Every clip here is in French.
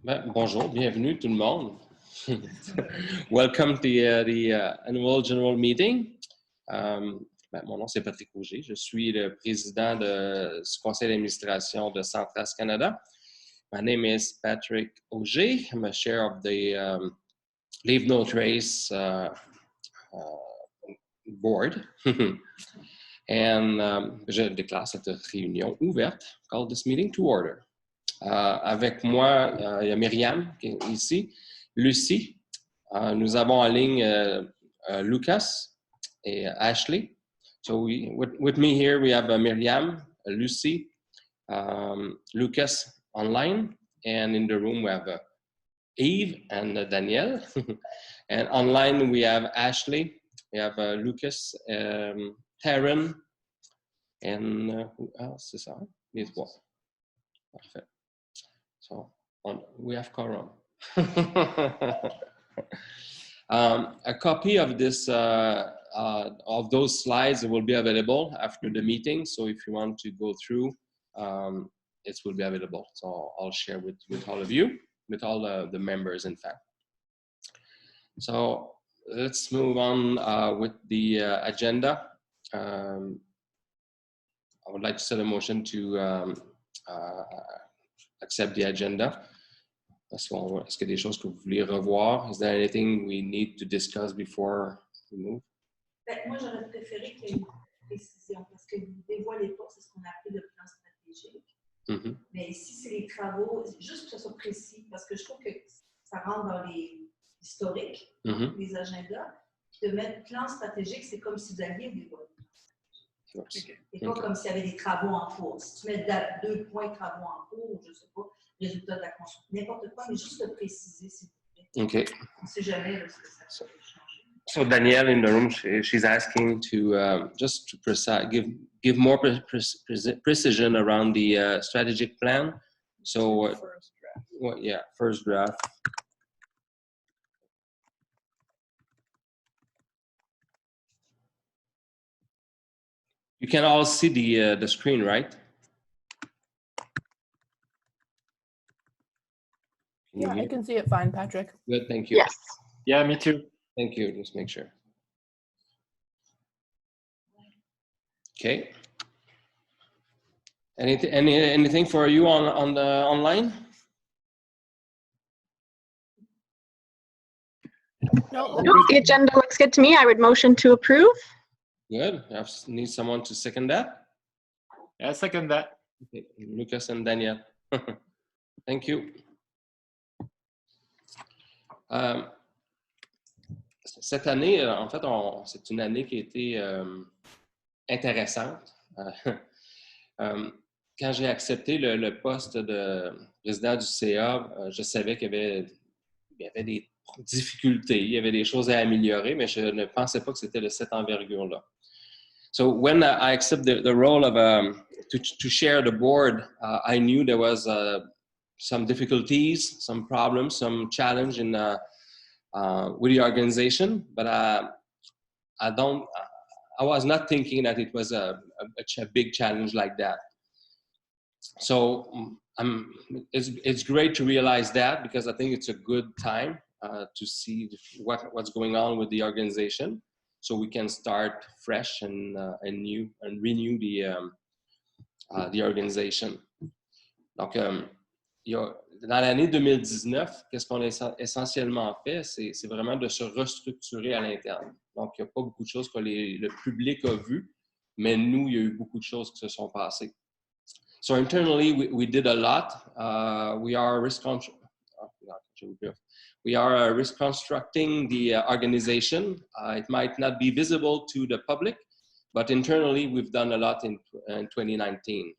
Bonjour, bienvenue tout le monde. Welcome to the annual general meeting. Mon nom c'est Patrick Auger. Je suis le président du conseil d'administration de Centras Canada. My name is Patrick Auger. I'm a chair of the Leave No Trace board. And je déclare cette réunion ouverte. Call this meeting to order. Avec moi, il y a Myriam qui est ici, Lucie. Nous avons en ligne Lucas et Ashley. So with me here, we have Myriam, Lucie, Lucas online, and in the room we have Eve and Danielle. And online we have Ashley, we have Lucas, Taryn, and who else is on? Les trois. Parfait. So we have quorum. A copy of this of those slides will be available after the meeting. So if you want to go through, it will be available. So I'll share with all of you, with all the members, in fact. So let's move on with the agenda. I would like to set a motion to accept the agenda. Est-ce qu'il y a des choses que vous voulez revoir? Is there anything we need to discuss before we move? Moi, j'aurais préféré qu'il y ait une précision parce que vous ne dévoilez pas, c'est ce qu'on appelle le plan stratégique. Mm-hmm. Mais si c'est les travaux, juste que ce soit précis, parce que je trouve que ça rentre dans les historiques, mm-hmm. les agendas, puis de mettre plan stratégique, c'est comme si vous aviez dévoilé. Et pas comme s'il y avait des travaux en cours. Si tu mets 2 points travaux en cours, je ne sais pas, résultat de la construction, n'importe quoi, mais juste le préciser, s'il vous plaît. Okay. On ne sait jamais ça peut changer. So Danielle in the room, she's asking to just to give more precision around the strategic plan. So first draft. First draft. You can all see the screen, right? Yeah, I can see it fine, Patrick. Good, thank you. Yes. Yeah, me too. Thank you. Just make sure. Okay. Anything for you on the online? No. The agenda looks good to me. I would motion to approve. Good. I need someone to second that. Yeah, second that. Okay. Lucas and Daniel. Thank you. Cette année, en fait, c'est une année qui a été intéressante. Quand j'ai accepté le poste de président du CA, je savais qu'il y avait des difficultés, il y avait des choses à améliorer, mais je ne pensais pas que c'était de cette envergure-là. So when I accepted the role of to share the board, I knew there was some difficulties, some problems, some challenge in with the organization, but I was not thinking that it was a big challenge like that. So it's great to realize that, because I think it's a good time to see what's going on with the organization, so we can start fresh and new and renew the organization. Donc, dans l'année 2019, qu'est-ce qu'on a essentiellement fait? C'est vraiment de se restructurer à l'interne. Donc, il n'y a pas beaucoup de choses que le public a vues, mais nous, il y a eu beaucoup de choses qui se sont passées. So internally, we did a lot. We are reconstructing the organization. It might not be visible to the public, but internally, we've done a lot in 2019.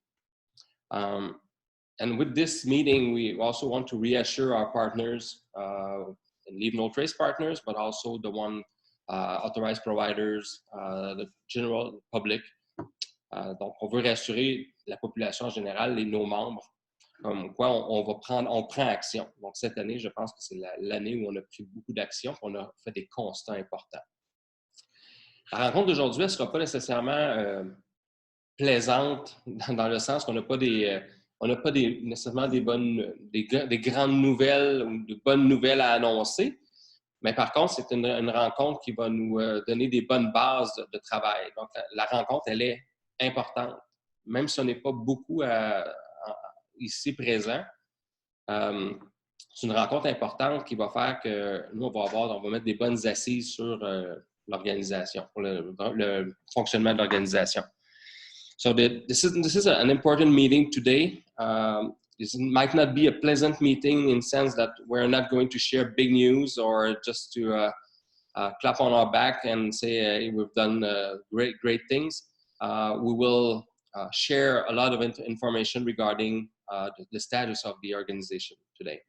And with this meeting, we also want to reassure our partners, and Leave No Trace partners, but also the authorized providers, the general public. Donc, on veut rassurer la population en général et nos membres, comme quoi on prend action. Donc, cette année, je pense que c'est l'année où on a pris beaucoup d'actions, on a fait des constats importants. La rencontre d'aujourd'hui, elle ne sera pas nécessairement plaisante, dans le sens qu'on n'a pas on n'a pas nécessairement des grandes nouvelles ou de bonnes nouvelles à annoncer. Mais par contre, c'est une rencontre qui va nous donner des bonnes bases de travail. Donc, la rencontre, elle est importante. Même si on n'est pas beaucoup ici présent, c'est une rencontre importante qui va faire que nous, on va mettre des bonnes assises sur l'organisation, pour le fonctionnement de l'organisation. So this is an important meeting today. This might not be a pleasant meeting in the sense that we're not going to share big news or just to clap on our back and say hey, we've done great things. We will share a lot of information regarding the status of the organization today.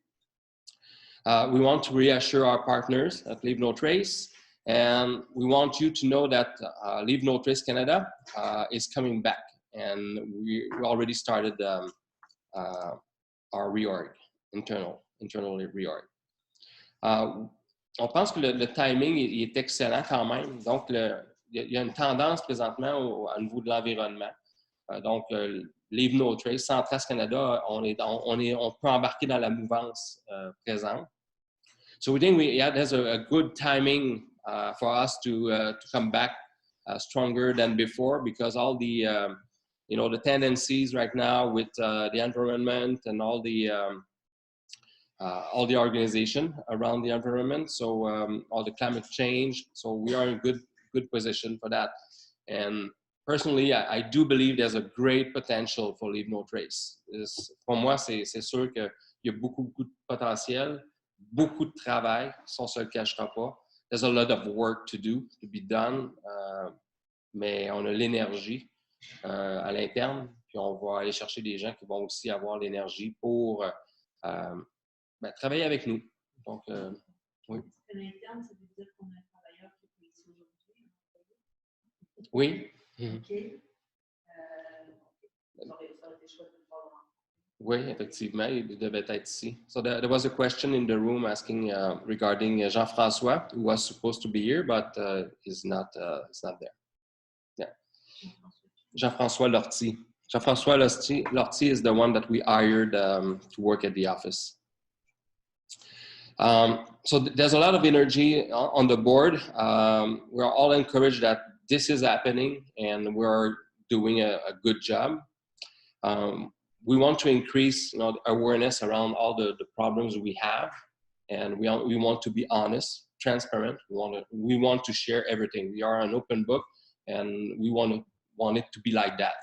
We want to reassure our partners at Leave No Trace, and we want you to know that Leave No Trace Canada is coming back, and we already started our reorg, internal reorg. On pense que le timing il est excellent quand même. Donc, il y a une tendance présentement au niveau de l'environnement. Donc, Leave No Trace, sans Trace Canada, on peut embarquer dans la mouvance présente. So we think there's a good timing for us to come back stronger than before, because all the the tendencies right now with the environment and all the organization around the environment, so all the climate change. So we are in good position for that. And personally, I do believe there's a great potential for Leave No Trace. Pour moi, c'est sûr qu'il y a beaucoup de potentiel, beaucoup de travail, ça on se le cachera pas. There's a lot of work to be done, mais on a l'énergie à l'interne, puis on va aller chercher des gens qui vont aussi avoir l'énergie pour travailler avec nous. Donc, oui. À l'interne, ça veut dire qu'on a un travailleur qui est ici aujourd'hui. Oui. OK. Ça aurait été chouette de le voir. Oui, effectivement, il devait être ici. So there was a question in the room asking regarding Jean-François, who was supposed to be here, but is not there. Yeah. Jean-François Lortie. Jean-François Lortie is the one that we hired to work at the office. So there's a lot of energy on the board. We're all encouraged that this is happening and we're doing a good job. We want to increase awareness around all the problems we have, and we want to be honest, transparent. We want to share everything. We are an open book, and we want it to be like that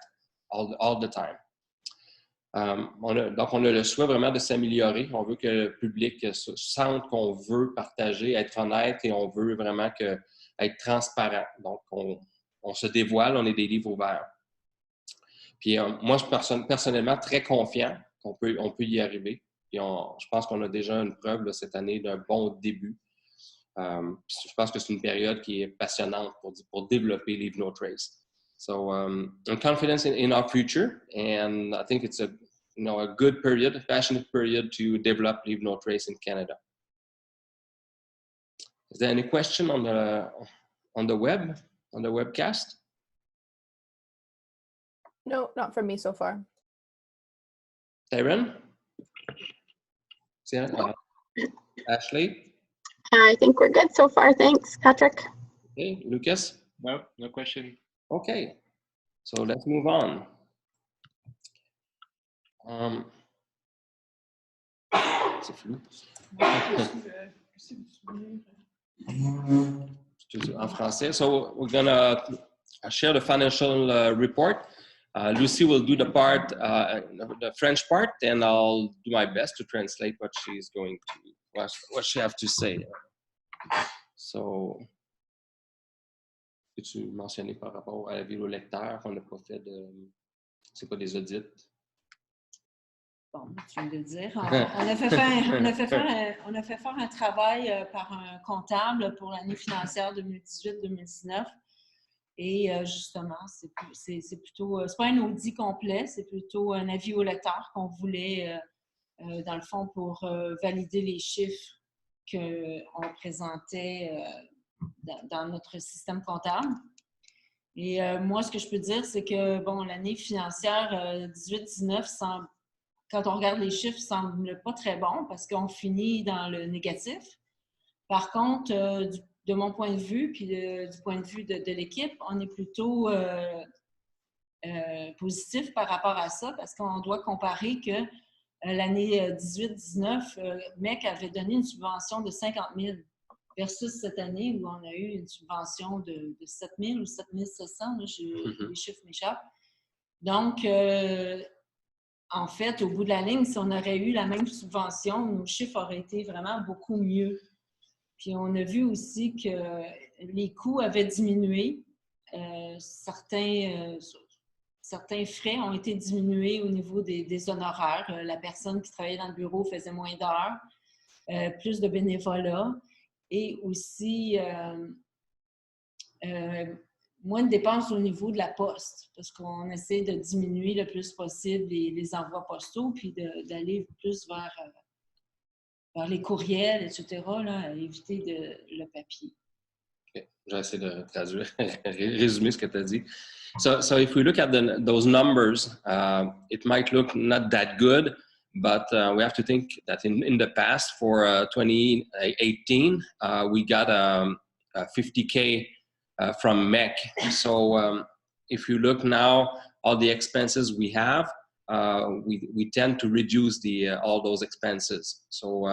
all the time. Donc, on a le souhait vraiment de s'améliorer. On veut que le public sente qu'on veut partager, être honnête, et on veut vraiment être transparent. Donc, on se dévoile, on est des livres ouverts. Puis moi, je suis personnellement très confiant qu'on peut y arriver. Puis je pense qu'on a déjà une preuve là, cette année d'un bon début. Je pense que c'est une période qui est passionnante pour développer Leave No Trace. So I'm confident in our future, and I think it's a good period, a passionate period to develop Leave No Trace in Canada. Is there any question on the webcast? No, not from me so far. Darren? Ashley? I think we're good so far. Thanks, Patrick. Okay, Lucas? No question. Okay, so let's move on. C'est flou. En français. So we're gonna share the financial report. Lucy will do the French part, and I'll do my best to translate what she have to say. So, peux-tu mentionner par rapport à la vie au lecteur qu'on n'a pas fait c'est pas des audits? Bon, tu viens de le dire. On a fait faire un travail par un comptable pour l'année financière 2018-2019. Et justement, c'est pas un audit complet, c'est plutôt un avis au lecteur qu'on voulait, dans le fond, pour valider les chiffres qu'on présentait dans notre système comptable. Et moi, ce que je peux dire, c'est que, bon, l'année financière 18-19 semble quand on regarde les chiffres, semblent pas très bons parce qu'on finit dans le négatif. Par contre, de mon point de vue, puis du point de vue de l'équipe, on est plutôt positif par rapport à ça parce qu'on doit comparer que l'année 18-19, MEC avait donné une subvention de 50 000 versus cette année où on a eu une subvention de 7 000 ou 7 700, là, les chiffres m'échappent. Donc, en fait, au bout de la ligne, si on aurait eu la même subvention, nos chiffres auraient été vraiment beaucoup mieux. Puis on a vu aussi que les coûts avaient diminué. Certains frais ont été diminués au niveau des honoraires. La personne qui travaillait dans le bureau faisait moins d'heures, plus de bénévolat et aussi moins de dépenses au niveau de la poste parce qu'on essaie de diminuer le plus possible les envois postaux puis d'aller plus vers les courriels, etc., là, éviter le papier. Okay. J'essaie de traduire, résumer ce que tu as dit. So if we look at those numbers, it might look not that good, but we have to think that in the past, for 2018, we got 50K from MEC. So if you look now, all the expenses we have, we tend to reduce all those expenses. So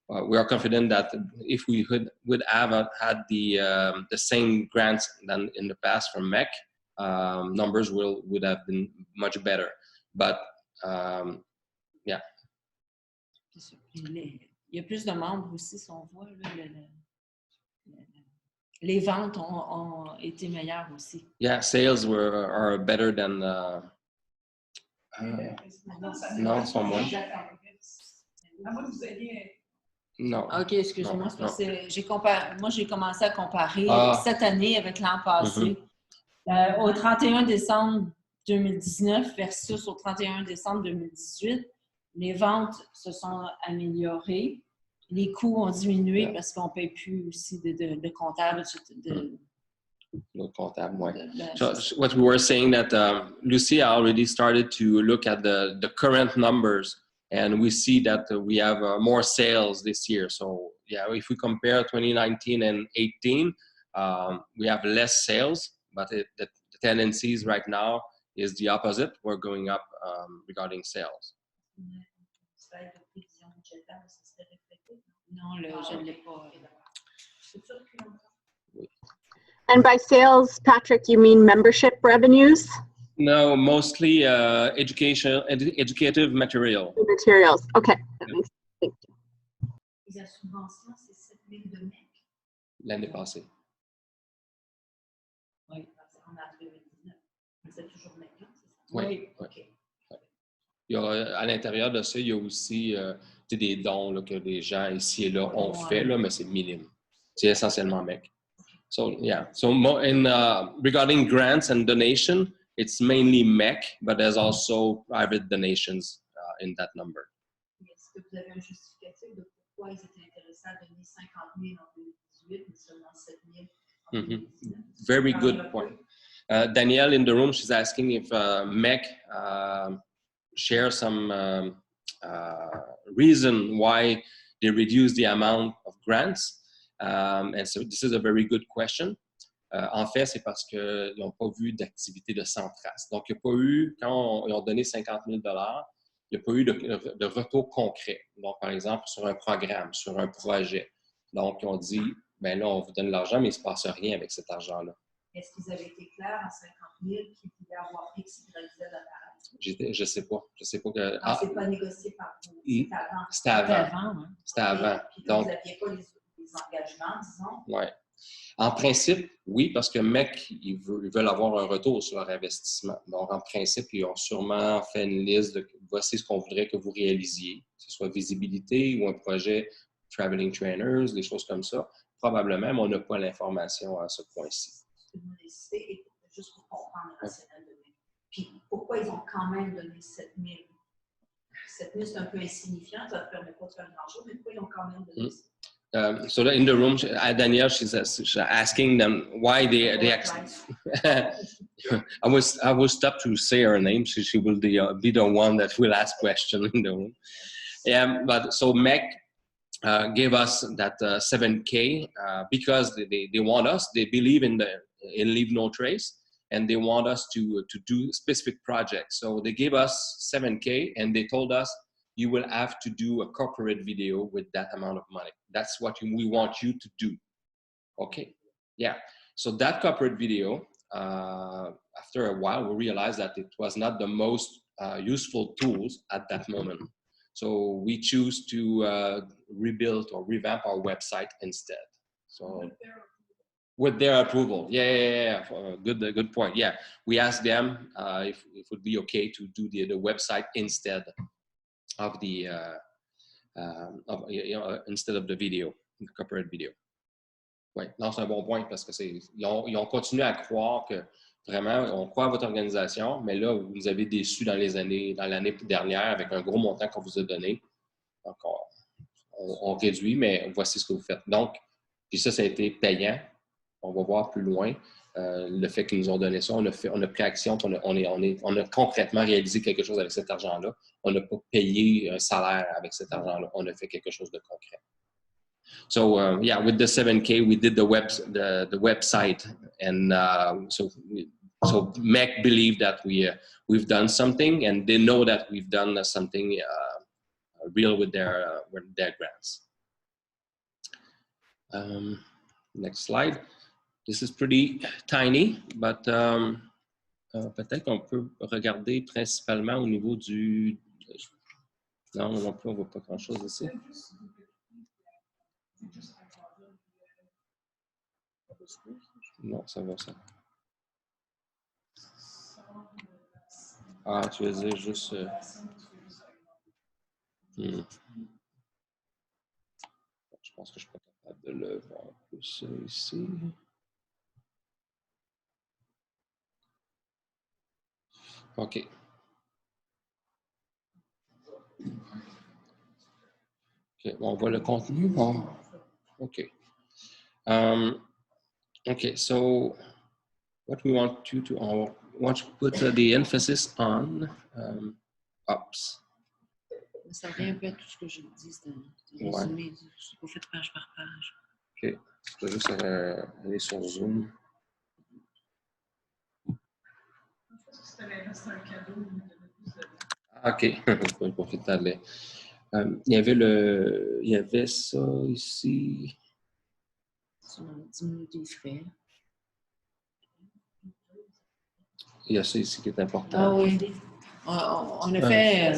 we are confident that if we would have had the same grants than in the past from MEC, numbers would have been much better. But yeah. Il y a plus de membres aussi, si on voit. Là, les ventes ont été meilleures aussi. Yeah, sales are better than. Non, sont moins. Non. OK, excusez-moi, c'est parce que moi, j'ai commencé à comparer cette année avec l'an passé. Au 31 décembre 2019 versus au 31 décembre 2018, les ventes se sont améliorées. Les coûts ont diminué parce qu'on ne paye plus aussi de comptables. No comptable, ouais. So what we were saying that Lucia already started to look at the current numbers, and we see that we have more sales this year. So yeah, if we compare 2019 and 18, we have less sales, but the tendencies right now is the opposite. We're going up regarding sales. Non, je ne l'ai pas. And by sales, Patrick, you mean membership revenues? No, mostly educative material. Materials. Okay. That makes sense. Thank you. La subvention, c'est 7 000 de MEC. L'année passée. Oui, en 2019. C'est toujours MEC, c'est ça? Oui. OK. Il y a, à l'intérieur de ça, il y a aussi des dons là, que les gens ici et là ont fait, là, mais c'est minime. C'est essentiellement MEC. So yeah. So regarding grants and donation, it's mainly MEC, but there's also private donations in that number. Est-ce que vous avez un justificatif de pourquoi ils étaient intéressés à donner 50 000 en 2018 mais seulement 7 000 en 2019? Very good point. Danielle in the room, she's asking if MEC share some reason why they reduce the amount of grants. And so this is a very good question. En fait, c'est parce qu'ils n'ont pas vu d'activité de sans trace. Donc, il n'y a pas eu, quand ils ont donné 50 000 $, il n'y a pas eu de retour concret. Donc, par exemple, sur un programme, sur un projet. Donc, on dit, ben là, on vous donne l'argent, mais il ne se passe rien avec cet argent-là. Est-ce qu'ils avaient été clairs en 50 000 qu'ils voulaient avoir X, Y, Z d'appareil? Je ne sais pas. Je sais pas que. C'est pas négocié par vous. C'était avant. C'était avant. Donc, vous n'aviez pas les engagements, disons? Oui. En principe, oui, parce que MEC, ils veulent avoir un retour sur leur investissement. Donc, en principe, ils ont sûrement fait une liste de voici ce qu'on voudrait que vous réalisiez, que ce soit visibilité ou un projet traveling trainers, des choses comme ça. Probablement, mais on n'a pas l'information à ce point-ci. Et juste pour comprendre le rationnel de MEC. Puis, pourquoi ils ont quand même donné 7 000? 7 000, c'est un peu insignifiant, ça ne te permet pas de faire grand-chose, mais pourquoi ils ont quand même donné 7 000? So in the room, Danielle, she's asking them why they I will stop to say her name. She will be the one that will ask questions in the room. But so Meg gave us that 7K because they want us. They believe in Leave No Trace, and they want us to do specific projects. So they gave us 7K, and they told us, you will have to do a corporate video with that amount of money. That's what we want you to do. Okay, yeah. So that corporate video, after a while, we realized that it was not the most useful tools at that moment. So we choose to rebuild or revamp our website instead. So with their approval. Yeah. Good point. Yeah, we asked them if it would be okay to do the website instead of the instead of the video, the corporate video. Oui, non, c'est un bon point parce que ils ont continué à croire que vraiment, on croit à votre organisation, mais là, vous nous avez déçus dans l'année dernière avec un gros montant qu'on vous a donné. Donc, on réduit, mais voici ce que vous faites. Donc, puis ça a été payant. On va voir plus loin. Le fait qu'ils nous ont donné ça, on a pris action, on a concrètement réalisé quelque chose avec cet argent-là. On n'a pas payé un salaire avec cet argent-là. On a fait quelque chose de concret. So yeah, with the 7K, we did the website, and so MEC believe that we've done something, and they know that we've done something real with their grants. Next slide. This is pretty tiny, but peut-être qu'on peut regarder principalement au niveau du... Non plus, on ne voit pas grand-chose ici. Non, ça va, ça. Ah, tu veux dire juste... Je pense que je ne suis pas capable de le voir plus ici. OK. OK, on voit le contenu. Bon. OK. Okay, so what we want you to put the emphasis on ops. Ça revient un peu à tout ce que je dis, c'est un résumé, c'est pas fait page par page. OK, je vais juste aller sur Zoom. OK, je peux profiter d'aller. Il y avait ça ici. Ça diminue des frais. Il y a ça ici qui est important. Ah oui. On a fait,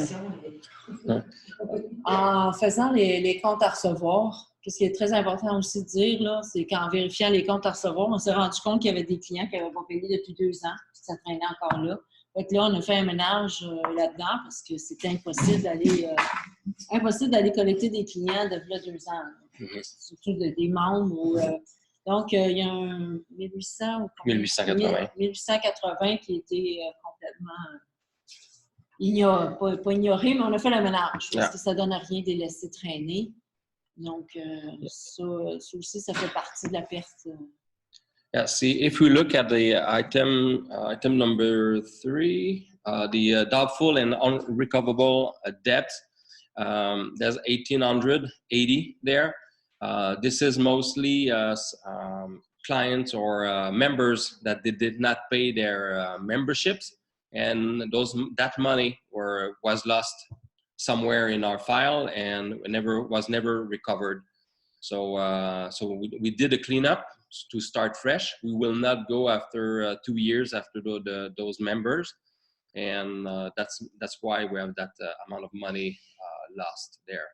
en faisant les comptes à recevoir, ce qui est très important aussi de dire, c'est qu'en vérifiant les comptes à recevoir, on s'est rendu compte qu'il y avait des clients qui n'avaient pas payé depuis 2 ans, puis ça traînait encore là. Donc là, on a fait un ménage là-dedans parce que c'était impossible d'aller collecter des clients de là 2 ans, surtout des membres. Donc, il y a un 1880 qui était complètement pas ignoré, mais on a fait le ménage parce que ça ne donne rien de les laisser traîner. Donc, ça aussi, ça fait partie de la perte. Yeah, see, if we look at the item number 3, the doubtful and unrecoverable debt, there's 1,880 there. This is mostly clients or members that they did not pay their memberships, and that money was lost somewhere in our file and was never recovered. So we did a cleanup to start fresh. We will not go after 2 years after those members, and that's why we have that amount of money lost there.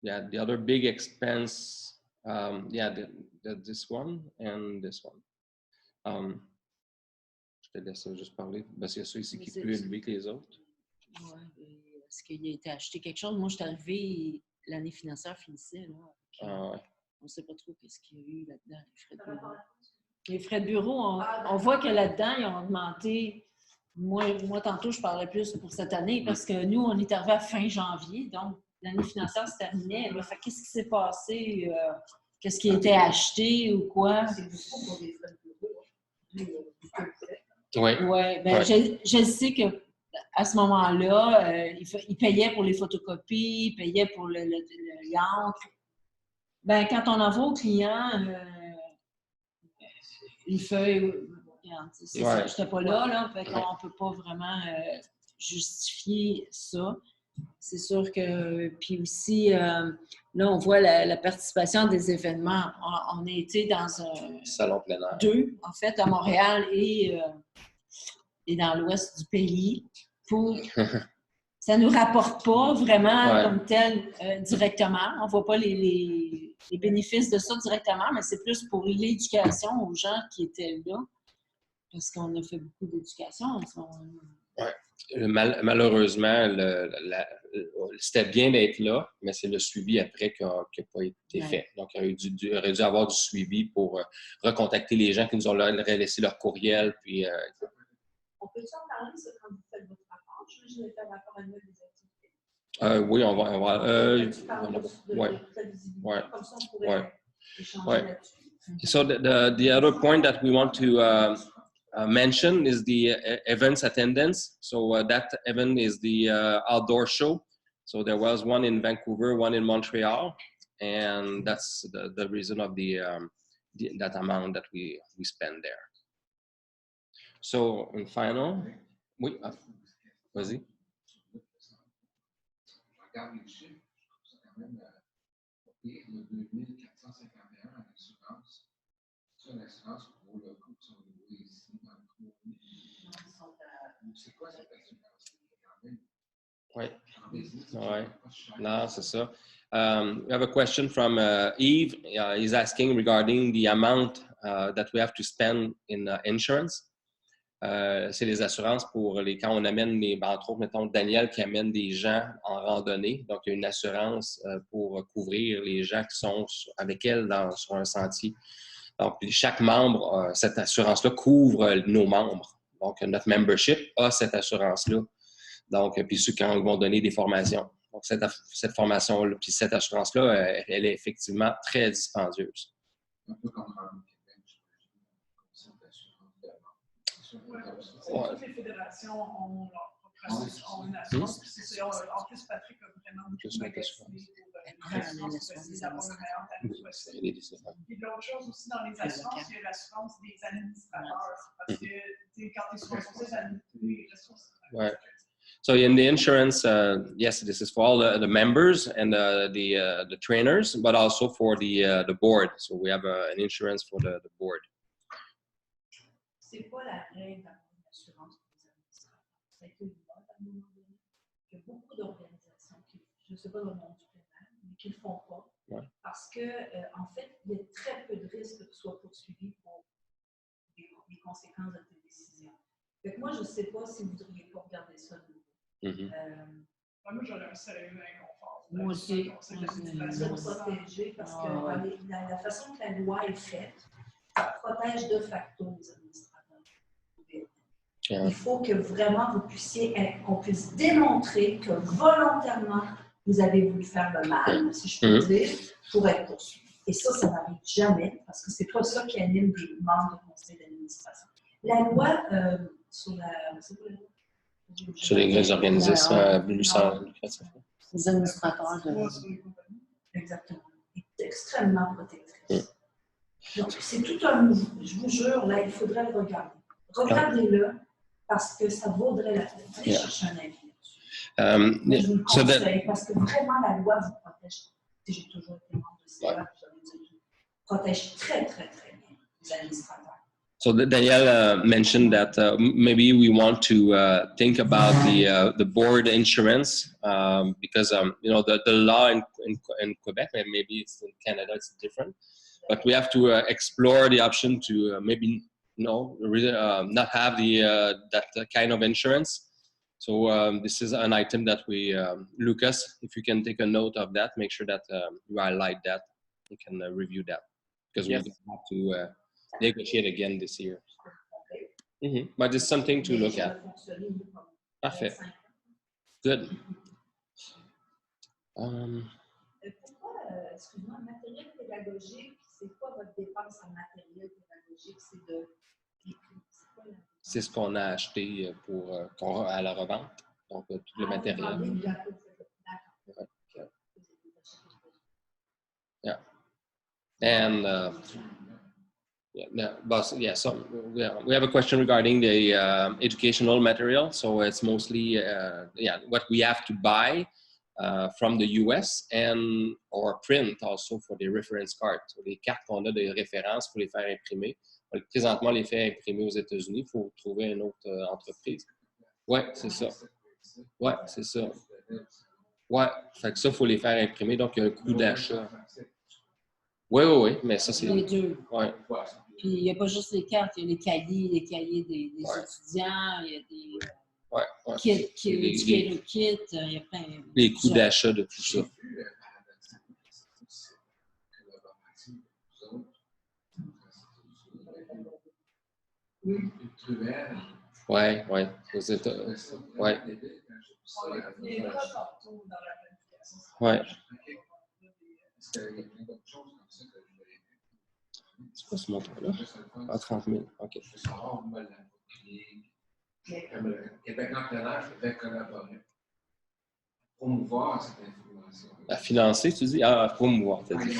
Yeah, the other big expense, this one and this one. Je te laisse juste parler, parce qu'il y a ça ici qui est plus élevé que les autres. Oui, est-ce qu'il a été acheté quelque chose? Moi, je suis arrivée, l'année financière finissait. Là, ouais. On ne sait pas trop qu'est-ce qu'il y a eu là-dedans, les frais de bureau. Les frais de bureau, on voit que là-dedans, ils ont augmenté. Moi, tantôt, je parlais plus pour cette année parce que nous, on est arrivé à fin janvier. Donc, l'année financière se terminait. Là, fait qu'est-ce qui s'est passé? Qu'est-ce qui a été acheté ou quoi? C'est beaucoup pour des frais de bureau. Oui. Ouais, ben, je sais que à ce moment-là, il payait pour les photocopies, il payait pour le l'encre. Ben, quand on envoie au client une feuille, regarde, c'est ça, je n'étais pas là, fait qu'on ne peut pas vraiment justifier ça. C'est sûr que, puis aussi, là, on voit la participation des événements. On a été dans un salon plein air. 2, en fait, à Montréal et dans l'ouest du pays. Ça ne nous rapporte pas vraiment comme tel directement. On ne voit pas les bénéfices de ça directement, mais c'est plus pour l'éducation aux gens qui étaient là. Parce qu'on a fait beaucoup d'éducation en ce moment-là. Oui. Malheureusement, c'était bien d'être là, mais c'est le suivi après qui n'a pas été fait. Donc, il aurait dû avoir du suivi pour recontacter les gens qui nous ont laissé leur courriel. Puis, on peut en parler, ça, quand vous faites votre rapport? Je vais faire rapport annuel des activités. Oui, on va. Tu parles de la visibilité, comme ça, on pourrait échanger là-dessus. So the other point that we want to mention is the events attendance. So that event is the outdoor show. So there was one in Vancouver, one in Montreal, and that's the reason of that amount that we spend there. So in final, oui, vas-y. Regarde les chiffres, je trouve ça quand même pire, le 2451 en assurance. C'est une assurance pour le coût qui sont loués ici dans le cours. C'est quoi cette assurance? Oui. Non, c'est ça. We have a question from Yves. He's asking regarding the amount that we have to spend in insurance. C'est les assurances pour quand on amène entre autres, mettons, Daniel qui amène des gens en randonnée. Donc, il y a une assurance pour couvrir les gens qui sont avec elle sur un sentier. Donc, chaque membre, cette assurance-là couvre nos membres. Donc, notre membership a cette assurance-là. Donc, puis ceux qui vont donner des formations. Donc, cette formation-là, puis cette assurance-là, elle est effectivement très dispendieuse. Un peu comme dans le Québec, j'imagine, toutes les fédérations ont une assurance. En plus, Patrick a vraiment beaucoup magasiné pour essayer d'avoir le meilleur tarif possible. Puis l'autre chose aussi dans les assurances, il y a l'assurance des administrateurs. Parce que quand tu es sur un conseil les ressources. So in the insurance, yes, this is for all the members and the trainers, but also for the board. So we have an insurance for the board. C'est pas la règle d'avoir une assurance pour les administrateurs. Ça a été une mode à un moment donné. Il y a beaucoup d'organisations qui, je ne sais pas dans le monde du pénal, mais qui ne le font pas. Parce que, en fait, il y a très peu de risques que tu sois poursuivi pour les conséquences de tes décisions. Fait que moi, je ne sais pas si vous ne voudriez pas regarder ça de nouveau. Moi, j'aurais un sérieux inconfort. Moi aussi. De protéger parce que la façon que la loi est faite, ça protège de facto les administrateurs. Il faut que vraiment qu'on puisse démontrer que volontairement, vous avez voulu faire le mal, si je peux dire, pour être poursuivi. Et ça n'arrive jamais parce que c'est pas ça qui anime des membres du conseil d'administration. La loi sur les organisations lucratives. Les administrateurs exactement. C'est extrêmement protectrice. Donc, c'est tout un mouvement. Je vous jure, là, il faudrait le regarder. Regardez-le parce que ça vaudrait la peine. Allez chercher un avis là-dessus. Je vous le conseille parce que vraiment, la loi vous protège. J'ai toujours été membre de CA, protège très, très, très bien les administrateurs. So Danielle mentioned that maybe we want to think about the board insurance because the law in Quebec, and maybe it's in Canada, it's different, but we have to explore the option to maybe not have that kind of insurance. So this is an item that we, Lucas, if you can take a note of that, make sure that you highlight that, you can review that because we have to negotiate again this year. But it's something to look at. Parfait. Good. Pourquoi, excuse-moi, matériel pédagogique, c'est quoi votre dépense en matériel pédagogique? C'est ce qu'on a acheté à la revente, donc tout le matériel. Yeah. And so we have a question regarding the educational material. So it's mostly what we have to buy from the US or print also for the reference cards. So les cartes qu'on a de référence pour les faire imprimer. Présentement, les faire imprimer aux États-Unis, il faut trouver une autre entreprise. Ouais, c'est ça. Ouais, c'est ça. Ouais, fait que ça, il faut les faire imprimer, donc il y a un coût d'achat. Oui, mais ça, c'est... Les deux. Ouais. Puis il n'y a pas juste les cartes, il y a les cahiers des étudiants, il y a des kits, il y a plein... Les coûts d'achat de tout ça. Ouais. Aux États-Unis. Ouais. Ouais. C'est quoi ce montant-là? Ah, 30 000. OK. Québec Employeur, je vais collaborer. Promouvoir cette information. À financer, tu dis? Ah, promouvoir, tu dis.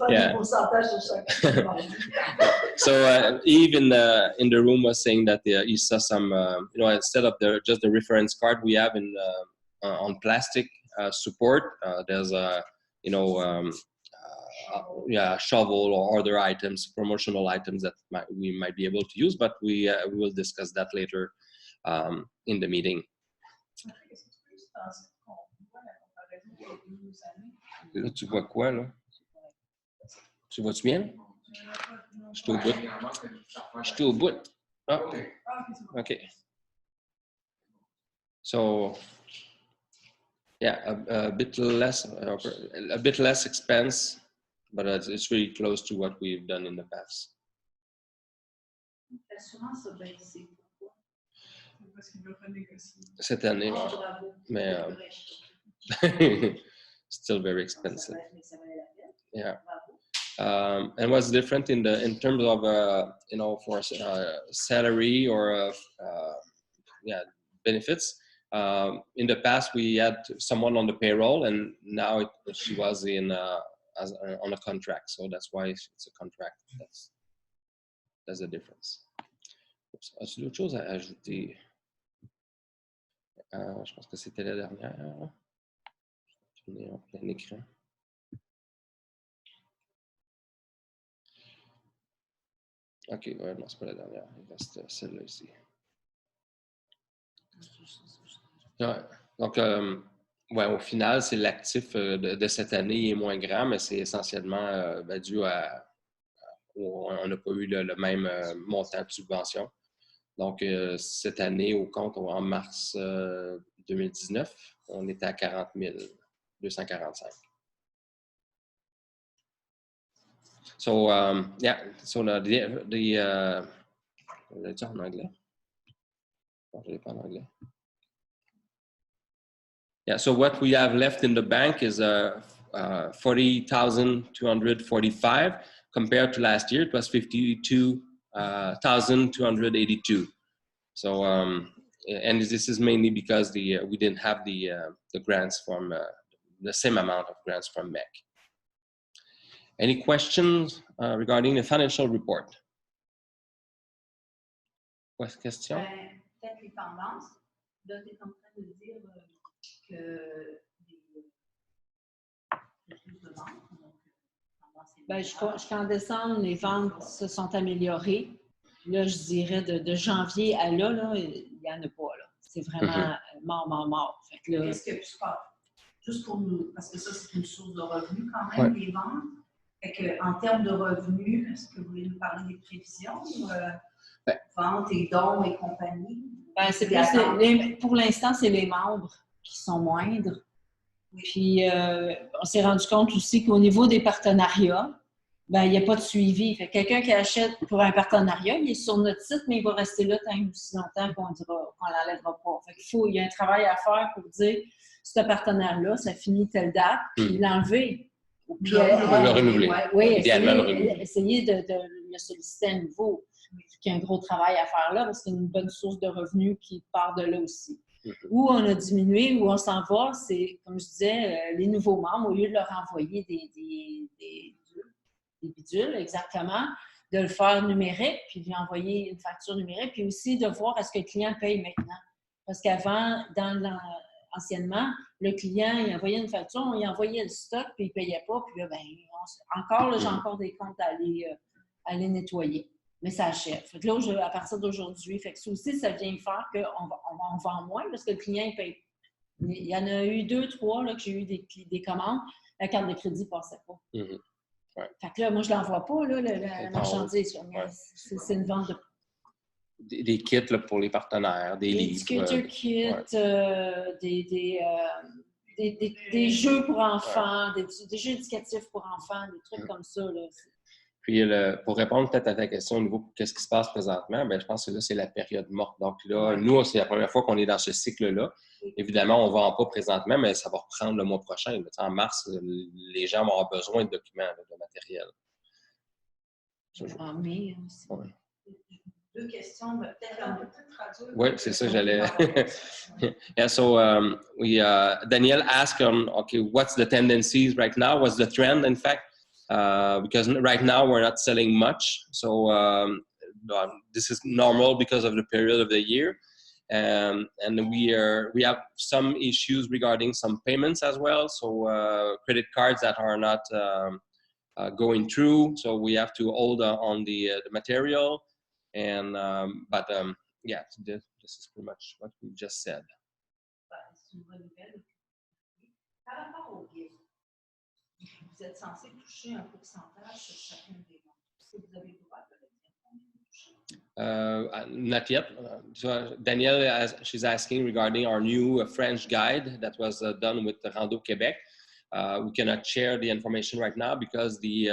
Yeah. So Eve in the room was saying that he saw some, instead of just the reference card we have on plastic support, there's a, shovel or other items, promotional items that we might be able to use, but we will discuss that later in the meeting. Là, tu vois quoi, là? Tu vois-tu bien? Je suis au bout. Ah, OK. So, yeah, a bit less expense, but it's really close to what we've done in the past. Cette année, mais still very expensive. Yeah. And what's different in terms of for salary or benefits? In the past, we had someone on the payroll, and now she was on a contract. So that's why it's a contract. That's the difference. As-tu d'autres choses à ajouter? Je pense que c'était la dernière. On est en plein écran. OK, ouais, non, c'est pas la dernière. Il reste celle-là ici. Ouais. Donc, au final, c'est l'actif de cette année est moins grand, mais c'est essentiellement dû on n'a pas eu le même montant de subvention. Donc, cette année, au compte, en mars 2019, on était à 40 245. So, so on l'a dit en anglais? Non, je l'ai pas en anglais. Yeah, so what we have left in the bank is 40,245 compared to last year. It was 52,282. So, and this is mainly because we didn't have the grants from the same amount of grants from MEC. Any questions regarding the financial report? Question? Peut-être les tendances. Là, tu es en train de dire que plus de ventes. Jusqu'en décembre, les ventes se sont améliorées. Là, je dirais de janvier à là, il n'y en a pas. C'est vraiment mort. Qu'est-ce que tu penses? Juste pour nous, parce que ça, c'est une source de revenus quand même, les ventes. Fait que, en termes de revenus, est-ce que vous voulez nous parler des prévisions? Ventes et dons et compagnie? C'est pour l'instant, c'est les membres qui sont moindres. Oui. Puis, on s'est rendu compte aussi qu'au niveau des partenariats, ben, il n'y a pas de suivi. Fait quelqu'un qui achète pour un partenariat, il est sur notre site, mais il va rester là tant aussi longtemps qu'on l'enlèvera pas. Fait il y a un travail à faire pour dire, ce partenaire-là, ça finit telle date, puis l'enlever. Puis le renouveler. Oui, essayer de le solliciter à nouveau. Il y a un gros travail à faire là, parce que c'est une bonne source de revenus qui part de là aussi. Où on a diminué, où on s'en va, c'est, comme je disais, les nouveaux membres, au lieu de leur envoyer des bidules, exactement, de le faire numérique, puis de lui envoyer une facture numérique, puis aussi de voir est-ce que le client paye maintenant. Parce qu'avant, anciennement, le client, il envoyait une facture, on lui envoyait le stock, puis il ne payait pas, puis là, j'ai encore des comptes à aller nettoyer. Mais ça achève. Fait que là, à partir d'aujourd'hui, fait que ça aussi, ça vient faire qu'on vend moins parce que le client, il paye. Il y en a eu 2, 3 là, que j'ai eu des commandes. La carte de crédit ne passait pas. Ouais. Fait que là, moi, je ne l'envoie pas, là, la marchandise. Ouais. C'est une vente de... Des kits là, pour les partenaires, des livres. Des kits, des jeux pour enfants, des jeux éducatifs pour enfants, des trucs comme ça. Là. Puis, pour répondre peut-être à ta question au niveau de qu'est-ce qui se passe présentement, bien, je pense que là, c'est la période morte. Donc là, nous, c'est la première fois qu'on est dans ce cycle-là. Évidemment, on ne vend pas présentement, mais ça va reprendre le mois prochain. En mars, les gens vont avoir besoin de documents, de matériel. En mai aussi. Ouais. 2 questions, mais peut-être traduire. Oui, c'est ça, j'allais. Yeah, so Daniel asked, okay, what's the tendencies right now? What's the trend, in fact? Because right now we're not selling much, so this is normal because of the period of the year, and we have some issues regarding some payments as well. So credit cards that are not going through, so we have to hold on the material, and yeah, this is pretty much what we just said. C'est une bonne nouvelle. Par rapport au gift, vous êtes censé toucher un pourcentage sur chacun des membres. Est-ce que vous avez le droit de le dire? Not yet. So Danielle, she's asking regarding our new French guide that was done with Rando Québec. We cannot share the information right now because the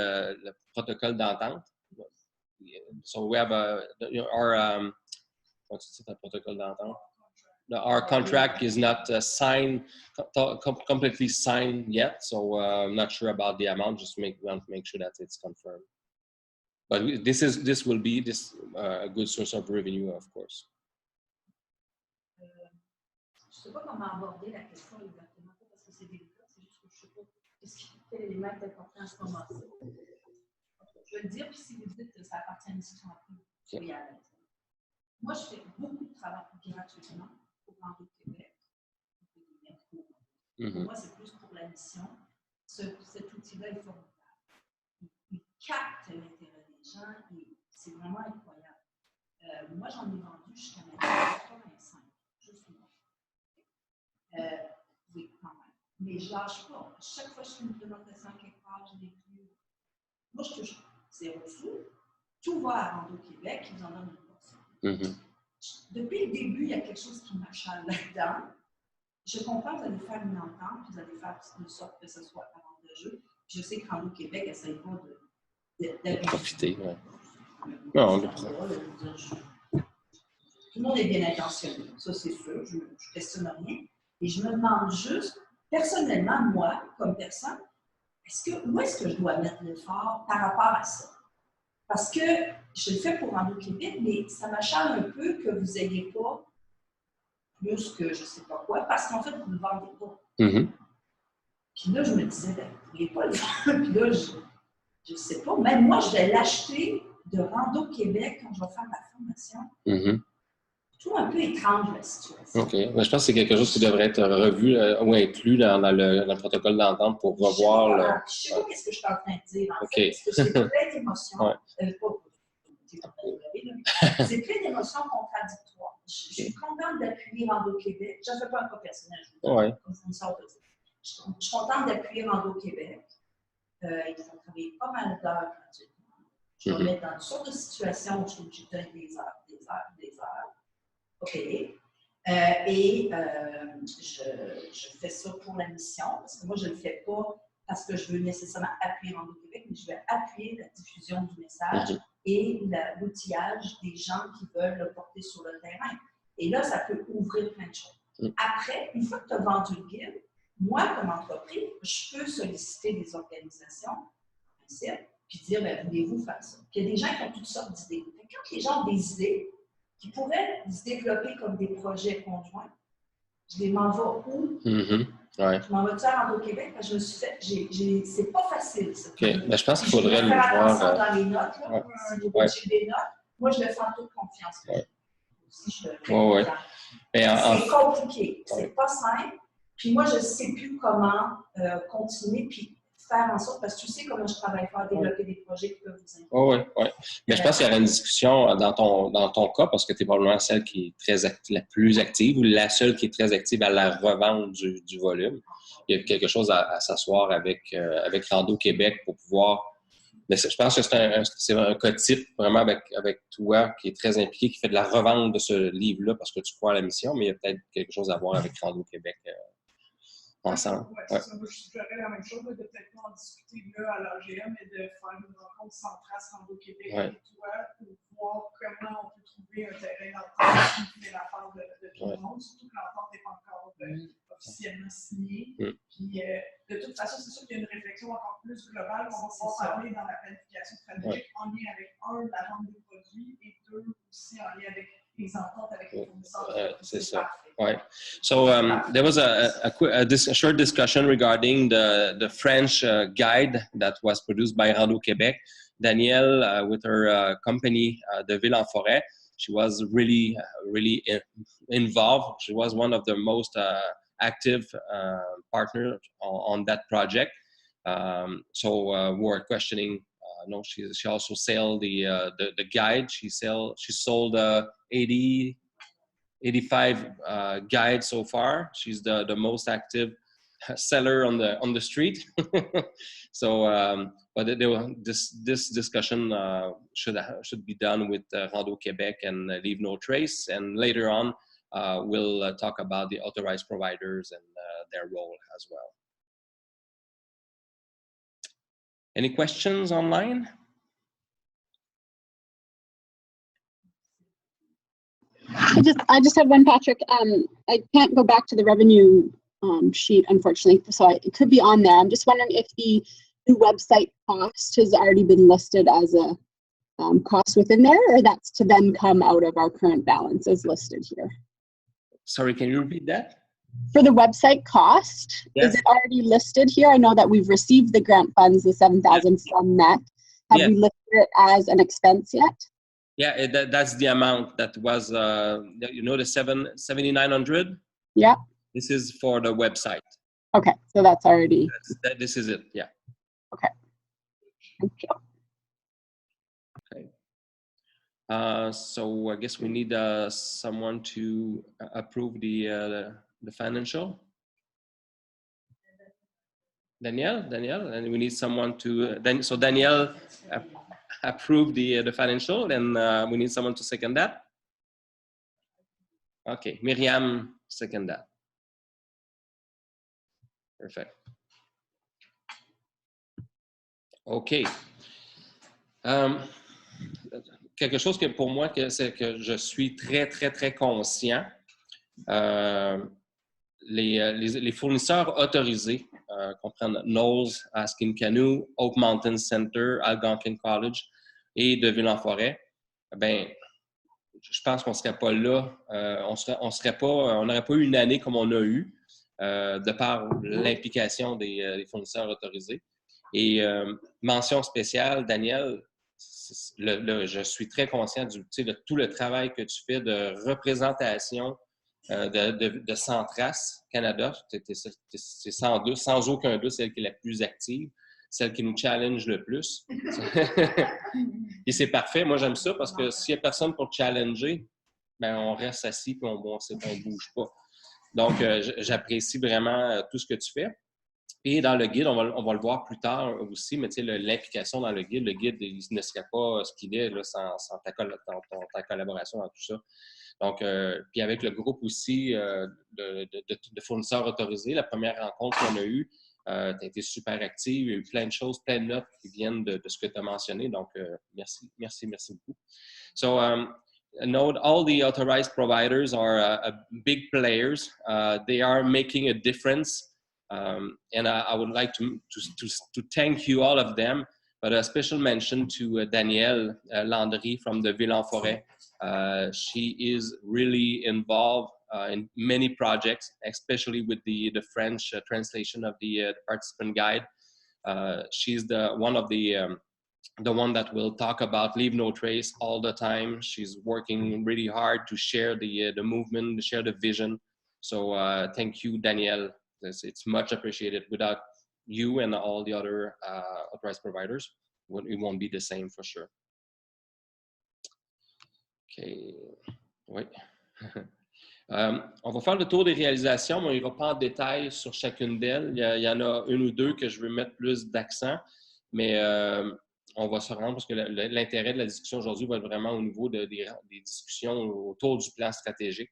protocole d'entente. So we have our what's the protocole d'entente? Our contract is not signed, completely signed yet, so I'm not sure about the amount. Just want to make sure that it's confirmed. But this will be a good source of revenue, of course. Je ne sais pas comment aborder la question exactement, parce que c'est délicat, c'est juste que je ne sais pas quel élément est important à ce moment-ci. Je vais le dire, puis si vous dites que ça appartient à une discussion après, soyez à l'aise. Moi, je fais beaucoup de travail gratuitement pour Rando Québec. Pour moi, c'est plus pour la mission. Cet outil-là est formidable. Il capte l'intérêt des gens et c'est vraiment incroyable. Moi, j'en ai vendu jusqu'à maintenant 85, juste moi. Oui, quand même. Mais je ne lâche pas. À chaque fois que je fais une présentation quelque part, je l'ai plus. Moi, je touche 0 sous. Tout va à Rando Québec, ils en donnent une portion. Depuis le début, il y a quelque chose qui m'achale là-dedans. Je comprends que vous allez faire une entente, vous allez faire de sorte que ce soit avantageux. Je sais que Rando Québec n'essaye pas de profiter. Ouais. Non, tout le monde est bien intentionné, ça c'est sûr, je ne questionne rien. Et je me demande juste, personnellement, moi, comme personne, où est-ce que je dois mettre l'effort par rapport à ça? Parce que je le fais pour Rando Québec, mais ça m'achale un peu que vous n'ayez pas plus que je ne sais pas quoi, parce qu'en fait, vous ne vendez pas. Puis là, je me disais, ben, vous ne voulez pas le vendre. Puis là, je ne sais pas. Même moi, je vais l'acheter de Rando Québec quand je vais faire ma formation. Je trouve un peu étrange la situation. OK. Mais je pense que c'est quelque chose qui devrait être revu ou inclus dans le protocole d'entente pour revoir. Je ne sais pas ce que je suis en train de dire. En fait, parce que c'est plein d'émotions. C'est plein d'émotions contradictoires. Je suis contente d'appuyer Rando Québec. Je ne fais pas un cas personnel, je vous dis, comme ça me sort de ça. Je suis contente d'appuyer Rando Québec. Ils font travailler pas mal d'heures gratuitement. Je vais mettre dans une sorte de situation où je suis obligée de donner des heures. OK. Je fais ça pour la mission, parce que moi, je ne le fais pas parce que je veux nécessairement appuyer Rando Québec, mais je vais appuyer la diffusion du message et l'outillage des gens qui veulent le porter sur le terrain. Et là, ça peut ouvrir plein de choses. Après, une fois que tu as vendu le guide, moi, comme entreprise, je peux solliciter des organisations, puis dire, ben, voulez-vous faire ça? Puis il y a des gens qui ont toutes sortes d'idées. Quand les gens ont des idées qui pourraient se développer comme des projets conjoints, je les m'envoie où? Ouais. Je m'en vais-tu à Rando Québec? Parce que je me suis fait, c'est pas facile, ça. OK. Ben, je pense qu'il faudrait le faire voir. attention dans les notes, là. Si vous coachez des notes, moi, je le fais en toute confiance. Si je le c'est compliqué, c'est pas simple. Puis moi, je ne sais plus comment continuer puis faire en sorte, parce que tu sais comment je travaille fort à développer des projets qui peuvent vous aider. Oui. Mais je pense qu'il y aura une discussion dans ton cas, parce que tu es probablement celle qui est la plus active ou la seule qui est très active à la revente du volume. Il y a quelque chose à s'asseoir avec Rando Québec pour pouvoir. Mais je pense que c'est un cas type vraiment avec toi qui est très impliqué, qui fait de la revente de ce livre-là parce que tu crois à la mission, mais il y a peut-être quelque chose à voir avec Rando Québec ensemble. Oui, c'est ça. Moi, je suggérerais la même chose, de peut-être pas en discuter là à l'AGM, mais de faire une rencontre sans trace Rando Québec et toi pour voir comment on peut trouver un terrain d'entente qui fait l'affaire de tout le monde, surtout que l'entente n'est pas encore officiellement signée. Puis, de toute façon, c'est sûr qu'il y a une réflexion encore plus globale qu'on va pouvoir parler dans la planification stratégique en lien avec, la vente des produits et deux, aussi en lien avec les ententes avec les fournisseurs. C'est ça. Right. So there was a short discussion regarding the French guide that was produced by Rando Québec. Danielle, with her company, De Ville en Forêt, she was really involved. She was one of the most active partners on that project. So we were questioning. No, she also sold the guide. She sold 85 guides so far. She's the most active seller on the street. So, but this discussion should be done with Rando Québec and Leave No Trace. And later on, we'll talk about the authorized providers and their role as well. Any questions online? I just have one, Patrick. I can't go back to the revenue sheet, unfortunately, so it could be on there. I'm just wondering if the new website cost has already been listed as a cost within there, or that's to then come out of our current balance as listed here. Sorry, can you repeat that? For the website cost, yes. Is it already listed here? I know that we've received the grant funds, the 7,000 from MET. Have we listed it as an expense yet? Yeah, that's the amount that was, the 7,900? Yeah. This is for the website. Okay, so that's already. This is it, yeah. Okay. Thank you. Okay. So I guess we need someone to approve the financial. Danielle, and we need someone to. So Danielle approve the financial, and we need someone to second that. Okay, Miriam second that. Perfect. OK. Quelque chose que pour moi, c'est que je suis très, très, très conscient. Les fournisseurs autorisés comprennent Knowles, Askin Canoe, Oak Mountain Center, Algonquin College et De Ville en Forêt. Ben, je pense qu'on ne serait pas là. On n'aurait pas eu une année comme on a eu de par l'implication des fournisseurs autorisés. Et mention spéciale, Daniel, je suis très conscient de tout le travail que tu fais de représentation de Centras Canada. C'est sans aucun doute celle qui est la plus active, celle qui nous challenge le plus. Et c'est parfait. Moi, j'aime ça parce que s'il n'y a personne pour challenger, ben, on reste assis et on ne bouge pas. Donc, j'apprécie vraiment tout ce que tu fais. Et dans le guide, on va le voir plus tard aussi, mais tu sais, l'implication dans le guide, il ne serait pas ce qu'il est là, sans ta collaboration dans tout ça. Donc, puis avec le groupe aussi de fournisseurs autorisés, la première rencontre qu'on a eue, Tu as été super active. Il y a eu plein de choses, plein de notes qui viennent de ce que tu as mentionné. Donc, merci beaucoup. So, note all the authorized providers are big players. They are making a difference. And I would like to thank you, all of them, but a special mention to Danielle Landry from the Ville-en-Forêt. She is really involved in many projects, especially with the French translation of the participant guide. She's the one that will talk about Leave No Trace all the time. She's working really hard to share the movement, to share the vision. So thank you, Danielle. It's much appreciated. Without you and all the other authorized providers, it won't be the same for sure. Okay, oui. On va faire le tour des réalisations, mais on n'ira pas en détail sur chacune d'elles. Il y en a une ou deux que je veux mettre plus d'accent, mais on va se rendre parce que l'intérêt de la discussion aujourd'hui va être vraiment au niveau des discussions autour du plan stratégique.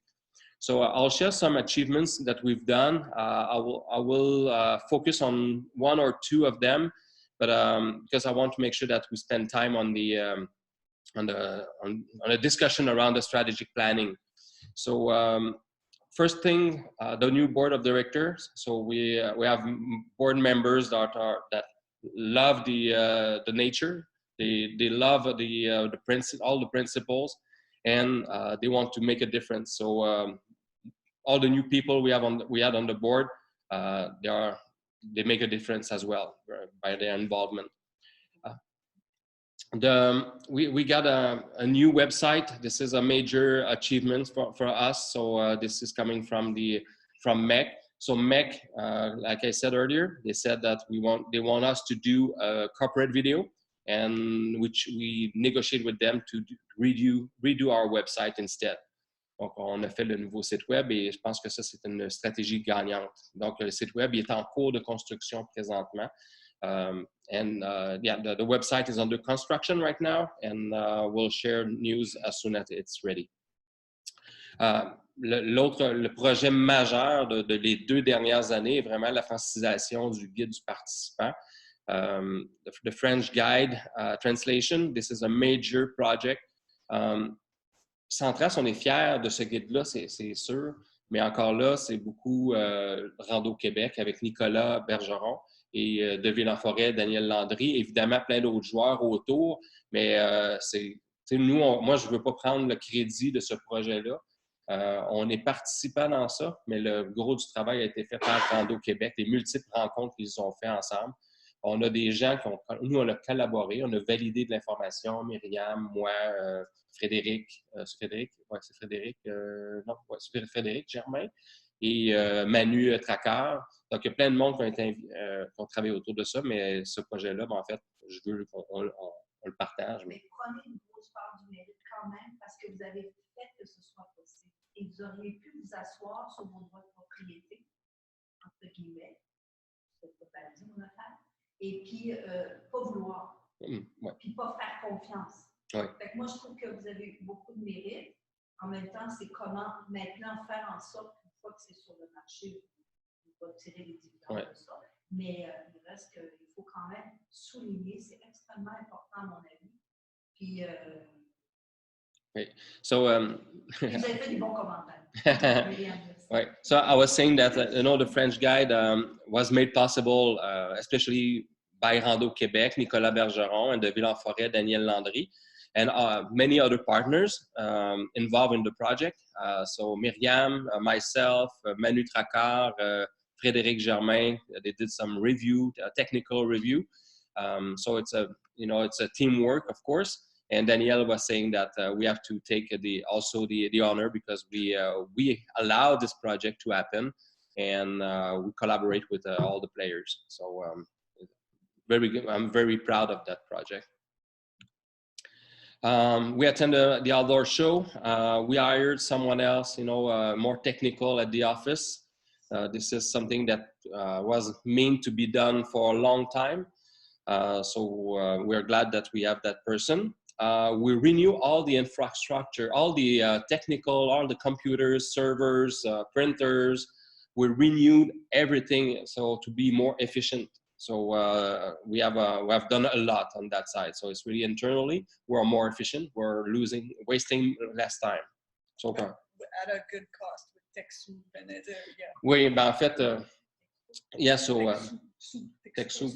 So I'll share some achievements that we've done. I will focus on one or two of them, but because I want to make sure that we spend time on a discussion around the strategic planning. So first thing, the new board of directors. So we have board members that love the nature. They love all the principles, and they want to make a difference. So all the new people we had on the board, they make a difference as well by their involvement. We got a new website. This is a major achievement for us. So this is coming from MEC. So MEC, like I said earlier, they said that they want us to do a corporate video, and which we negotiate with them to redo our website instead. Donc, on a fait le nouveau site web et je pense que ça, c'est une stratégie gagnante. Donc, le site web il est en cours de construction présentement. The website is under construction right now, and we'll share news as soon as it's ready. Le projet majeur de les 2 dernières années est vraiment la francisation du guide du participant. The French guide translation, this is a major project. Centras, on est fiers de ce guide-là, c'est sûr, mais encore là, c'est beaucoup Rando Québec avec Nicolas Bergeron et de Ville-en-Forêt, Danielle Landry, évidemment plein d'autres joueurs autour, mais moi, je ne veux pas prendre le crédit de ce projet-là. On est participants dans ça, mais le gros du travail a été fait par Rando Québec, les multiples rencontres qu'ils ont fait ensemble. On a des gens nous, on a collaboré, on a validé de l'information, Myriam, moi, Frédéric Germain et Manu Traqueur. Donc, il y a plein de monde qui ont travaillé autour de ça, mais ce projet-là, en fait, je veux qu'on le partage. Mais prenez une grosse part du mérite quand même, parce que vous avez fait que ce soit possible. Et vous auriez pu vous asseoir sur vos droits de propriété, entre guillemets, c'est pas pas dit mon affaire, et puis pas vouloir, puis pas faire confiance. Ouais. Fait que moi, je trouve que vous avez eu beaucoup de mérite. En même temps, c'est comment maintenant faire en sorte qu'une fois que c'est sur le marché, on va tirer les dividendes de ça. Mais il reste qu'il faut quand même souligner, c'est extrêmement important à mon avis. Puis, So, vous avez fait des bons commentaires. Right. So I was saying that the French guide was made possible, especially by Rando Québec, Nicolas Bergeron, and de Ville-en-Forêt, Danielle Landry, and many other partners involved in the project. So Myriam, myself, Manu Traqueur, Frédéric Germain, they did some technical review. So it's a teamwork, of course. And Danielle was saying that we have to take the honor because we allowed this project to happen, and we collaborate with all the players. So very good. I'm very proud of that project. We attended the outdoor show. We hired someone else, more technical at the office. This is something that was meant to be done for a long time. So we're glad that we have that person. We renew all the infrastructure, all the technical, all the computers, servers, printers, we renewed everything so to be more efficient. So we have done a lot on that side. So it's really internally we're more efficient. We're wasting less time. So at a good cost with TechSoup and yeah. Oui, ben en fait, yeah, so TechSoup.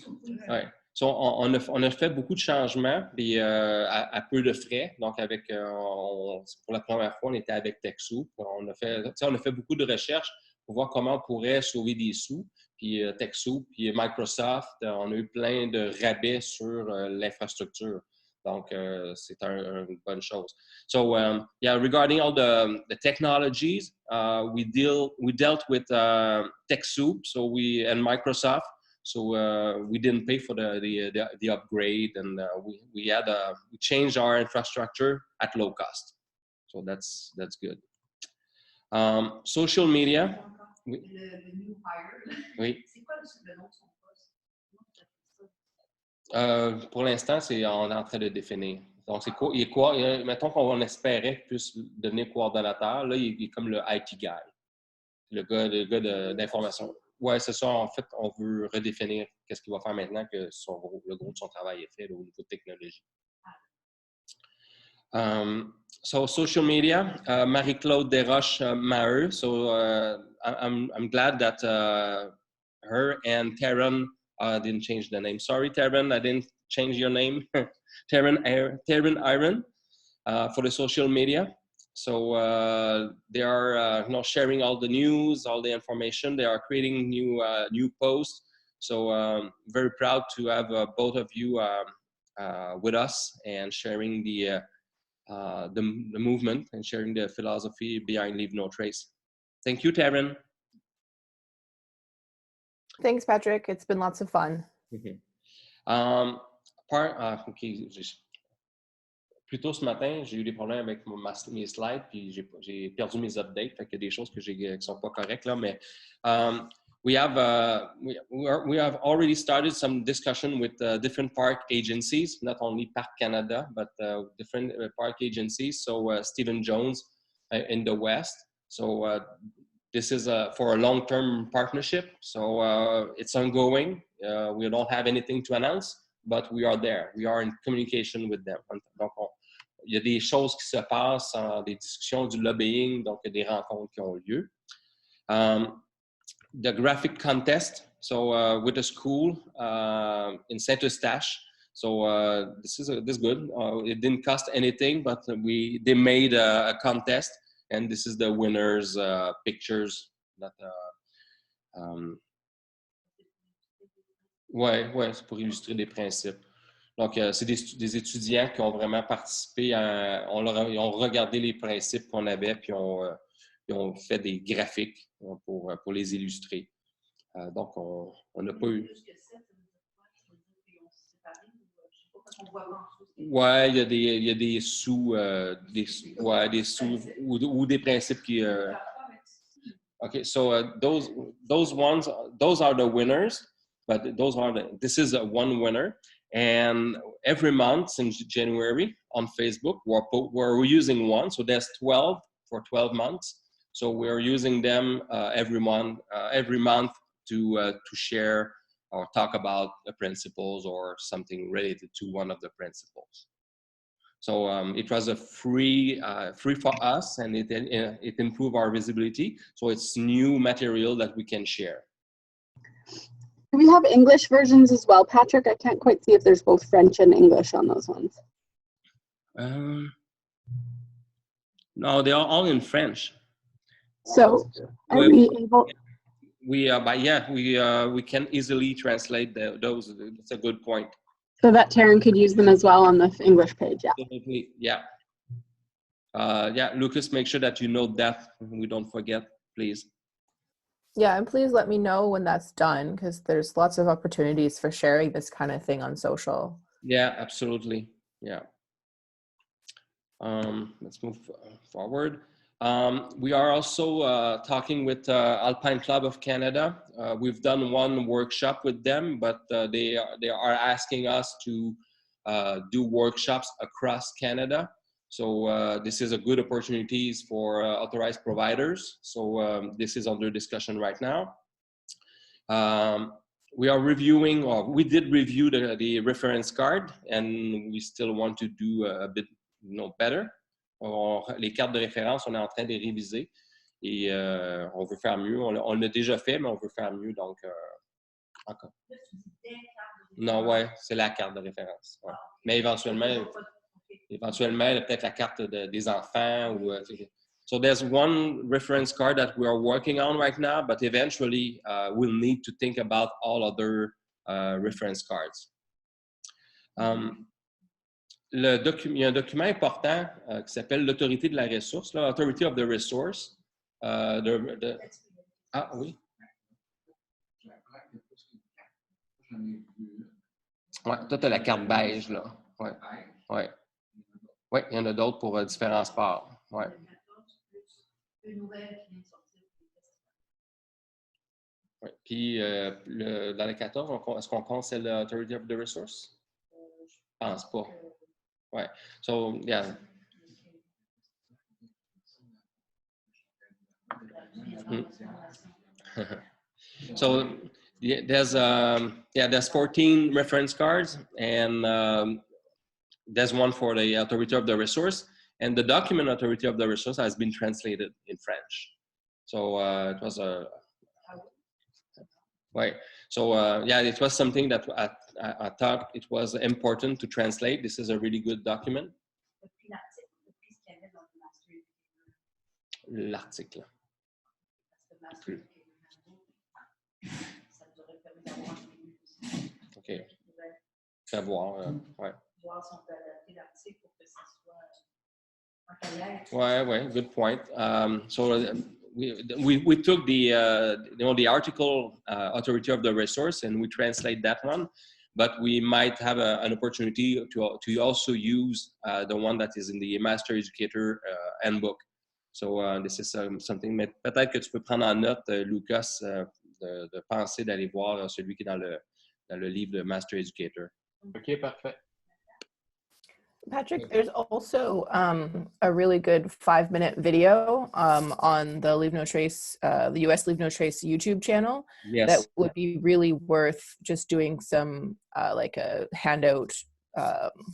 Ouais. So on a fait beaucoup de changements puis à peu de frais. Donc avec pour la première fois, on était avec TechSoup. On a fait beaucoup de recherches pour voir comment on pourrait sauver des sous. Puis TechSoup, puis Microsoft, on a eu plein de rabais sur l'infrastructure. Donc, c'est une bonne chose. So, yeah, regarding all the technologies, we dealt with TechSoup, and Microsoft. So we didn't pay for the upgrade, and we changed our infrastructure at low cost. So that's good. Social media. Oui. Le new hire. Oui. C'est quoi le nom de son poste? Pour l'instant, c'est on est en train de définir. Donc, mettons qu'on espérait qu'il puisse devenir coordonnateur. Là, il est comme le IT guy. Le gars d'information. Ouais, c'est ça. En fait, on veut redéfinir qu'est-ce qu'il va faire maintenant que le gros de son travail est fait là, au niveau de technologie. So social media, Marie-Claude Desroches-Maheu. So I'm glad that her and Taryn didn't change the name. Sorry, Taryn, I didn't change your name. Taryn Iron for the social media. So they are sharing all the news, all the information. They are creating new posts. So very proud to have both of you with us and sharing the movement and sharing the philosophy behind Leave No Trace. Thank you, Taryn. Thanks, Patrick. It's been lots of fun. Plus tôt ce matin, j'ai eu des problèmes avec mes slides, puis j'ai perdu mes updates. Fait qu'il y a des choses qui ne sont pas correctes là, mais we have already started some discussion with different park agencies, not only Park Canada, but different park agencies. So Stephen Jones in the West. So this is for a long-term partnership. So it's ongoing. We don't have anything to announce, but we are there. We are in communication with them. Donc, il y a des choses qui se passent, des discussions, du lobbying, donc il y a des rencontres qui ont lieu. The graphic contest, so with the school in Saint-Eustache. So this is good. It didn't cost anything, but they made a contest, and this is the winners' pictures. Ouais, c'est pour illustrer des principes. Donc, c'est des étudiants qui ont vraiment participé, ils ont regardé les principes qu'on avait, puis ils ont fait des graphiques pour les illustrer. Donc, on n'a pas eu... Ouais, il y a des sous, ou des principes qui... Okay, so those ones, those are the winners, but this is one winner. And every month since January on Facebook, we're using one. So there's 12 for 12 months. So we're using them every month to share or talk about the principles or something related to one of the principles. So it was a free for us, and it improved our visibility. So it's new material that we can share. Do we have English versions as well, Patrick? I can't quite see if there's both French and English on those ones. No, they are all in French. So are we able? We can easily translate those. That's a good point. So that Taryn could use them as well on the English page. Yeah. Absolutely. Yeah. Lucas, make sure that you note that. We don't forget, please. Yeah, and please let me know when that's done, because there's lots of opportunities for sharing this kind of thing on social. Yeah, absolutely. Yeah. Let's move forward. We are also talking with Alpine Club of Canada. We've done one workshop with them, but they are asking us to do workshops across Canada. So this is a good opportunities for authorized providers. So this is under discussion right now. We are reviewing, or we did review the reference card, and we still want to do a bit better. Les cartes de référence, on est en train de les réviser et on veut faire mieux. On l'a déjà fait, mais on veut faire mieux, donc encore. Non, ouais, c'est la carte de référence. Ouais. Mais éventuellement, peut-être la carte des enfants ou. So there's one reference card that we are working on right now, but eventually we'll need to think about all other reference cards. Il y a un document important qui s'appelle l'autorité de la ressource, l'authority of the resource. Ah oui. Ouais, toi, tu as la carte beige, là. Ouais. Ouais. Ouais, il y en a d'autres pour différents sports. Ouais. Ouais. Puis, dans les 14, est-ce qu'on compte celle de l'authority of the resource? Je pense pas. Ouais. So, yeah. So, there's 14 reference cards, and there's one for the authority of the resource, and the document authority of the resource has been translated in French. So it was a right. So yeah, it was something that I thought it was important to translate. This is a really good document. L'article. Ok. Savoir, ouais. Voir si on peut adapter l'article pour que ça soit en collègue. Ouais, good point. So we took the article authority of the resource and we translate that one, but we might have an opportunity to also use the one that is in the Master Educator handbook. So this is something, mais peut-être que tu peux prendre en note, Lucas, de penser d'aller voir celui qui est dans le livre de Master Educator. OK, parfait. Patrick, there's also a really good 5-minute video on the Leave No Trace, the US Leave No Trace YouTube channel. Yes. That would be really worth just doing some like a handout,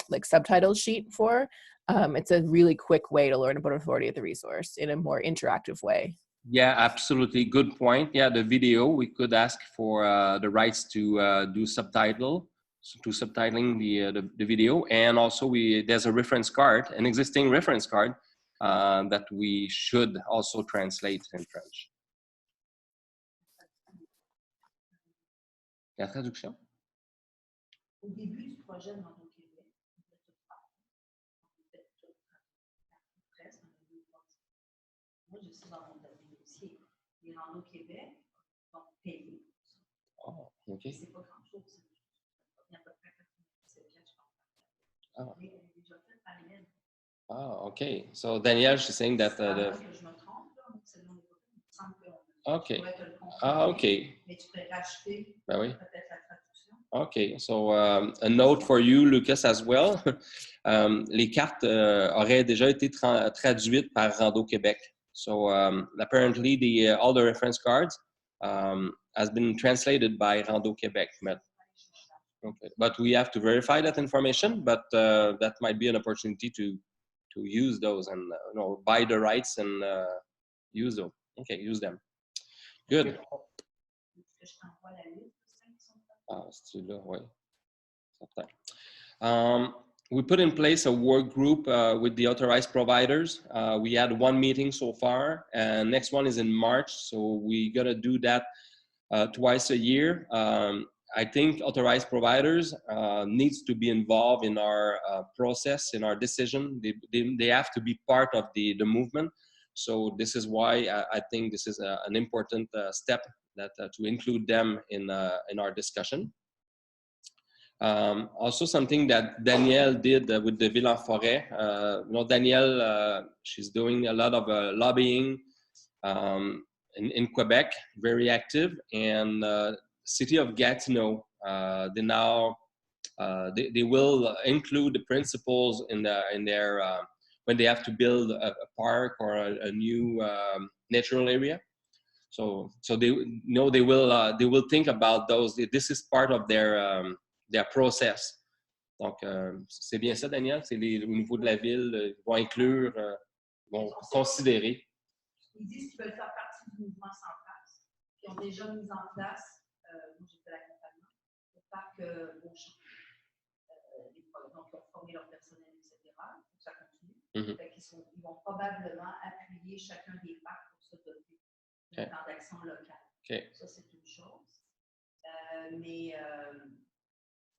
like subtitle sheet for. It's a really quick way to learn about authority of the resource in a more interactive way. Yeah, absolutely. Good point. Yeah, the video, we could ask for the rights to do subtitling the video, and also there's a reference card, an existing reference card that we should also translate in French. La traduction. Au début du projet de Rando Québec, moi je suis dans mon dossier. Les Rando Québec vont payer. Oh, ok. C'est pas grand-chose. Oh, okay. So Danielle, she's saying that okay. Okay. Ben oui. Okay. So a note for you, Lucas, as well. Les cartes auraient déjà été traduites par Rando Québec. So apparently all the reference cards has been translated by Rando Québec. Okay. But we have to verify that information, but that might be an opportunity to use those and buy the rights and use them. Okay, use them. Good. We put in place a work group with the authorized providers. We had one meeting so far, and next one is in March, so we gotta do that twice a year. I think authorized providers needs to be involved in our process, in our decision. They have to be part of the movement. So this is why I think this is an important step that to include them in our discussion. Also something that Danielle did with the Ville en Forêt. Danielle, she's doing a lot of lobbying in Quebec, very active, and City of Gatineau, they will include the principles in their when they have to build a park or a new natural area. So they will think about those. This is part of their process. Donc, c'est bien ça, Daniel? C'est au niveau de la ville, ils vont inclure, vont considérer. Ils disent qu'ils veulent faire partie du mouvement sans place, qui ont déjà mis en place, moi j'ai fait l'accompagnement, le parc Beauchamp. Donc, ils ont formé leur personnel, etc. Donc, ça continue. Ils vont probablement appuyer chacun des parcs pour se doter d'un plan d'action local. Ça, c'est une chose. Mais,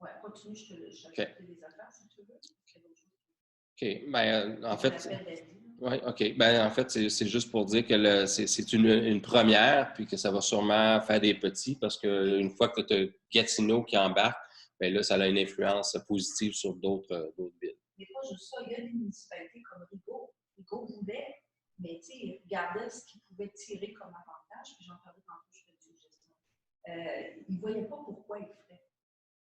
ouais, continue, je te fais des affaires si tu veux. OK. Ben, en fait, ouais, OK. Ben, en fait, c'est juste pour dire que c'est une première, puis que ça va sûrement faire des petits, parce qu'une fois que tu as Gatineau qui embarque, ben là, ça a une influence positive sur d'autres villes. Mais pas juste ça. Il y a des municipalités comme Rigaud. Rigaud voulait, mais tu sais, il regardait ce qu'il pouvait tirer comme avantage, puis j'en parlais tantôt, je fais une suggestion. Il ne voyait pas pourquoi il ferait.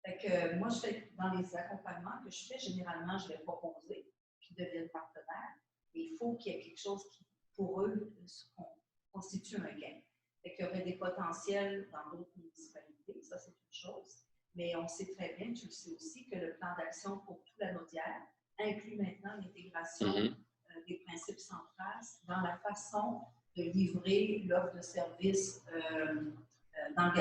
Fait que moi, je fais dans les accompagnements que je fais, généralement, je vais proposer qu'ils deviennent partenaires. Et il faut qu'il y ait quelque chose qui, pour eux, constitue un gain. Fait qu'il y aurait des potentiels dans d'autres municipalités, ça c'est une chose. Mais on sait très bien, tu le sais aussi, que le plan d'action pour toute la Naudière inclut maintenant l'intégration des principes centrales dans la façon de livrer l'offre de services dans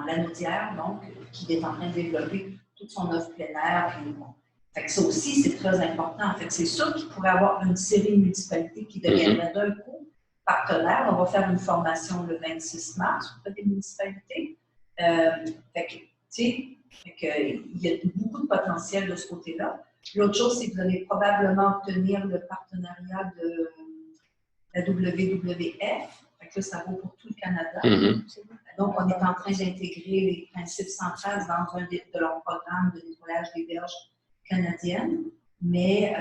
la Naudière, donc, qui est en train de développer toute son offre plein air. Puis, bon. Fait que ça aussi, c'est très important. Fait que c'est sûr qu'il pourrait y avoir une série de municipalités qui deviendraient d'un coup partenaires. On va faire une formation le 26 mars pour des municipalités. Fait que, il y a beaucoup de potentiel de ce côté-là. L'autre chose, c'est que vous allez probablement obtenir le partenariat de la WWF. Fait que là, ça vaut pour tout le Canada. Donc, on est en train d'intégrer les principes centrales dans un de leurs programmes de nettoyage des berges canadiennes. Mais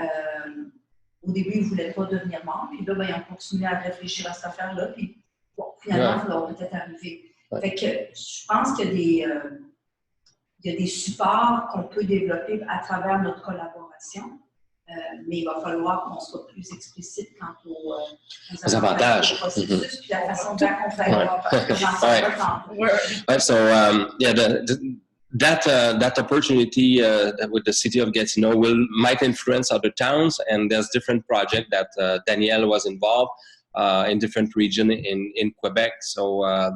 au début, ils ne voulaient pas devenir membres. Puis là, ben, ils ont continué à réfléchir à cette affaire-là. Puis bon, finalement, ça va peut-être arriver. Fait que je pense qu'il y a des supports qu'on peut développer à travers notre collaboration, mais il va falloir qu'on soit plus explicite quant aux avantages du processus puis la façon d'accompagner. So, yeah, that opportunity with the city of Gatineau might influence other towns, and there's different projects that Danielle was involved in different regions in Quebec. So.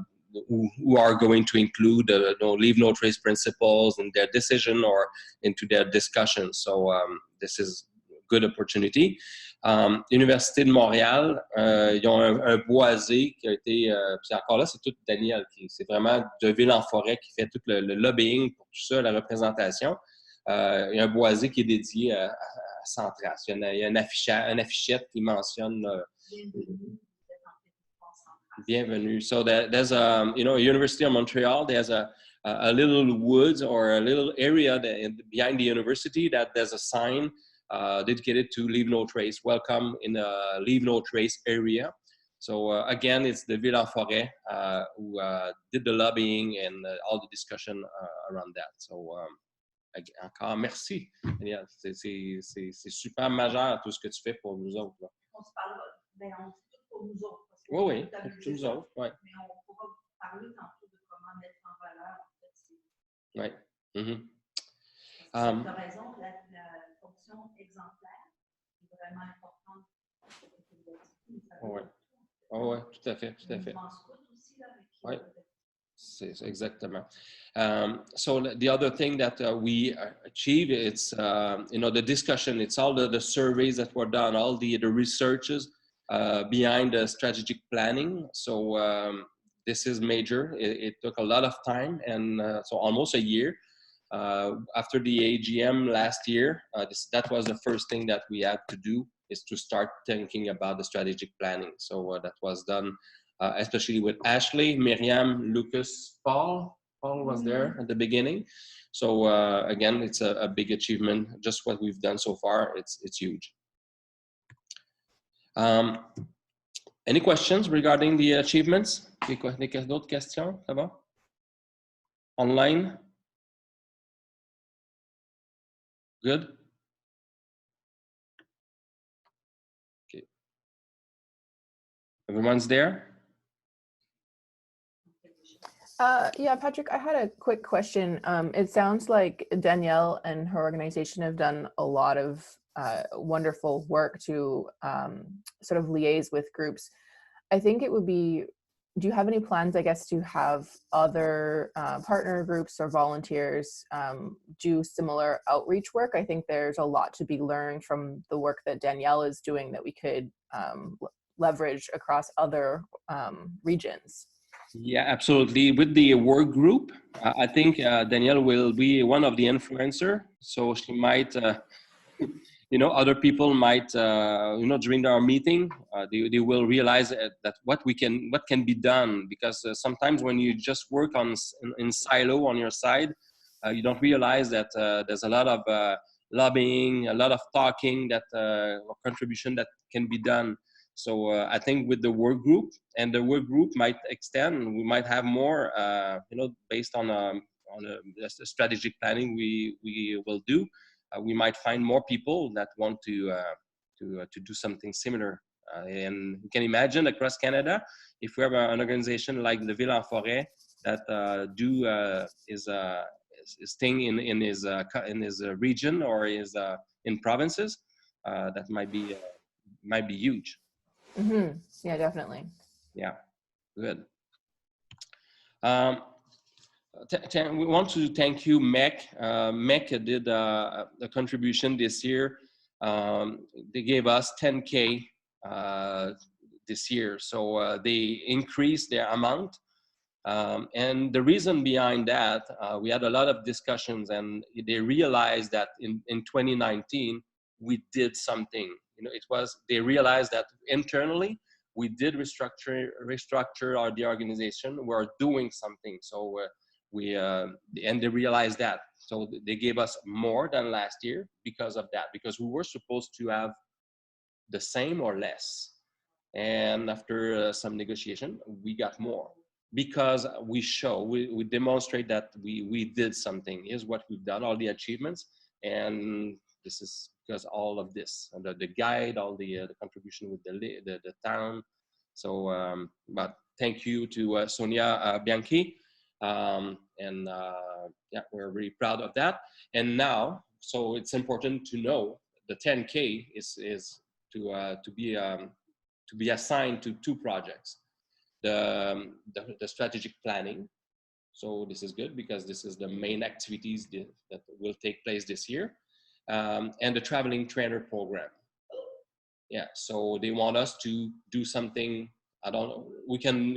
Who are going to include leave no trace principles in their decision or into their discussion. So this is a good opportunity. Université de Montréal, ils ont un boisé qui a été, puis encore là, c'est tout Daniel, c'est vraiment de Ville en Forêt qui fait tout le lobbying pour tout ça, la représentation. Il y a un boisé qui est dédié à Centras. Il y a une affichette qui mentionne Bienvenue. So there's University of Montreal. There's a little woods or a little area behind the university that there's a sign dedicated to Leave No Trace. Welcome in the Leave No Trace area. So again, it's the Ville en Forêt who did the lobbying and all the discussion around that. So encore merci, Daniel. C'est super majeur tout ce que tu fais pour nous autres. Là. On se parle, ben, on fait tout pour nous autres. Oui, pour nous autres, oui. Mais on pourra parler tantôt de comment mettre en valeur, en fait. Oui. Tu as raison, la fonction exemplaire est vraiment importante. Oui, tout à fait, tout à fait. Oui, c'est exactement. So the other thing that we achieve, it's the discussion. It's all the surveys that were done, all the researches behind the strategic planning. So this is major. It took a lot of time, and so almost a year. After the AGM last year, that was the first thing that we had to do, is to start thinking about the strategic planning. So that was done, especially with Ashley, Miriam, Lucas, Paul. Paul was there at the beginning. So again, it's a big achievement. Just what we've done so far, it's huge. Any questions regarding the achievements? D'autres questions? Ça va? Online? Good? Everyone's there? Yeah, Patrick, I had a quick question. It sounds like Danielle and her organization have done a lot of wonderful work to sort of liaise with groups. I think it would be, do you have any plans, I guess, to have other partner groups or volunteers do similar outreach work? I think there's a lot to be learned from the work that Danielle is doing that we could leverage across other regions. Yeah, absolutely. With the work group, I think Danielle will be one of the influencer. So she might, other people might, during our meeting, they will realize that what can be done. Because sometimes when you just work in silo on your side, you don't realize that there's a lot of lobbying, a lot of talking or contribution that can be done. So I think with the work group, and the work group might extend, we might have more, based on the strategic planning we will do. We might find more people that want to do something similar. And you can imagine across Canada, if we have an organization like the Ville en Forêt that is staying in his region or in provinces, that might be huge. Mm-hmm. Yeah, definitely. Yeah, good. We want to thank you, MEC. MEC did a contribution this year. They gave us 10K this year, so they increased their amount. And the reason behind that, we had a lot of discussions, and they realized that in 2019 we did something. They realized that internally we did restructure the organization. We're doing something. So and they realized that. So they gave us more than last year because of that, because we were supposed to have the same or less. And after some negotiation, we got more because we demonstrate that we did something. Here's what we've done, all the achievements. And this is because all of this, and the guide, all the contribution with the town. So, but thank you to Sonia Bianchi. Yeah, we're really proud of that. And now, so it's important to know the 10K is to be assigned to 2 projects. The strategic planning. So this is good because this is the main activities that will take place this year. And the traveling trainer program. Yeah, so they want us to do something. I don't know. We can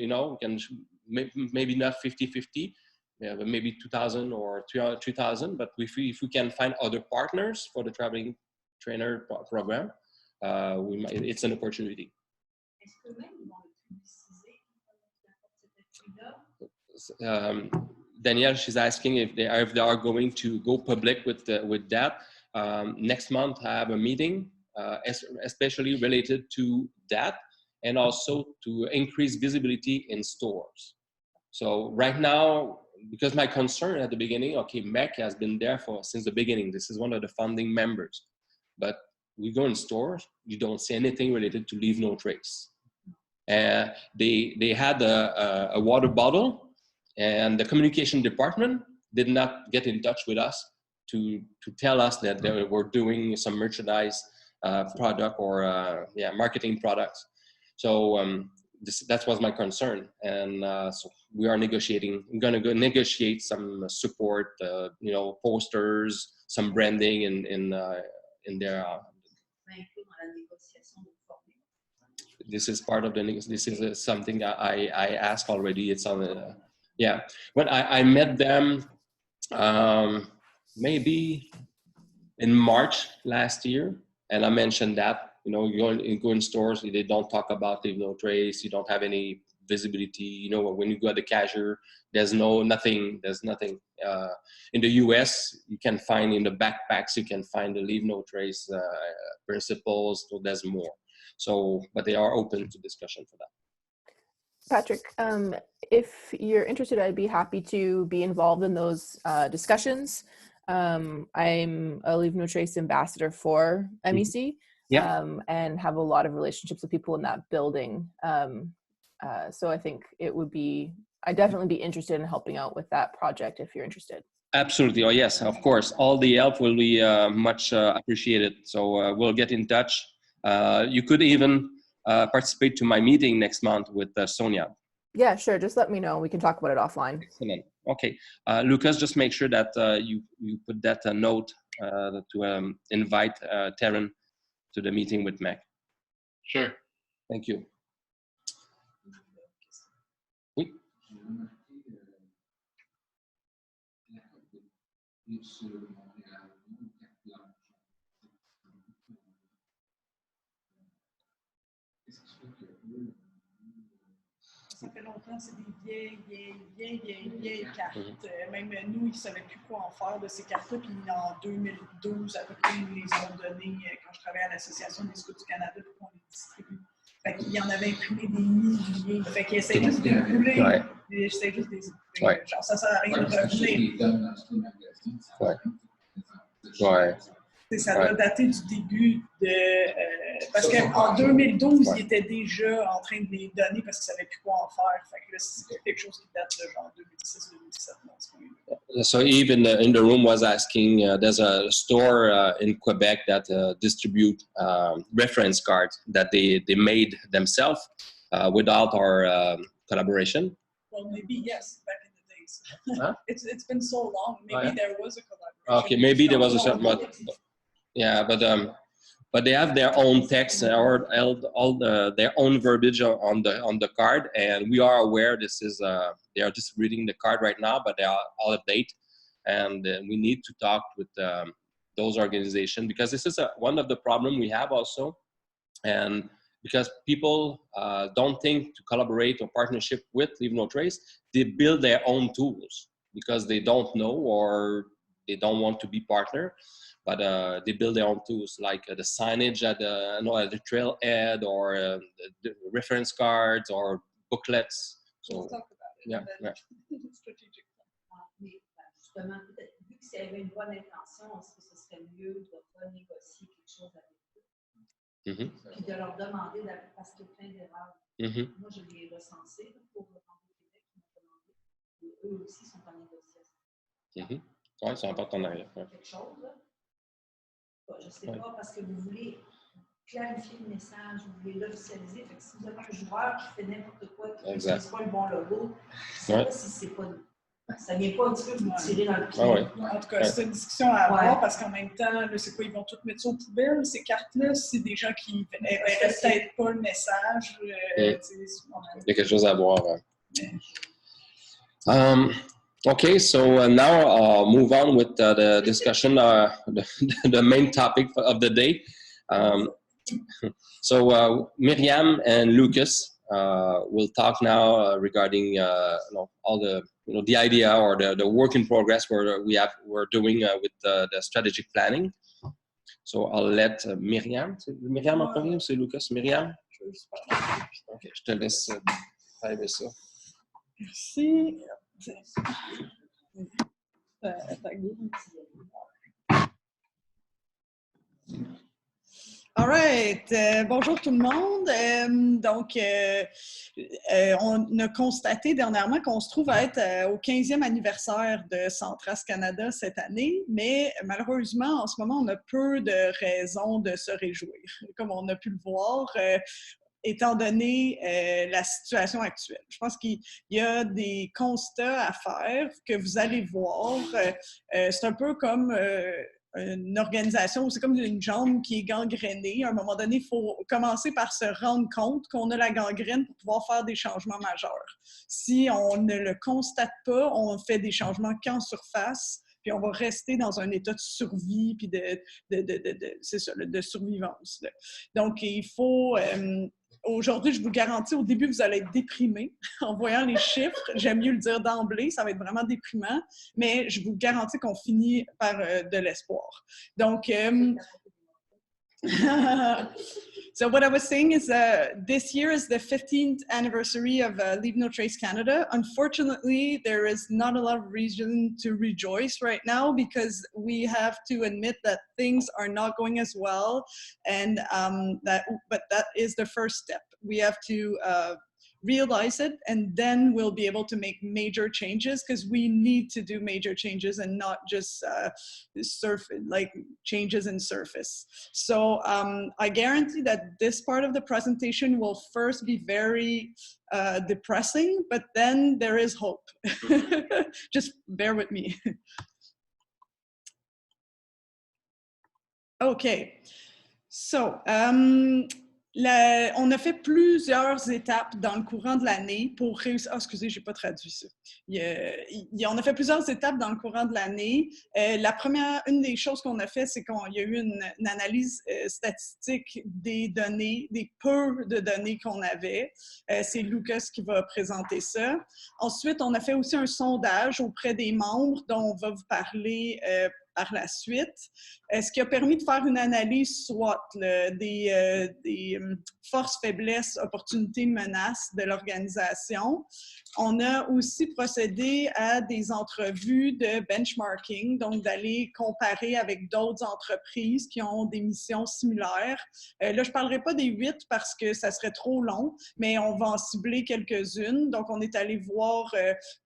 maybe not 50-50, but maybe 2,000 or 3,000. But if we can find other partners for the traveling trainer program, it's an opportunity. Danielle, she's asking if they are going to go public with that. Next month, I have a meeting, especially related to that, and also to increase visibility in stores. So right now, because my concern at the beginning, okay, MEC has been there since the beginning. This is one of the founding members, but we go in stores, you don't see anything related to Leave No Trace. They had a water bottle, and the communication department did not get in touch with us to tell us that they were doing some merchandise product or marketing products. So that was my concern, and so we are negotiating. I'm going to go negotiate some support, posters, some branding in their. This is part of this is something I asked already. It's on yeah. But I met them maybe in March last year, and I mentioned that you go in stores, they don't talk about Leave No Trace. You don't have any visibility. When you go at the cashier, there's nothing. There's nothing. In the U.S., you can find in the backpacks, you can find the Leave No Trace principles. So there's more. So, but they are open to discussion for that. Patrick, if you're interested, I'd be happy to be involved in those discussions. I'm a Leave No Trace ambassador for MEC. and have a lot of relationships with people in that building. So I think I'd definitely be interested in helping out with that project if you're interested. Absolutely. Oh, yes, of course. All the help will be much appreciated. So we'll get in touch. You could even participate to my meeting next month with Sonia. Yeah, sure. Just let me know. We can talk about it offline. Excellent. Okay. Lucas, just make sure that you put that note to invite Taryn to the meeting with Mac. Sure. Thank you. Oui. Ça fait longtemps, c'est des vieilles cartes. Même nous, ils ne savaient plus quoi en faire de ces cartes-là. Puis en 2012, à peu près, ils nous les ont données quand je travaillais à l'Association des Scouts du Canada pour qu'on les distribue. Fait qu'il y en avait imprimé des milliers. Fait qu'ils essaient juste de les rouler. Ouais. J'essaie juste de les écouter. Genre, ça sert à rien de revenir. Ouais. Ça doit dater du début de... parce qu'en 2012, ils étaient déjà en train de les donner parce qu'ils ne savaient plus quoi en faire. Fait que là, c'est quelque chose qui date de genre 2016-2017. So Eve in the room was asking, there's a store in Quebec that distribute reference cards that they made themselves without our collaboration. Well, maybe yes, back in the days. Huh? It's been so long. Maybe there was a collaboration. Okay, maybe there was a certain, but they have their own text or all their own verbiage on the card, and we are aware this is they are just reading the card right now, but they are all update, and we need to talk with those organizations because this is one of the problem we have also, and because people don't think to collaborate or partnership with Leave No Trace, they build their own tools because they don't know or they don't want to be partner. But they build their own tools like the signage at the trailhead or the reference cards or booklets. So, we'll talk about it. Yeah. Strategic. Mais justement, peut-être vu que s'il y avait une bonne intention, est-ce que ce serait mieux de renégocier quelque chose avec eux? Puis de leur demander, parce qu'il y a plein d'erreurs. Moi, je les ai recensées pour le Québec qui m'ont demandé. Et eux aussi sont en négociation. Oui, c'est en partenariat. Quelque chose, là. Je ne sais pas, parce que vous voulez clarifier le message, vous voulez l'officialiser. Fait que si vous avez un joueur qui fait n'importe quoi, qui n'utilise pas le bon logo, je ne sais pas si c'est pas... Ça ne vient pas un petit peu vous tirer dans le pied. En tout cas, c'est une discussion à avoir parce qu'en même temps, là, c'est quoi, ils vont tout mettre ça aux poubelles, ces cartes-là, c'est des gens qui ne verraient peut-être pas le message. Il y a quelque chose à voir. Okay, so now I'll move on with the discussion, the main topic of the day. So Miriam and Lucas will talk now regarding all the idea or the work in progress we're doing with the strategic planning. So I'll let Miriam en premier ou c'est Lucas? Miriam? Ok, je te laisse faire ça. Merci. All right. Bonjour tout le monde. On a constaté dernièrement qu'on se trouve à être au 15e anniversaire de Centras Canada cette année, mais malheureusement, en ce moment, on a peu de raisons de se réjouir. Comme on a pu le voir, étant donné la situation actuelle. Je pense qu'il y a des constats à faire que vous allez voir. C'est un peu comme une organisation, c'est comme une jambe qui est gangrénée. À un moment donné, il faut commencer par se rendre compte qu'on a la gangrène pour pouvoir faire des changements majeurs. Si on ne le constate pas, on fait des changements qu'en surface, puis on va rester dans un état de survie, puis c'est ça, de survivance. Là. Donc, il faut... Aujourd'hui, je vous garantis, au début, vous allez être déprimés en voyant les chiffres. J'aime mieux le dire d'emblée, ça va être vraiment déprimant, mais je vous garantis qu'on finit par de l'espoir. Donc, So what I was saying is this year is the 15th anniversary of Leave No Trace Canada. Unfortunately, there is not a lot of reason to rejoice right now because we have to admit that things are not going as well, and but that is the first step. We have to realize it, and then we'll be able to make major changes, because we need to do major changes and not just changes in surface. So I guarantee that this part of the presentation will first be very depressing, but then there is hope. Just bear with me. Okay, so on a fait plusieurs étapes dans le courant de l'année pour réussir. Ah, excusez, j'ai pas traduit ça. On a fait plusieurs étapes dans le courant de l'année. Une des choses qu'on a fait, c'est qu'il y a eu une analyse statistique des données, des peu de données qu'on avait. C'est Lucas qui va présenter ça. Ensuite, on a fait aussi un sondage auprès des membres dont on va vous parler par la suite, ce qui a permis de faire une analyse SWOT des forces, faiblesses, opportunités, menaces de l'organisation. On a aussi procédé à des entrevues de benchmarking, donc d'aller comparer avec d'autres entreprises qui ont des missions similaires. Là, je ne parlerai pas des 8 parce que ça serait trop long, mais on va en cibler quelques-unes. Donc, on est allé voir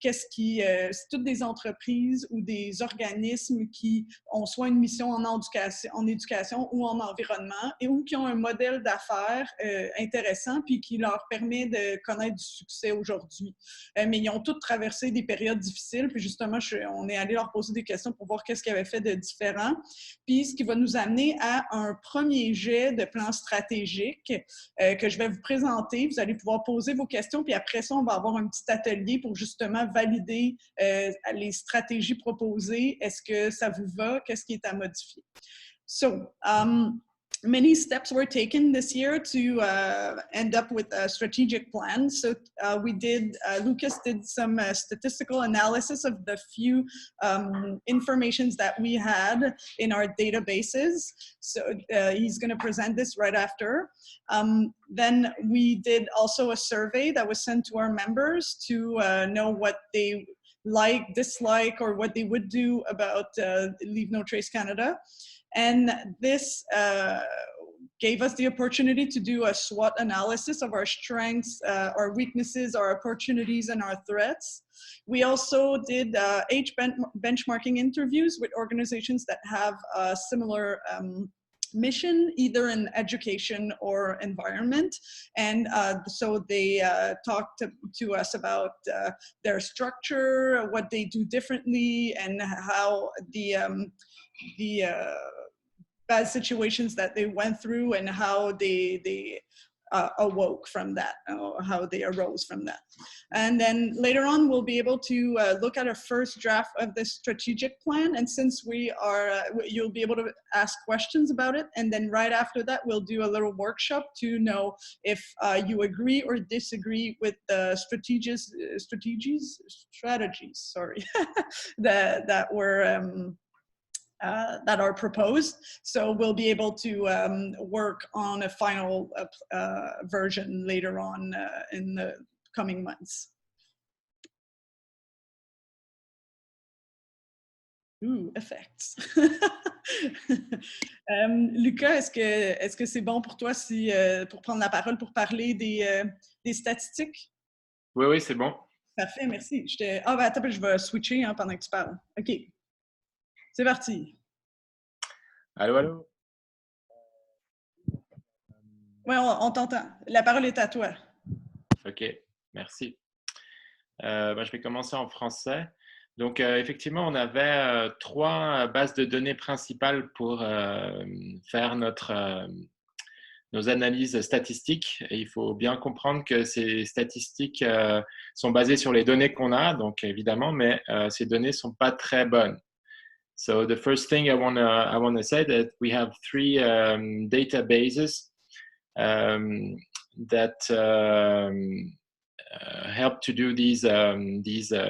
c'est toutes des entreprises ou des organismes qui ont soit une mission en éducation ou en environnement, ou qui ont un modèle d'affaires intéressant puis qui leur permet de connaître du succès aujourd'hui. Mais ils ont tous traversé des périodes difficiles, puis justement, on est allé leur poser des questions pour voir qu'est-ce qu'ils avaient fait de différent. Puis ce qui va nous amener à un premier jet de plan stratégique que je vais vous présenter. Vous allez pouvoir poser vos questions, puis après ça, on va avoir un petit atelier pour justement valider les stratégies proposées. Est-ce que ça vous va? Qu'est-ce qui est à modifier? So, many steps were taken this year to end up with a strategic plan. So Lucas did some statistical analysis of the few informations that we had in our databases. So he's going to present this right after. Then we did also a survey that was sent to our members to know what they like, dislike, or what they would do about Leave No Trace Canada. And this gave us the opportunity to do a SWOT analysis of our strengths, our weaknesses, our opportunities, and our threats. We also did benchmarking interviews with organizations that have a similar mission, either in education or environment. And so they talked to us about their structure, what they do differently, and how the bad situations that they went through and how they awoke from that, or how they arose from that. And then later on, we'll be able to look at a first draft of the strategic plan. And since you'll be able to ask questions about it. And then right after that, we'll do a little workshop to know if you agree or disagree with the strategies, sorry, that were that are proposed. So we'll be able to work on a final version later on in the coming months. Ooh, effects. Lucas, est-ce que c'est bon pour toi pour prendre la parole pour parler des statistiques? Oui, c'est bon. Parfait, merci. Attends, je vais switcher pendant que tu parles. OK. C'est parti. Allô, allô? Oui, on t'entend. La parole est à toi. OK, merci. Je vais commencer en français. Donc, effectivement, on avait 3 bases de données principales pour faire nos analyses statistiques. Et il faut bien comprendre que ces statistiques sont basées sur les données qu'on a, donc évidemment, mais ces données ne sont pas très bonnes. So the first thing I want to say that we have 3 databases that help to do these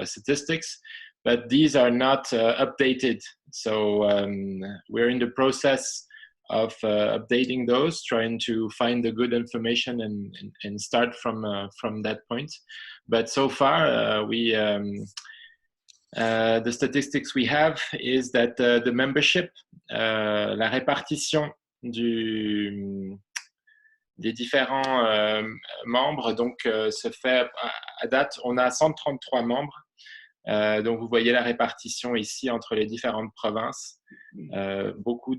statistics, but these are not updated. So we're in the process updating those, trying to find the good information and start from that point. But so far, the statistics we have is that the membership, la répartition des différents membres, donc se fait à date, on a 133 membres. Donc vous voyez la répartition ici entre les différentes provinces. Beaucoup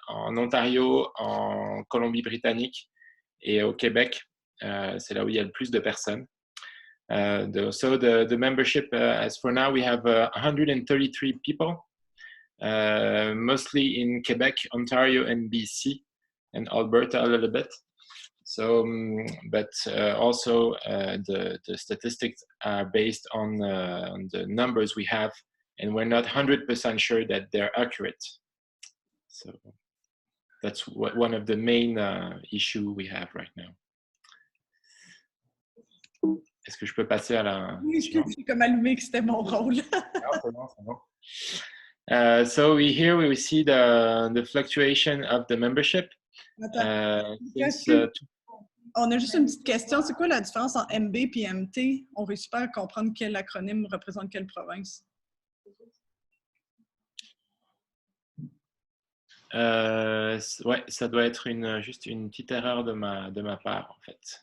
en Ontario, en Colombie-Britannique et au Québec, c'est là où il y a le plus de personnes. So the membership, as for now, we have 133 people, mostly in Quebec, Ontario, and BC, and Alberta a little bit. So, but also the statistics are based on the numbers we have, and we're not 100% sure that they're accurate. So that's one of the main issue we have right now. Est-ce que je peux passer à la... Oui, je suis comme allumé que c'était mon rôle. C'est bon. So here we see the fluctuation of the membership. On a juste une petite question. C'est quoi la différence entre MB et MT? On réussit pas à comprendre quel acronyme représente quelle province. Ouais, ça doit être juste une petite erreur de ma part, en fait.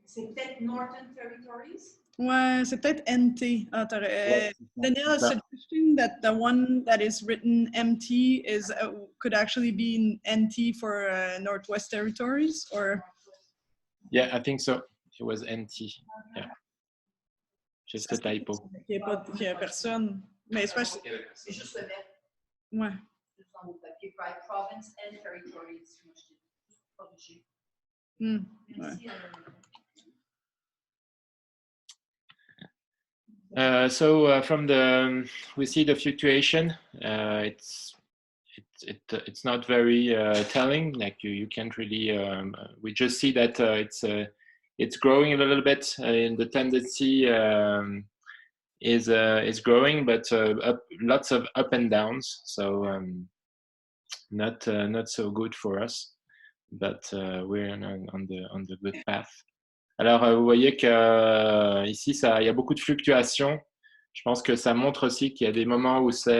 C'est peut-être Northern Territories? Ouais, c'est peut-être NT. Danielle is suggesting that the one that is written MT is could actually be NT for Northwest Territories, or? Yeah, I think so. It was NT. Yeah. Just a typo. Il n'y a personne. Mais c'est juste le mettre. Ouais. Dans vos papiers, province and territories. Corrigé. Ouais. So from we see the fluctuation. It's not very telling. Like you can't really. We just see that it's growing a little bit, and the tendency is growing, but lots of up and downs. So not so good for us, but we're on the good path. Alors, vous voyez que ici, il y a beaucoup de fluctuations. Je pense que ça montre aussi qu'il y a des moments où il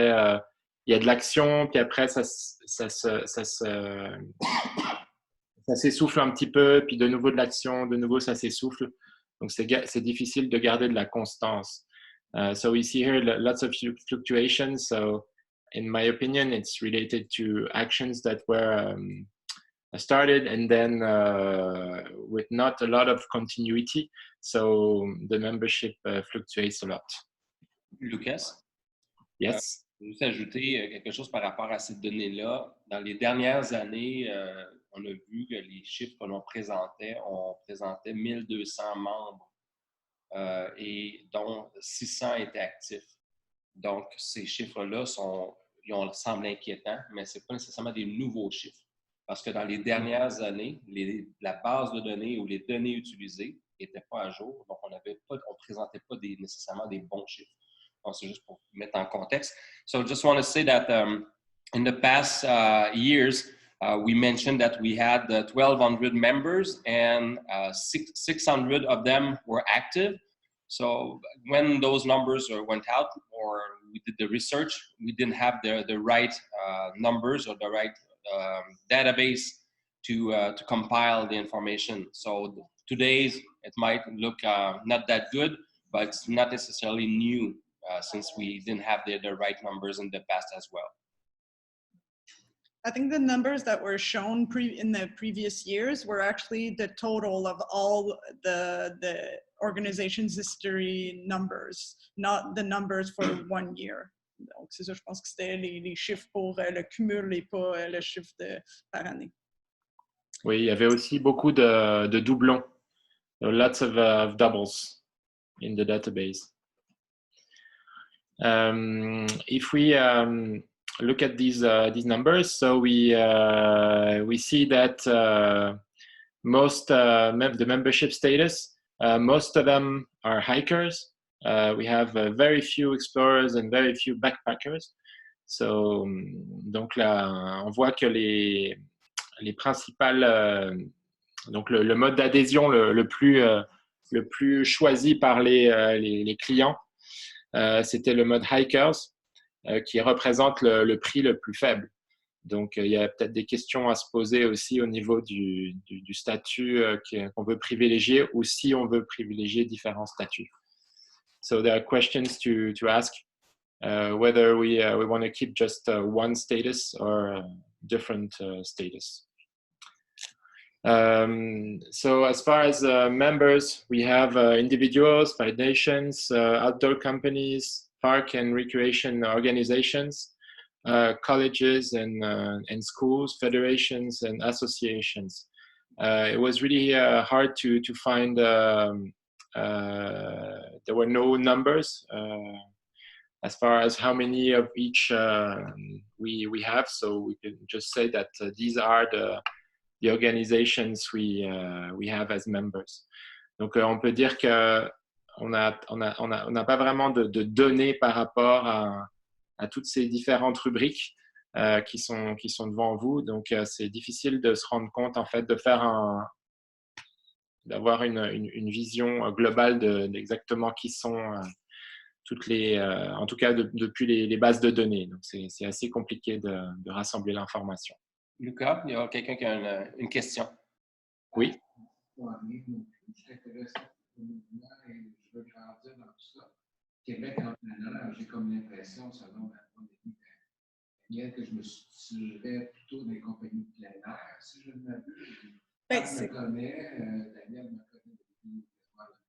y a de l'action, puis après, ça s'essouffle un petit peu, puis de nouveau de l'action, de nouveau, ça s'essouffle. Donc, c'est difficile de garder de la constance. So we see here lots of fluctuations. So, in my opinion, it's related to actions that were started and then with not a lot of continuity, so the membership fluctuates a lot. Lucas? Yes? Je vais juste ajouter quelque chose par rapport à ces données-là. Dans les dernières années, on a vu que les chiffres que l'on présentait, on présentait 1200 membres et dont 600 étaient actifs. Donc, ces chiffres-là semblent inquiétants, mais ce n'est pas nécessairement des nouveaux chiffres. Parce que dans les dernières années, la base de données ou les données utilisées n'étaient pas à jour. Donc, on ne présentait pas nécessairement des bons chiffres. Donc, c'est juste pour mettre en contexte. So, I just want to say that in the past years, we mentioned that we had 1,200 members and 600 of them were active. So, when those numbers went out or we did the research, we didn't have the right numbers or the right database to compile the information. So today's it might look not that good, but it's not necessarily new since we didn't have the right numbers in the past as well. I think the numbers that were shown in the previous years were actually the total of all the organization's history numbers, not the numbers for 1 year. Donc, c'est ça, je pense que c'était les chiffres pour le cumul et pas le chiffre par année. Oui, il y avait aussi beaucoup de doublons. There were lots of doubles in the database. If we look at these numbers, so we see that most the membership status, most of them are hikers. We have very few explorers and very few backpackers. So donc là, on voit que les principales, donc le mode d'adhésion le plus choisi par les clients, c'était le mode Hikers, qui représente le prix le plus faible. Donc, il y a peut-être des questions à se poser aussi au niveau du statut qu'on veut privilégier ou si on veut privilégier différents statuts. So there are questions to ask whether we want to keep just one status or different status. So as far as members, we have individuals, foundations, outdoor companies, park and recreation organizations, colleges and schools, federations and associations. It was really hard to find, there were no numbers as far as how many of each we have, so we can just say that these are the organizations we have as members. Donc on peut dire que on n'a pas vraiment de données par rapport à toutes ces différentes rubriques qui sont devant vous. Donc, c'est difficile de se rendre compte, en fait, d'avoir une vision globale d'exactement qui sont toutes les, en tout cas depuis les bases de données. Donc, c'est assez compliqué de rassembler l'information. Lucas, il y a quelqu'un qui a une question. Oui. Je veux grandir dans tout ça. Québec en plein air, j'ai comme l'impression, selon ma Daniel, que je me situerais plutôt dans les compagnies de plein air, si je ne m'abuse. Je me connais, Daniel me connaît depuis.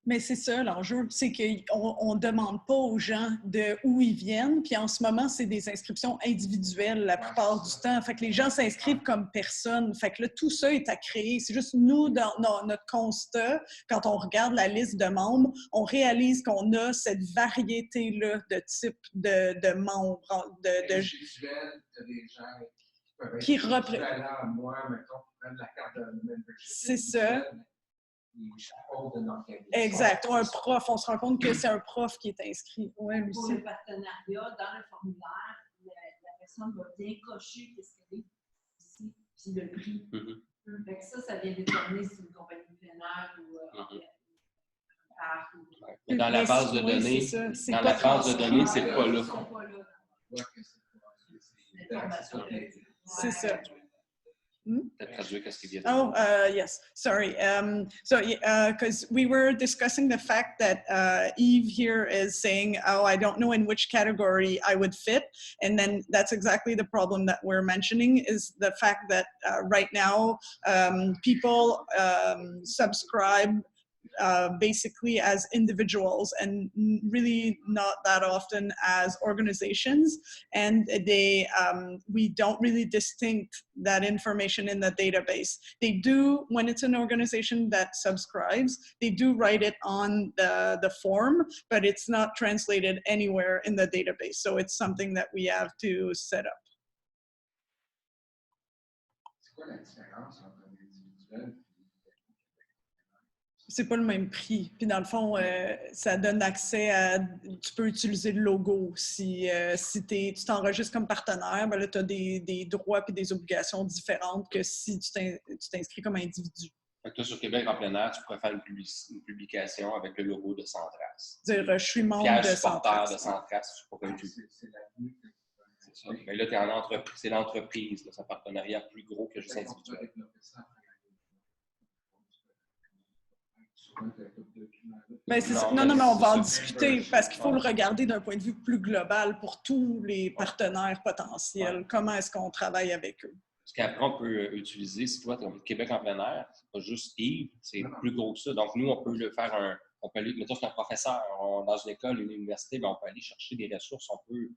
Mais c'est ça, l'enjeu, c'est qu'on ne demande pas aux gens de où ils viennent. Puis en ce moment, c'est des inscriptions individuelles la plupart du temps. Fait que les gens s'inscrivent comme personne. Fait que là, tout ça est à créer. C'est juste nous, dans notre constat, quand on regarde la liste de membres, on réalise qu'on a cette variété-là de types de membres. Individuels, tu as des gens qui peuvent être équivalents à moi, mettons, qui prennent la carte de membership. C'est ça. Exact. Un prof, on se rend compte que c'est un prof qui est inscrit. Ouais, Lucie. Pour le partenariat, dans le formulaire, la personne va bien cocher ce qu'elle est ici, puis le prix. Fait que ça vient déterminer si c'est une compagnie de plein air ou un parc. Mais dans la base de données, c'est pas là. C'est ça. Oh, yes. Sorry. Because we were discussing the fact that Eve here is saying, oh, I don't know in which category I would fit. And then that's exactly the problem that we're mentioning is the fact that right now people subscribe basically as individuals and really not that often as organizations, and we don't really distinct that information in the database. They do, when it's an organization that subscribes, they do write it on the form, but it's not translated anywhere in the database. So it's something that we have to set up. C'est pas le même prix. Puis dans le fond, ça donne accès à... Tu peux utiliser le logo. Si tu t'enregistres comme partenaire, ben là, tu as des droits et des obligations différentes que si tu t'inscris comme individu. Fait que toi, sur Québec en plein air, tu pourrais faire une publication avec le logo de Centras. Dire, je suis membre de Centras. De Centras, tu pourrais utiliser. C'est ça. Mais là, tu es en entreprise. C'est l'entreprise. C'est un partenariat plus gros que juste individuel. Ben, non, mais on va en discuter parce qu'il faut le regarder d'un point de vue plus global pour tous les partenaires potentiels. Ouais. Comment est-ce qu'on travaille avec eux? Parce qu'après, on peut utiliser, si toi, tu es Québec en plein air, c'est pas juste Yves, c'est plus gros que ça. Donc, nous, on peut le faire on peut aller, mettons, c'est un professeur, dans une école, une université, ben, on peut aller chercher des ressources, on peut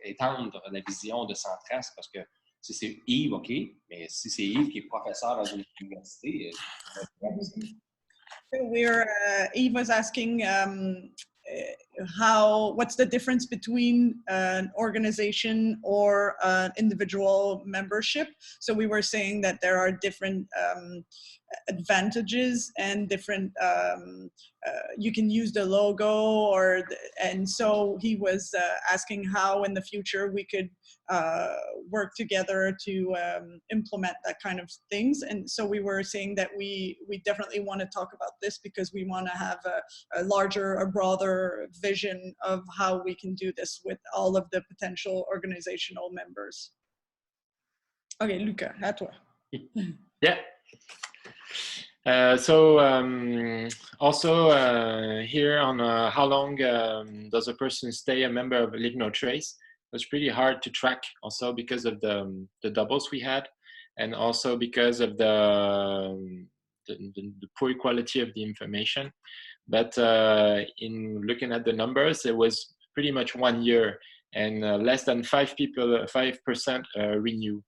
étendre la vision de Centras parce que si c'est Yves, OK, mais si c'est Yves qui est professeur dans une université, Eve was asking what's the difference between an organization or an individual membership? So we were saying that there are different advantages and different, you can use the logo and so he was asking how in the future we could work together to implement that kind of things. And so we were saying that we definitely want to talk about this because we want to have a larger, a broader vision of how we can do this with all of the potential organizational members. Okay, Luca, à toi. Yeah. Also here on how long does a person stay a member of Leave No Trace? It's pretty hard to track also because of the doubles we had, and also because of the poor quality of the information. But in looking at the numbers, it was pretty much 1 year, and less than 5% renew.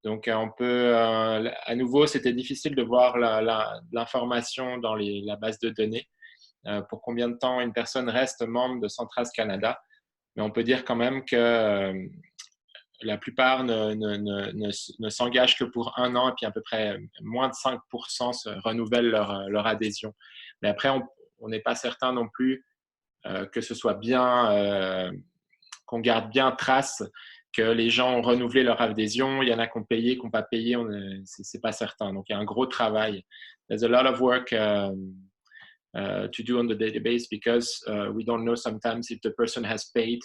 Donc, on peut, à nouveau, c'était difficile de voir l'information dans la base de données pour combien de temps une personne reste membre de Centras Canada. Mais on peut dire quand même que la plupart ne s'engagent que pour 1 an et puis à peu près moins de 5% se renouvellent leur adhésion. Mais après, on n'est pas certain non plus que ce soit bien, qu'on garde bien trace que les gens ont renouvelé leur adhésion. Il y en a qui ont payé, qui n'ont pas payé, c'est pas certain. Donc, il y a un gros travail. There's a lot of work to do on the database because we don't know sometimes if the person has paid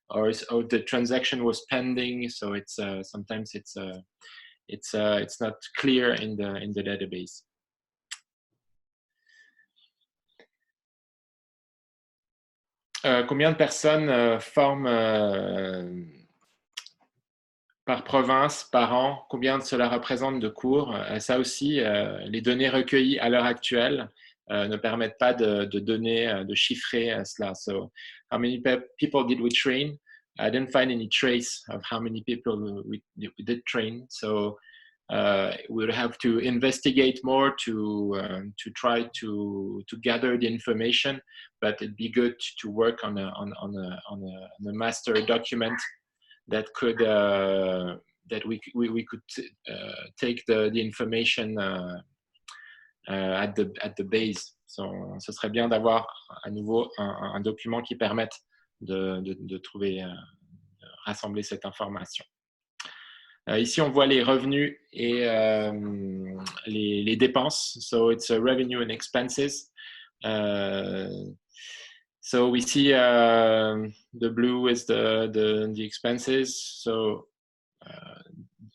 or the transaction was pending. So it's sometimes it's not clear in the database. Combien de personnes forment par province, par an, combien cela représente de cours? Ça aussi, les données recueillies à l'heure actuelle ne permettent pas de donner, de chiffrer cela. So, how many people did we train? I didn't find any trace of how many people we did train. So we'll have to investigate more to try to gather the information. But it'd be good to work on a master document that could that we could take the information at the base. So, ce serait bien d'avoir à nouveau un document qui permette de trouver, de rassembler cette information. Ici, on voit les revenus et les dépenses. So it's revenue and expenses. So we see the blue is the expenses. So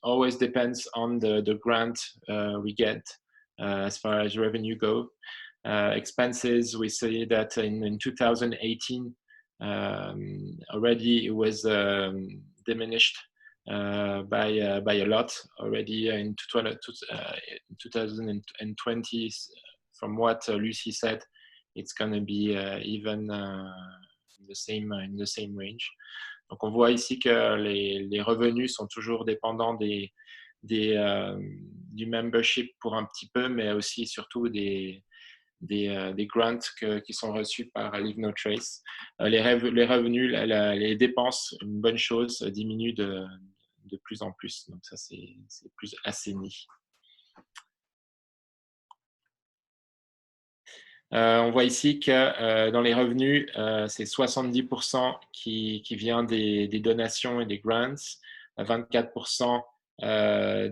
always depends on the grant we get as far as revenue go. Expenses, we see that in 2018 already it was diminished by a lot already in 2020. From what Lucy said, it's going to be even in the same range. Donc on voit ici que les revenus sont toujours dépendants du membership pour un petit peu, mais aussi surtout des grants qui sont reçus par Leave No Trace. Les revenus, les dépenses, une bonne chose, diminuent de plus en plus. Donc ça, c'est plus assaini. On voit ici que dans les revenus, c'est 70% qui vient des donations et des grants, 24%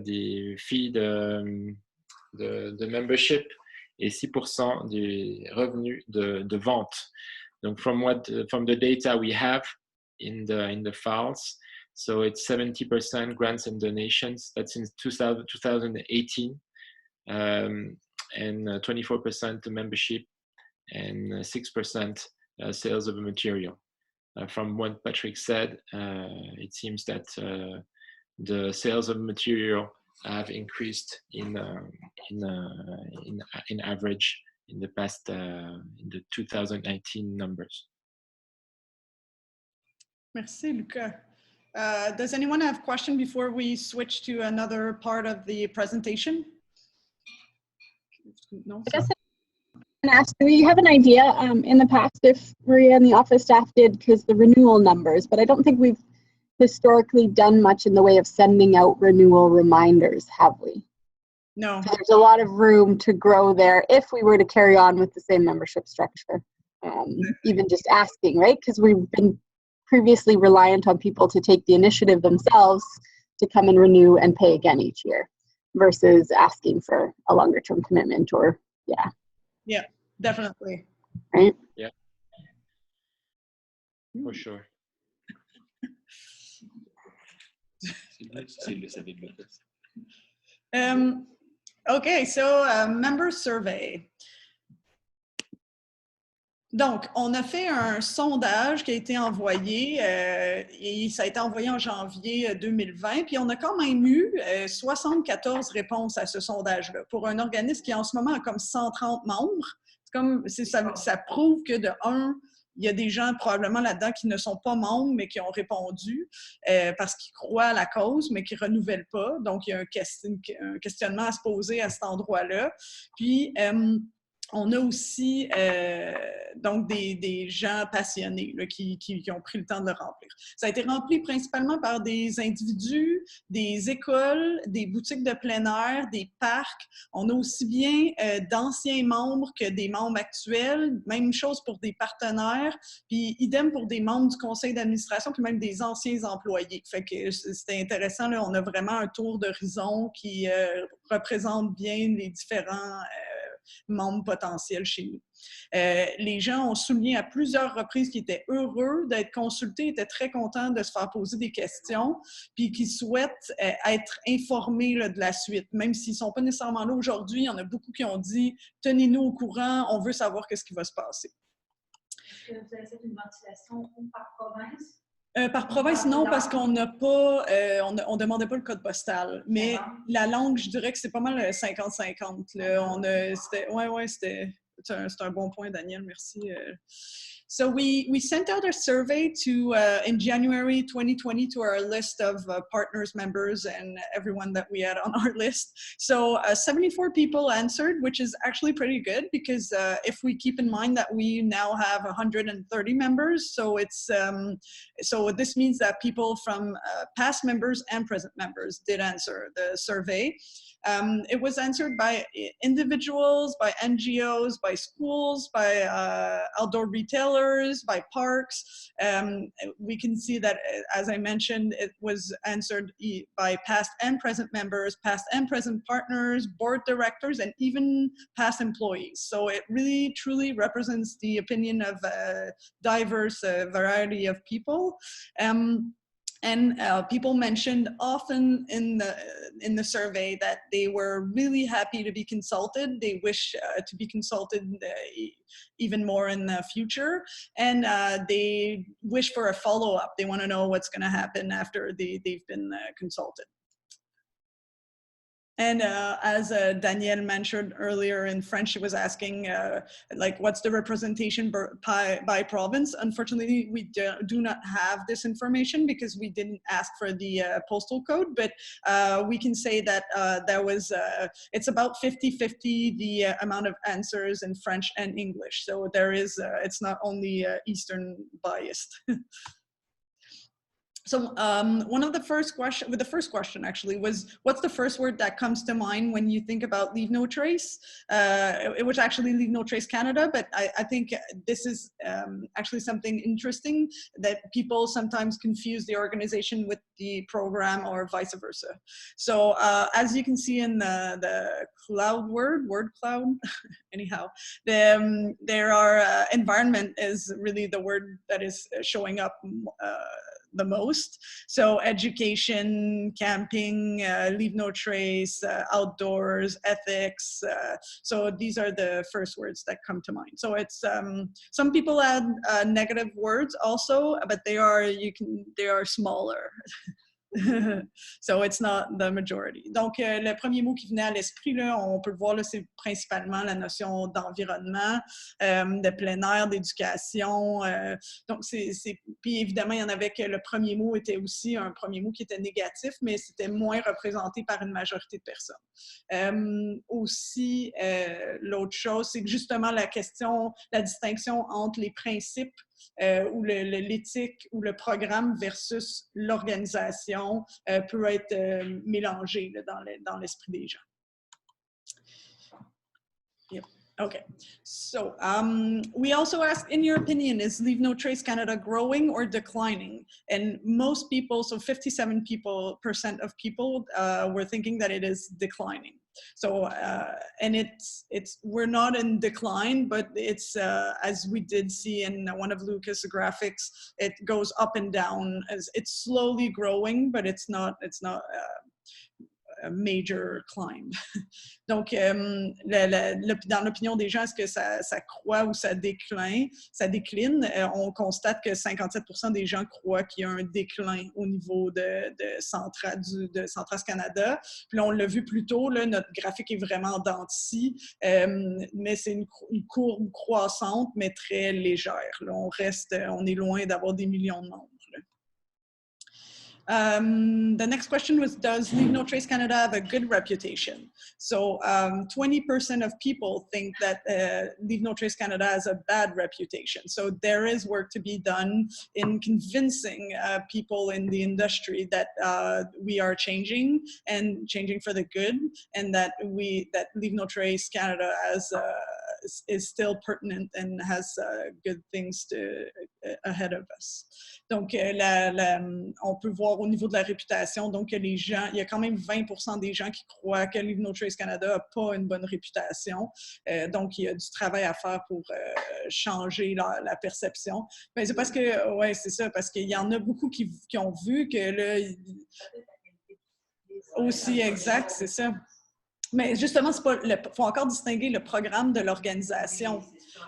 des fees de membership et 6% des revenus de vente. Donc, from the data we have in the files, so it's 70% grants and donations. That's in 2018. And 24% to membership and 6% sales of material. From what Patrick said, it seems that the sales of material have increased in average in the past in the 2019 numbers. Merci, Luca. Does anyone have a question before we switch to another part of the presentation? No? I guess I can ask, do we have an idea in the past if Maria and the office staff did, because the renewal numbers, but I don't think we've historically done much in the way of sending out renewal reminders, have we? No. So there's a lot of room to grow there if we were to carry on with the same membership structure. Even just asking, right? Because we've been previously reliant on people to take the initiative themselves to come and renew and pay again each year versus asking for a longer term commitment or, yeah. Yeah, definitely. Right? Yeah. For sure. Okay, so member survey. Donc, on a fait un sondage qui a été envoyé et ça a été envoyé en janvier 2020. Puis, on a quand même eu 74 réponses à ce sondage-là pour un organisme qui, en ce moment, a comme 130 membres. Ça prouve que, de un, il y a des gens probablement là-dedans qui ne sont pas membres, mais qui ont répondu parce qu'ils croient à la cause, mais qui ne renouvellent pas. Donc, il y a un questionnement à se poser à cet endroit-là. Puis, on a aussi donc des gens passionnés là, qui ont pris le temps de le remplir. Ça a été rempli principalement par des individus, des écoles, des boutiques de plein air, des parcs. On a aussi bien d'anciens membres que des membres actuels. Même chose pour des partenaires. Puis idem pour des membres du conseil d'administration, puis même des anciens employés. Fait que c'était intéressant. Là, on a vraiment un tour d'horizon qui représente bien les différents membres potentiels chez nous. Les gens ont souligné à plusieurs reprises qu'ils étaient heureux d'être consultés, étaient très contents de se faire poser des questions, puis qu'ils souhaitent être informés là, de la suite. Même s'ils ne sont pas nécessairement là aujourd'hui, il y en a beaucoup qui ont dit « Tenez-nous au courant, on veut savoir ce qui va se passer. » Est-ce que vous avez fait une ventilation par province? Par province, non, parce qu'on n'a pas, on demandait pas le code postal. Mais la langue, je dirais que c'est pas mal 50-50. C'est un bon point, Daniel, merci. So we sent out a survey to in January 2020 to our list of partners, members, and everyone that we had on our list. So 74 people answered, which is actually pretty good because if we keep in mind that we now have 130 members, so it's so this means that people from past members and present members did answer the survey. It was answered by individuals, by NGOs, by schools, by outdoor retailers, by parks. We can see that, as I mentioned, it was answered by past and present members, past and present partners, board directors, and even past employees. So it really, truly represents the opinion of a diverse variety of people. And people mentioned often in the survey that they were really happy to be consulted. They wish to be consulted even more in the future. And they wish for a follow-up. They want to know what's going to happen after they've been consulted. And as Danielle mentioned earlier in French, she was asking, like, what's the representation by province? Unfortunately, we do not have this information because we didn't ask for the postal code, but we can say that there was, it's about 50-50 the amount of answers in French and English. So there is, it's not only Eastern biased. So one of the first question actually was, what's the first word that comes to mind when you think about Leave No Trace? It was actually Leave No Trace Canada, but I think this is actually something interesting that people sometimes confuse the organization with the program or vice versa. So as you can see in the word cloud, anyhow, there are environment is really the word that is showing up the most. So education, camping, leave no trace, outdoors, ethics. So these are the first words that come to mind. So it's some people add negative words also, but they are smaller. So it's not the majority. Donc, le premier mot qui venait à l'esprit, là, on peut le voir, c'est principalement la notion d'environnement, de plein air, d'éducation. Donc, puis évidemment, il y en avait que le premier mot était aussi un premier mot qui était négatif, mais c'était moins représenté par une majorité de personnes. Aussi, l'autre chose, c'est que justement la distinction entre les principes ou l'éthique ou le programme versus l'organisation peut être mélangée là, dans l'esprit des gens. Yep. Okay. So we also asked, in your opinion, is Leave No Trace Canada growing or declining? And most people, so 57% of people were thinking that it is declining. So, and we're not in decline, but it's, as we did see in one of Lucas' graphics, it goes up and down. As it's slowly growing, but it's not a major climb. Donc, dans l'opinion des gens, est-ce que ça croît ou ça décline? On constate que 57% des gens croient qu'il y a un déclin au niveau de Centras Canada. Puis là, on l'a vu plus tôt, là, notre graphique est vraiment en dents de scie, mais c'est une courbe croissante, mais très légère. Là, on est loin d'avoir des millions de membres. The next question was, does Leave No Trace Canada have a good reputation? So 20% of people think that Leave No Trace Canada has a bad reputation. So there is work to be done in convincing people in the industry that we are changing and changing for the good, and that Leave No Trace Canada is still pertinent and has good things ahead of us. Donc, on peut voir au niveau de la réputation, donc que les gens, il y a quand même 20% des gens qui croient que Leave No Trace Canada n'a pas une bonne réputation. Donc, il y a du travail à faire pour changer la perception. Mais c'est parce que, ouais, c'est ça, parce qu'il y en a beaucoup qui ont vu que là, aussi exact, c'est ça. Mais justement, il faut encore distinguer le programme de l'organisation.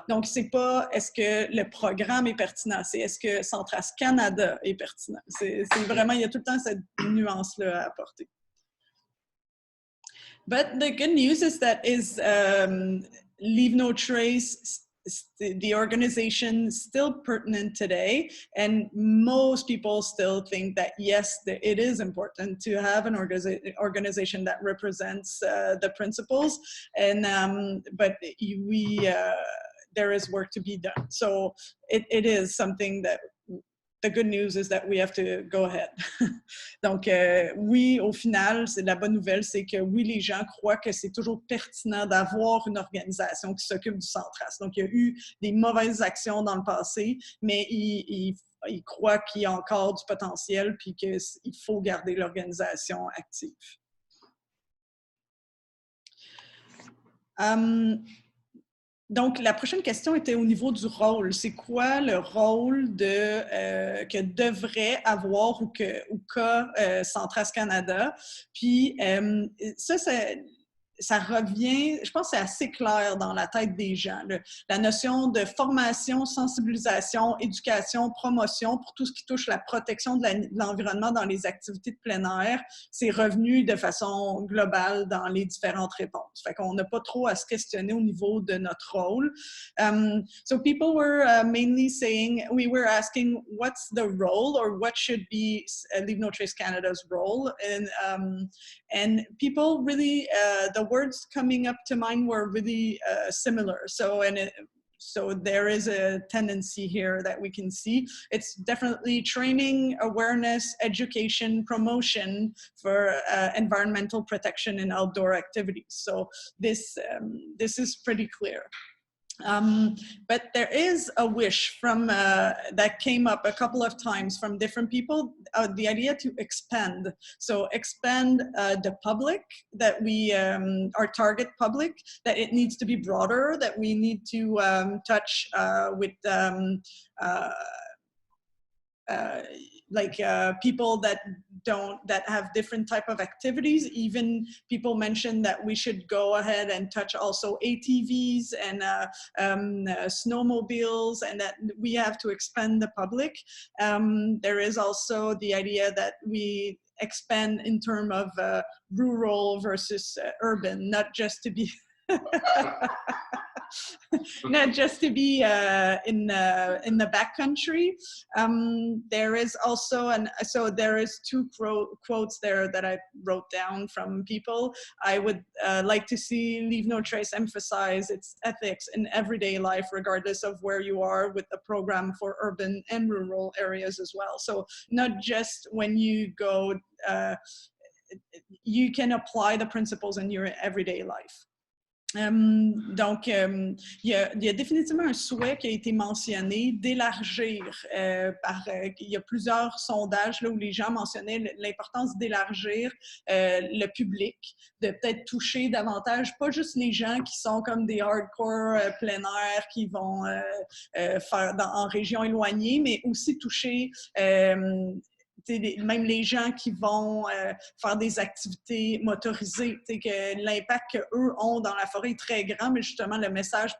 Donc, c'est pas est-ce que le programme est pertinent, c'est est-ce que Centras Canada est pertinent. C'est vraiment, il y a tout le temps cette nuance-là à apporter. But the good news is that Leave No Trace, the organization is still pertinent today, and most people still think that yes, it is important to have an organization that represents the principles, and but there is work to be done. So it is something that the good news is that we have to go ahead. Donc, oui, au final, la bonne nouvelle, c'est que oui, les gens croient que c'est toujours pertinent d'avoir une organisation qui s'occupe du Centras. Donc, il y a eu des mauvaises actions dans le passé, mais ils croient qu'il y a encore du potentiel puis qu'il faut garder l'organisation active. Donc, la prochaine question était au niveau du rôle. C'est quoi le rôle que devrait avoir ou qu'a Centras Canada? Puis, ça revient, je pense que c'est assez clair dans la tête des gens. La notion de formation, sensibilisation, éducation, promotion pour tout ce qui touche la protection de l'environnement dans les activités de plein air, c'est revenu de façon globale dans les différentes réponses. Fait qu'on n'a pas trop à se questionner au niveau de notre rôle. So people were mainly saying, we were asking what's the role or what should be Leave No Trace Canada's role, and people really, the words coming up to mind were really similar. So there is a tendency here that we can see. It's definitely training, awareness, education, promotion for environmental protection and outdoor activities. So this is pretty clear. But there is a wish from that came up a couple of times from different people, the idea to expand. So expand the public, that we, our target public, that it needs to be broader, that we need to touch with people that have different type of activities. Even people mentioned that we should go ahead and touch also ATVs and snowmobiles, and that we have to expand the public. There is also the idea that we expand in terms of rural versus urban, not just to be not just to be in the backcountry. There is also, so there is two quotes there that I wrote down from people. I would like to see Leave No Trace emphasize its ethics in everyday life, regardless of where you are, with a program for urban and rural areas as well. So not just when you go, you can apply the principles in your everyday life. Donc, il y a définitivement un souhait qui a été mentionné d'élargir. Il y a plusieurs sondages là, où les gens mentionnaient l'importance d'élargir le public, de peut-être toucher davantage, pas juste les gens qui sont comme des hardcore plein air, qui vont faire en région éloignée, mais aussi toucher même les gens qui vont faire des activités motorisées, que l'impact qu'eux ont dans la forêt est très grand, mais justement, il y a un message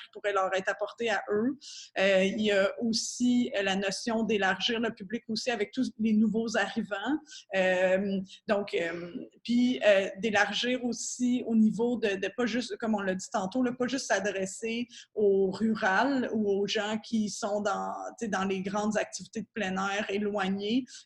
qui pourrait leur être apporté à eux. Il y a aussi la notion d'élargir le public aussi avec tous les nouveaux arrivants. Puis d'élargir aussi au niveau de pas juste, comme on l'a dit tantôt, pas juste s'adresser aux rurales ou aux gens qui sont dans les grandes activités de plein air éloignées,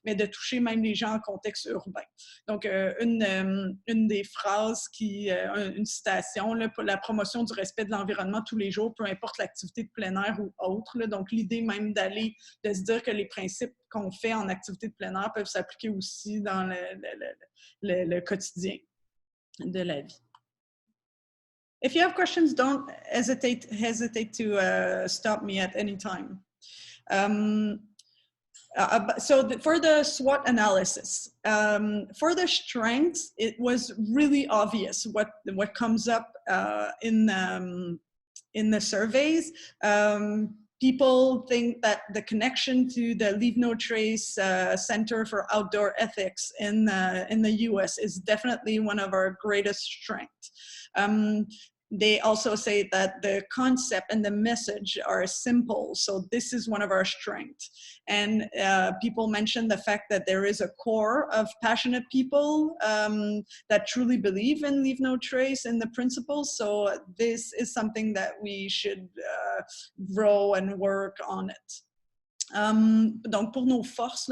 mais de toucher même les gens en contexte urbain. Donc, une des phrases une citation, là, pour la promotion du respect de l'environnement tous les jours, peu importe l'activité de plein air ou autre. Là. Donc, l'idée même de se dire que les principes qu'on fait en activité de plein air peuvent s'appliquer aussi dans le quotidien de la vie. If you have questions, don't hesitate to stop me at any time. For the SWOT analysis, for the strengths, it was really obvious what comes up in the surveys. People think that the connection to the Leave No Trace Center for Outdoor Ethics in the US is definitely one of our greatest strengths. They also say that the concept and the message are simple, so this is one of our strengths. And people mention the fact that there is a core of passionate people that truly believe in Leave No Trace and the principles, so this is something that we should grow and work on it. Donc, pour nos forces,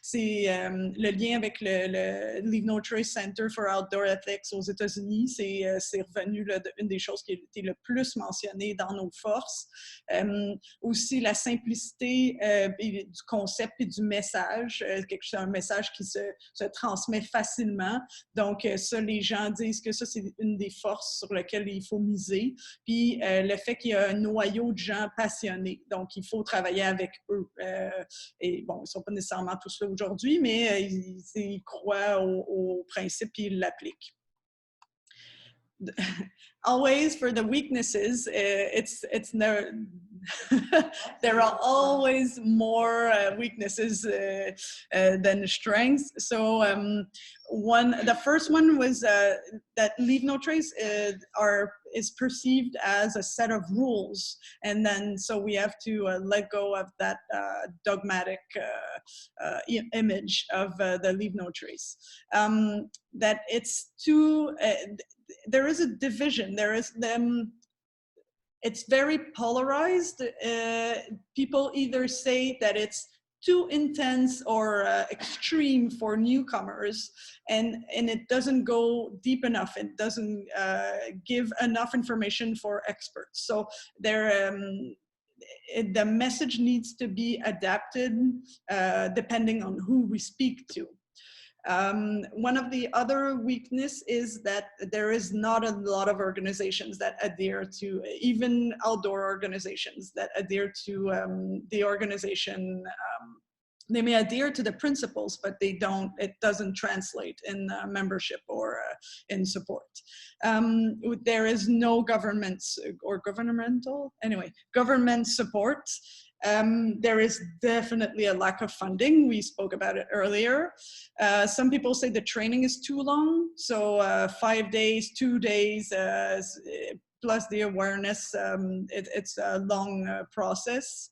c'est le lien avec le Leave No Trace Center for Outdoor Ethics aux États-Unis. C'est revenu une des choses qui a été le plus mentionnée dans nos forces. Aussi, la simplicité du concept et du message. C'est un message qui se transmet facilement. Donc, ça, les gens disent que ça, c'est une des forces sur lesquelles il faut miser. Puis, le fait qu'il y a un noyau de gens passionnés. Donc, il faut travailler avec eux. Et bon, ils ne sont pas nécessairement tous là aujourd'hui, mais ils croient aux principes et ils l'appliquent. Always for the weaknesses, it's never there are always more weaknesses than strengths. So the first one was that Leave No Trace is perceived as a set of rules, and then so we have to let go of that dogmatic image of the Leave No Trace. That it's too there is a division. There is it's very polarized. People either say that it's too intense or extreme for newcomers, and it doesn't go deep enough. It doesn't give enough information for experts. So the message needs to be adapted depending on who we speak to. One of the other weaknesses is that there is not a lot of organizations that adhere to, even outdoor organizations that adhere to the organization. They may adhere to the principles, but it doesn't translate in membership or in support. There is no government support. There is definitely a lack of funding. We spoke about it earlier. Some people say the training is too long. So 5 days, 2 days, plus the awareness, it's a long process.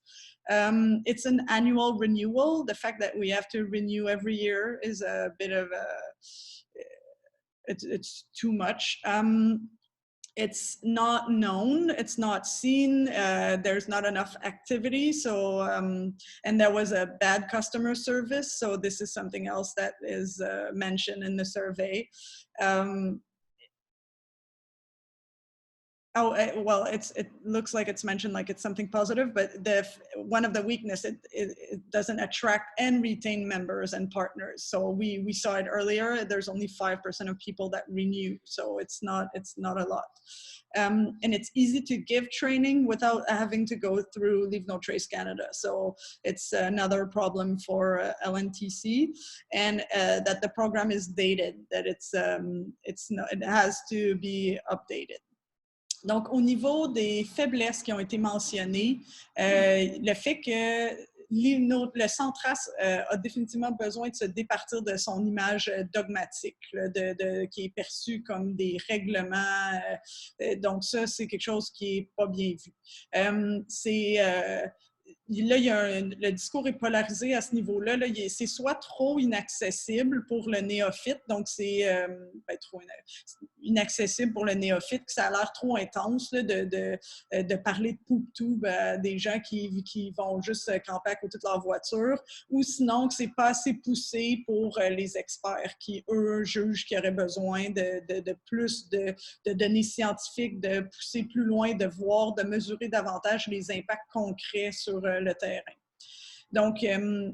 It's an annual renewal. The fact that we have to renew every year is a bit of it's too much. It's not known, it's not seen, there's not enough activity, so, and there was a bad customer service, so this is something else that is mentioned in the survey. Oh, well, it looks like it's mentioned like it's something positive, but one of the weakness, it doesn't attract and retain members and partners. So we saw it earlier. There's only 5% of people that renew, so it's not a lot. And it's easy to give training without having to go through Leave No Trace Canada. So it's another problem for LNTC, and that the program is dated, that it has to be updated. Donc, au niveau des faiblesses qui ont été mentionnées, le fait que le Centras a définitivement besoin de se départir de son image dogmatique, là, qui est perçue comme des règlements. Donc, ça, c'est quelque chose qui n'est pas bien vu. Là, le discours est polarisé à ce niveau-là. Là, c'est soit trop inaccessible pour le néophyte, donc c'est trop inaccessible pour le néophyte, que ça a l'air trop intense là, de parler de poup-toub à des gens qui vont juste camper à côté de leur voiture, ou sinon que c'est pas assez poussé pour les experts qui, eux, jugent qu'il y aurait besoin de plus de données scientifiques, de pousser plus loin, de voir, de mesurer davantage les impacts concrets sur le terrain. Donc,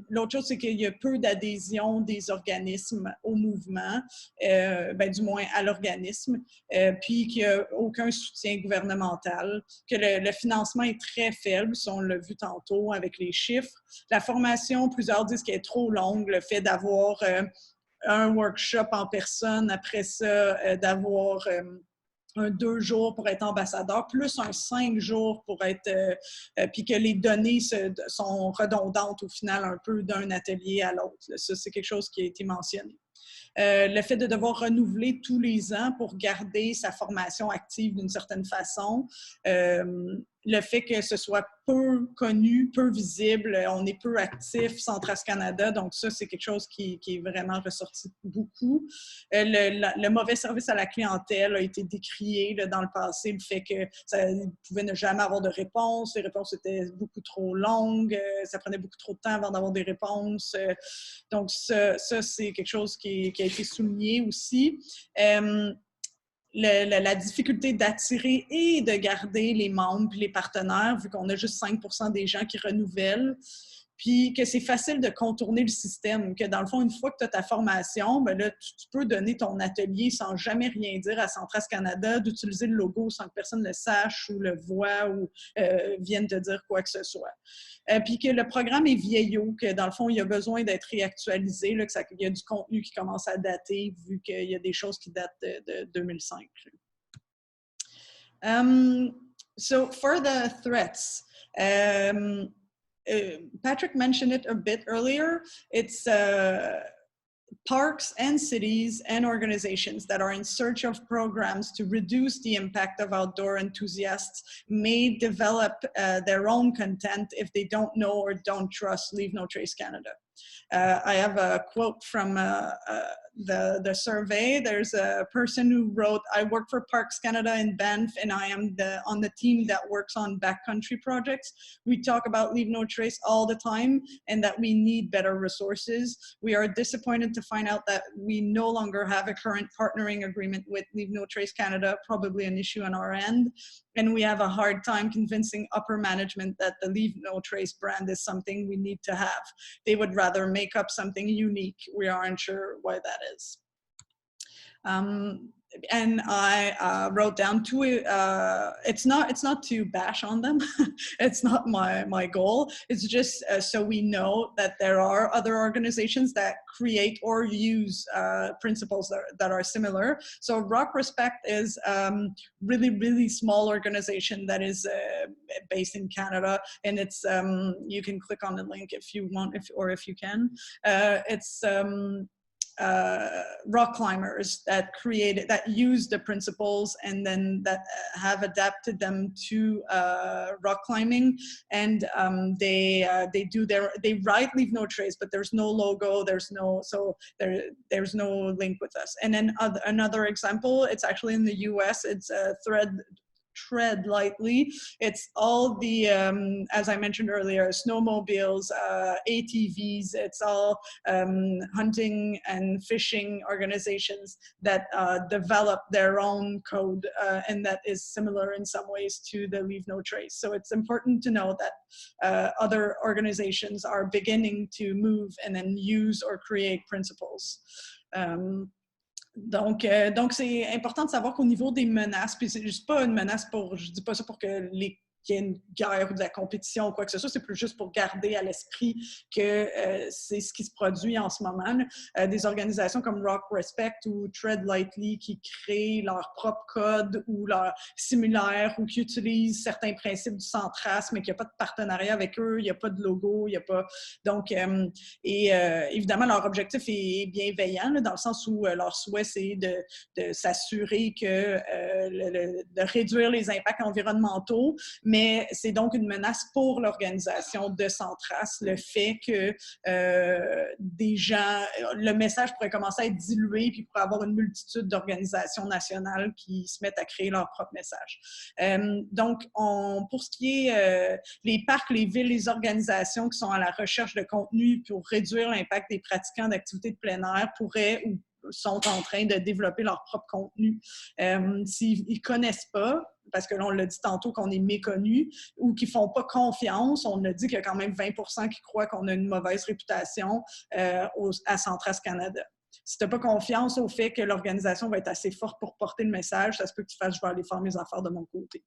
l'autre chose, c'est qu'il y a peu d'adhésion des organismes au mouvement, du moins à l'organisme, puis qu'il n'y a aucun soutien gouvernemental, que le financement est très faible, si on l'a vu tantôt avec les chiffres. La formation, plusieurs disent qu'elle est trop longue, le fait d'avoir un workshop en personne, après ça, d'avoir un 2 jours pour être ambassadeur, plus un 5 jours pour être... puis que les données sont redondantes au final un peu d'un atelier à l'autre. Ça, c'est quelque chose qui a été mentionné. Le fait de devoir renouveler tous les ans pour garder sa formation active d'une certaine façon. Le fait que ce soit peu connu, peu visible, on est peu actif, Centras Canada, donc ça, c'est quelque chose qui est vraiment ressorti beaucoup. Le mauvais service à la clientèle a été décrié là, dans le passé, le fait que ça pouvait ne jamais avoir de réponse, les réponses étaient beaucoup trop longues, ça prenait beaucoup trop de temps avant d'avoir des réponses. Donc ça c'est quelque chose qui a été souligné aussi. La difficulté d'attirer et de garder les membres et les partenaires, vu qu'on a juste 5% des gens qui renouvellent, puis que c'est facile de contourner le système, que dans le fond, une fois que tu as ta formation, ben là, tu peux donner ton atelier sans jamais rien dire à Centras Canada, d'utiliser le logo sans que personne le sache ou le voit ou vienne te dire quoi que ce soit. Puis que le programme est vieillot, que dans le fond, il y a besoin d'être réactualisé, là, qu'il y a du contenu qui commence à dater, vu qu'il y a des choses qui datent de 2005. So for the threats, Patrick mentioned it a bit earlier. It's parks and cities and organizations that are in search of programs to reduce the impact of outdoor enthusiasts may develop their own content if they don't know or don't trust Leave No Trace Canada. I have a quote from the survey. There's a person who wrote, "I work for Parks Canada in Banff, and I am on the team that works on backcountry projects. We talk about Leave No Trace all the time and that we need better resources. We are disappointed to find out that we no longer have a current partnering agreement with Leave No Trace Canada, probably an issue on our end. And we have a hard time convincing upper management that the Leave No Trace brand is something we need to have. They would rather make up something unique. We aren't sure why that is." And I wrote down two, it's not to bash on them. It's not my goal. It's just so we know that there are other organizations that create or use principles that are similar. So Rock Respect is really, really small organization that is based in Canada, and it's you can click on the link if you want, if you can. It's rock climbers that use the principles and then that have adapted them to rock climbing, and they write Leave No Trace, but there's no logo, there's no link with us. And then another example, it's actually in the US, it's tread lightly. It's all the, as I mentioned earlier, snowmobiles, ATVs, it's all hunting and fishing organizations that develop their own code and that is similar in some ways to the Leave No Trace. So it's important to know that other organizations are beginning to move and then use or create principles. Donc c'est important de savoir qu'au niveau des menaces, puis c'est juste pas une menace pour, je dis pas ça pour que qu'il y ait une guerre ou de la compétition ou quoi que ce soit, c'est plus juste pour garder à l'esprit que c'est ce qui se produit en ce moment. Des organisations comme Rock Respect ou Tread Lightly qui créent leur propre code ou leur similaire ou qui utilisent certains principes du centrasme mais qu'il n'y a pas de partenariat avec eux, il n'y a pas de logo, il n'y a pas... Donc, évidemment, leur objectif est bienveillant là, dans le sens où leur souhait, c'est de s'assurer que de réduire les impacts environnementaux, mais c'est donc une menace pour l'organisation de Centras, le fait que des gens, le message pourrait commencer à être dilué, puis pourrait avoir une multitude d'organisations nationales qui se mettent à créer leur propre message. Donc, pour ce qui est les parcs, les villes, les organisations qui sont à la recherche de contenu pour réduire l'impact des pratiquants d'activités de plein air pourraient ou sont en train de développer leur propre contenu. S'ils ne connaissent pas, parce que là, on l'a dit tantôt qu'on est méconnu, ou qui ne font pas confiance, on a dit qu'il y a quand même 20% qui croient qu'on a une mauvaise réputation à Centras Canada. Si tu n'as pas confiance au fait que l'organisation va être assez forte pour porter le message, ça se peut que tu fasses « je vais aller faire mes affaires de mon côté ».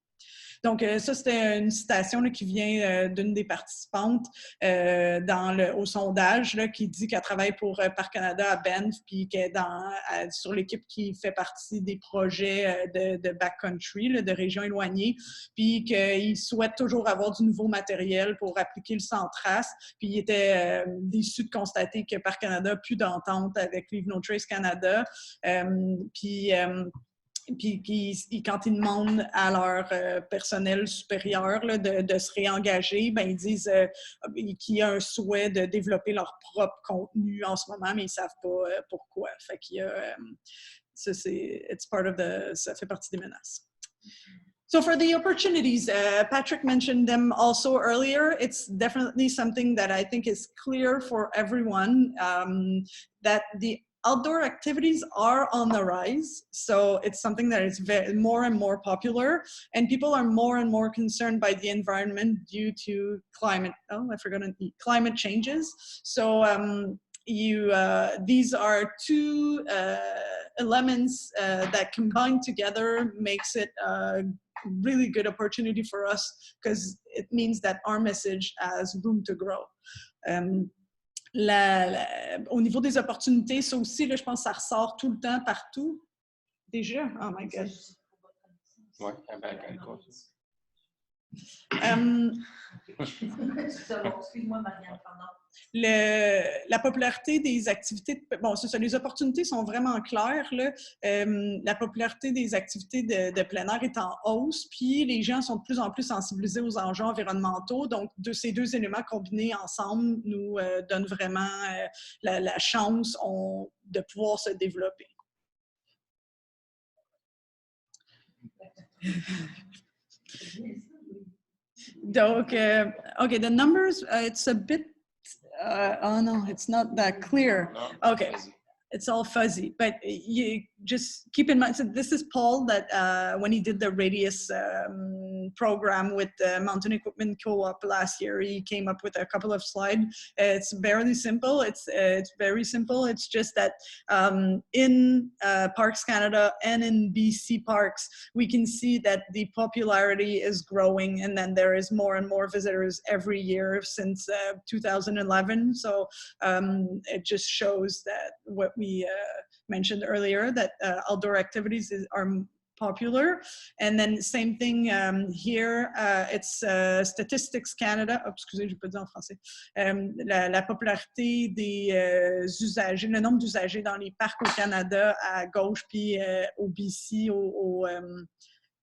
Donc, ça, c'était une citation là, qui vient d'une des participantes au sondage là, qui dit qu'elle travaille pour Parc Canada à Banff, puis qu'elle est sur l'équipe qui fait partie des projets de backcountry, de régions éloignées, puis qu'ils souhaitent toujours avoir du nouveau matériel pour appliquer le Centras. Puis il était déçu de constater que Parc Canada n'a plus d'entente avec Leave No Trace Canada. Puis quand ils demandent à leur personnel supérieur là, de se réengager, ben, ils disent qu'il y a un souhait de développer leur propre contenu en ce moment, mais ils ne savent pas pourquoi. Fait qu'il y a, ça fait partie des menaces. So for the opportunities, Patrick mentioned them also earlier. It's definitely something that I think is clear for everyone, that the outdoor activities are on the rise, so it's something that is more and more popular, and people are more and more concerned by the environment due to climate changes. So these are two elements that combined together makes it a really good opportunity for us because it means that our message has room to grow. Au niveau des opportunités, ça aussi, là, je pense que ça ressort tout le temps, partout. Déjà? Oh my God. Oui, excuse-moi, Marianne, pardon. La popularité des activités, bon, c'est ça, les opportunités sont vraiment claires, là. La popularité des activités de plein air est en hausse, puis les gens sont de plus en plus sensibilisés aux enjeux environnementaux. Donc, ces deux éléments combinés ensemble nous donnent vraiment la chance de pouvoir se développer. Donc, okay, the numbers, it's a bit, oh no, it's not that clear. Okay, it's all fuzzy, but you just keep in mind, so this is Paul that when he did the Radius program with the Mountain Equipment Co-op last year, he came up with a couple of slides. It's very simple. It's very simple. It's just that in Parks Canada and in BC Parks, we can see that the popularity is growing, and then there is more and more visitors every year since 2011. So it just shows that what we mentioned earlier, that outdoor activities are popular. And then same thing here, it's Statistics Canada. Oh, excusez, je peux dire en français. La popularité des usagers, le nombre d'usagers dans les parcs au Canada à gauche, puis au BC,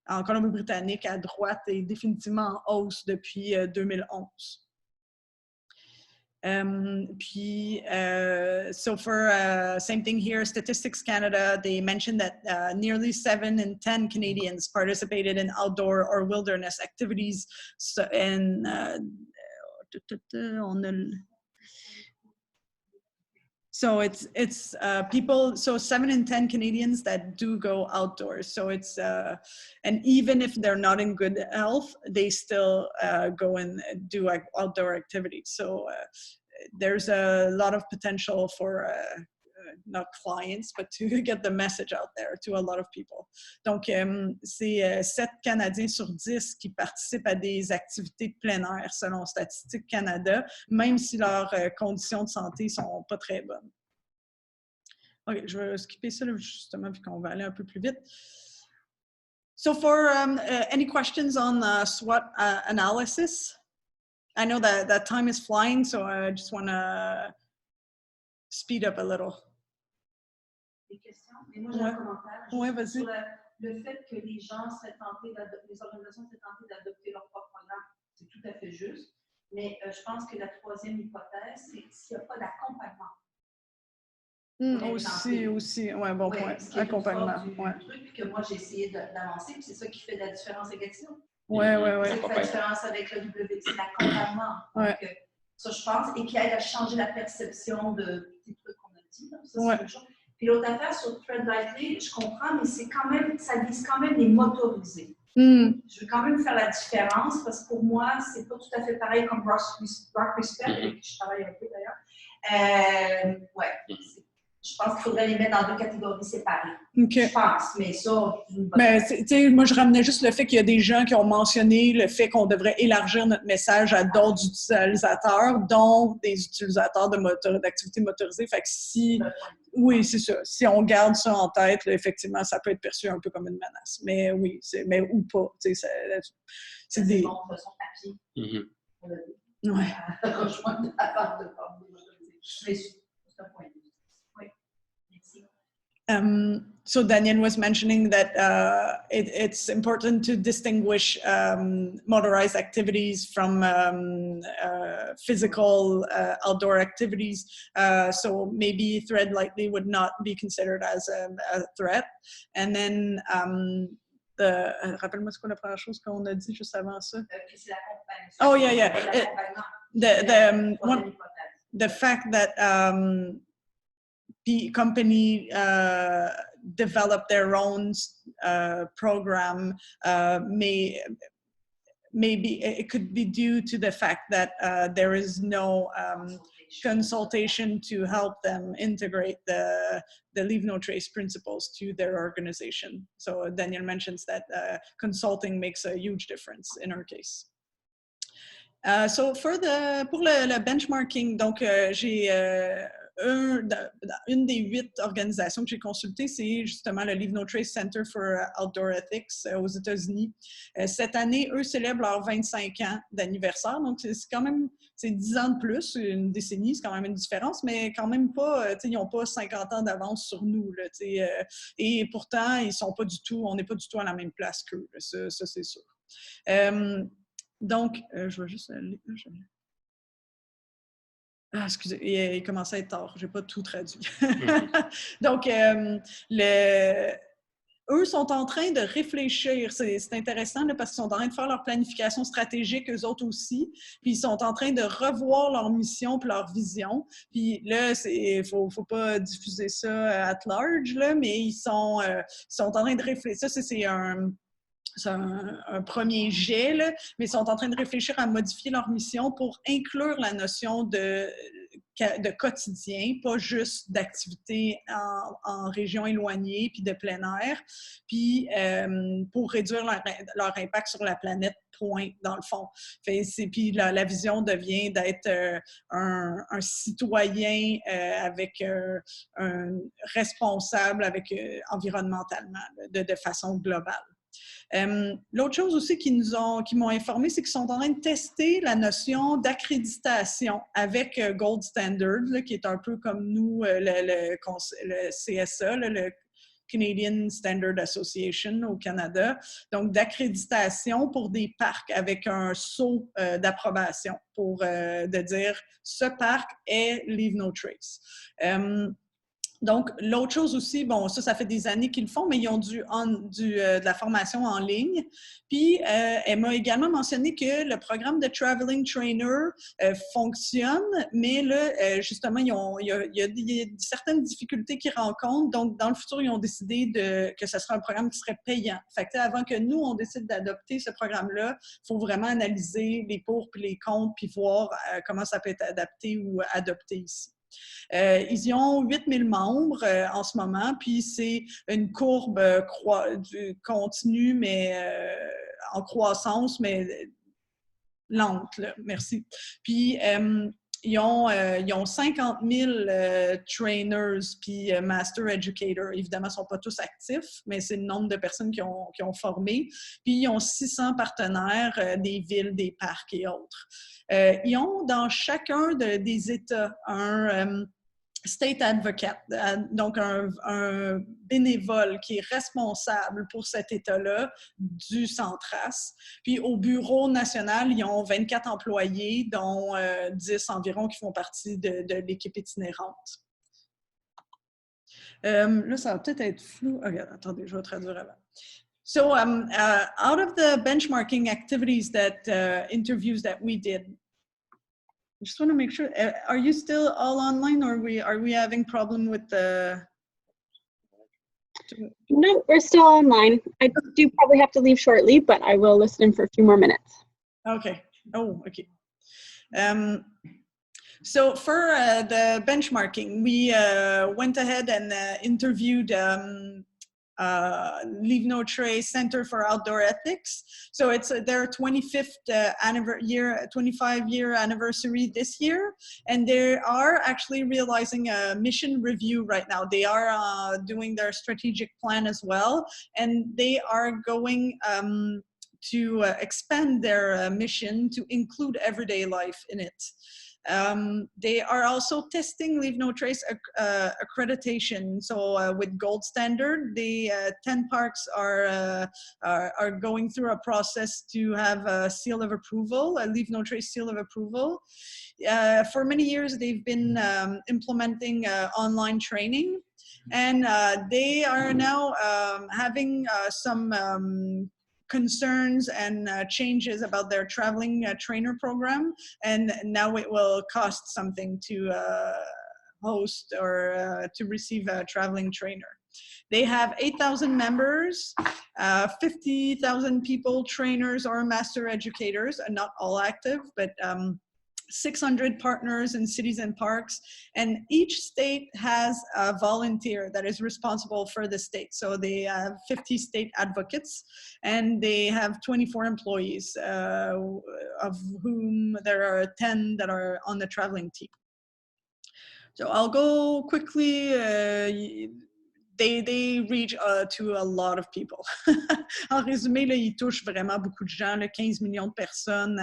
en Colombie-Britannique à droite, est définitivement en hausse depuis 2011. So for same thing here, Statistics Canada, they mentioned that nearly 7 in 10 Canadians participated in outdoor or wilderness activities. So, and so it's people, so 7 in 10 Canadians that do go outdoors. So it's, and even if they're not in good health, they still go and do outdoor activities. So there's a lot of potential for not clients, but to get the message out there to a lot of people. Donc, c'est 7 Canadiens sur 10 qui participent à des activités de plein air, selon Statistiques Canada, même si leurs conditions de santé sont pas très bonnes. OK, je vais skipper ça, là, justement, vu qu'on va aller un peu plus vite. So for any questions on SWOT analysis? I know that time is flying, so I just want to speed up a little. Des questions? Mais moi, j'ai un commentaire. Oui, vas-y. Sur le fait que les gens seraient tentés d'adopter, les organisations seraient tentées d'adopter leur propre programme, c'est tout à fait juste. Mais je pense que la troisième hypothèse, c'est s'il n'y a pas d'accompagnement. Aussi, ouais, bon point. Accompagnement. Ouais. Truc, puis que moi, j'ai essayé d'avancer, puis c'est ça qui fait la différence avec Action. Ouais. C'est qui fait la différence avec le W, c'est l'accompagnement. Ouais. Donc, ça, je pense, et qui aide à changer la perception de petits trucs qu'on a dit. Ça, c'est une chose. Puis l'autre affaire sur Thread Lightly, je comprends, mais c'est quand même, ça vise quand même les motorisés. Je veux quand même faire la différence parce que pour moi, c'est pas tout à fait pareil comme Rock Respect, avec qui je travaille un peu d'ailleurs. Je pense qu'il faudrait les mettre dans 2 catégories séparées. Okay. Je pense, mais ça... moi, je ramenais juste le fait qu'il y a des gens qui ont mentionné le fait qu'on devrait élargir notre message à d'autres utilisateurs, dont des utilisateurs d'activités motorisées. Fait que si... Oui, c'est ça. Si on garde ça en tête, là, effectivement, ça peut être perçu un peu comme une menace. Mais oui, mais ou pas. C'est des... bon, de son papier. Ouais. Rejoindre la part de forme motorisée. Mais c'est un point de vue. So Daniel was mentioning that it's important to distinguish motorized activities from physical outdoor activities. So maybe Thread Lightly would not be considered as a threat. And then rappelle-moi ce qu'on la première chose qu'on a dit juste avant ça. Oh yeah. The fact that the company develop their own program maybe it could be due to the fact that there is no consultation to help them integrate the Leave No Trace principles to their organization. So Daniel mentions that consulting makes a huge difference in our case. So pour le benchmarking, donc j'ai une des 8 organisations que j'ai consultées, c'est justement le Leave No Trace Center for Outdoor Ethics aux États-Unis. Cette année, eux célèbrent leurs 25 ans d'anniversaire, donc c'est quand même, c'est 10 ans de plus, une décennie, c'est quand même une différence, mais quand même pas, ils n'ont pas 50 ans d'avance sur nous, là, et pourtant, ils sont pas du tout, on n'est pas du tout à la même place qu'eux, ça c'est sûr. Donc, je vais juste aller... Ah, excusez, il commençait à être tard, je n'ai pas tout traduit. Donc, eux sont en train de réfléchir, c'est intéressant là, parce qu'ils sont en train de faire leur planification stratégique, eux autres aussi, puis ils sont en train de revoir leur mission et leur vision. Puis là, il faut pas diffuser ça at large, là, mais ils sont en train de réfléchir. Ça, c'est un premier jet, là, mais ils sont en train de réfléchir à modifier leur mission pour inclure la notion de quotidien, pas juste d'activité en région éloignée puis de plein air, puis pour réduire leur impact sur la planète, point, dans le fond. Puis la vision devient d'être un citoyen avec un responsable environnementalement, de façon globale. L'autre chose aussi qui m'ont informé, c'est qu'ils sont en train de tester la notion d'accréditation avec Gold Standard, là, qui est un peu comme nous, le CSA, là, le Canadian Standard Association au Canada, donc d'accréditation pour des parcs avec un sceau d'approbation pour de dire ce parc est Leave No Trace. Donc, l'autre chose aussi, bon, ça fait des années qu'ils le font, mais ils ont de la formation en ligne. Puis, elle m'a également mentionné que le programme de Traveling Trainer fonctionne, mais là, justement, il y a certaines difficultés qu'ils rencontrent. Donc, dans le futur, ils ont décidé que ce serait un programme qui serait payant. Fait que, avant que nous, on décide d'adopter ce programme-là, il faut vraiment analyser les pour et les contre, puis voir comment ça peut être adapté ou adopté ici. Ils y ont 8000 membres en ce moment, puis c'est une courbe continue, mais en croissance, mais lente, là. Merci. Puis, ils ont 50 000 trainers puis master educators. Évidemment, ils ne sont pas tous actifs, mais c'est le nombre de personnes qui ont formé. Puis, ils ont 600 partenaires des villes, des parcs et autres. Ils ont dans chacun des États un state advocate, donc un bénévole qui est responsable pour cet État-là du Centras. Puis au bureau national, ils ont 24 employés, dont 10 environ qui font partie de l'équipe itinérante. Là, ça va peut-être être flou. Okay, attendez, je vais traduire avant. So, out of the benchmarking activities interviews that we did, I just want to make sure, are you still all online, or are we having problem with the... No, we're still online. I do probably have to leave shortly, but I will listen in for a few more minutes. Okay. Oh, okay. So for the benchmarking, we went ahead and interviewed Leave No Trace Center for Outdoor Ethics. So it's their 25th 25-year anniversary this year, and they are actually realizing a mission review right now. They are doing their strategic plan as well, and they are going to expand their mission to include everyday life in it. They are also testing Leave No Trace accreditation. So with gold standard, the 10 parks are going through a process to have a seal of approval, a Leave No Trace seal of approval. For many years, they've been implementing online training, and they are now having some concerns and changes about their traveling trainer program, and now it will cost something to host or to receive a traveling trainer. They have 8,000 members, 50,000 people, trainers or master educators, and not all active, but 600 partners in cities and parks, and each state has a volunteer that is responsible for the state. So they have 50 state advocates, and they have 24 employees, of whom there are 10 that are on the traveling team. So I'll go quickly. They reach to a lot of people. En résumé, là, ils touchent vraiment beaucoup de gens, là, 15 millions de personnes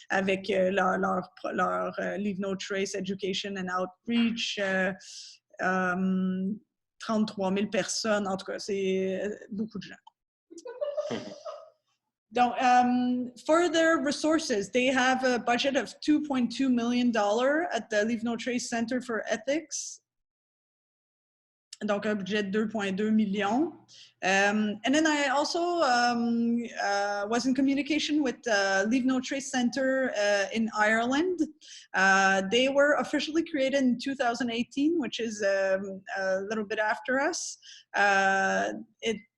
avec leur Leave No Trace Education and Outreach, 33 000 personnes, en tout cas, c'est beaucoup de gens. Donc, for their resources, they have a budget of $2.2 million at the Leave No Trace Center for Ethics. Donc, un budget de 2.2 millions. And then I also was in communication with Leave No Trace Center in Ireland. They were officially created in 2018, which is a little bit after us.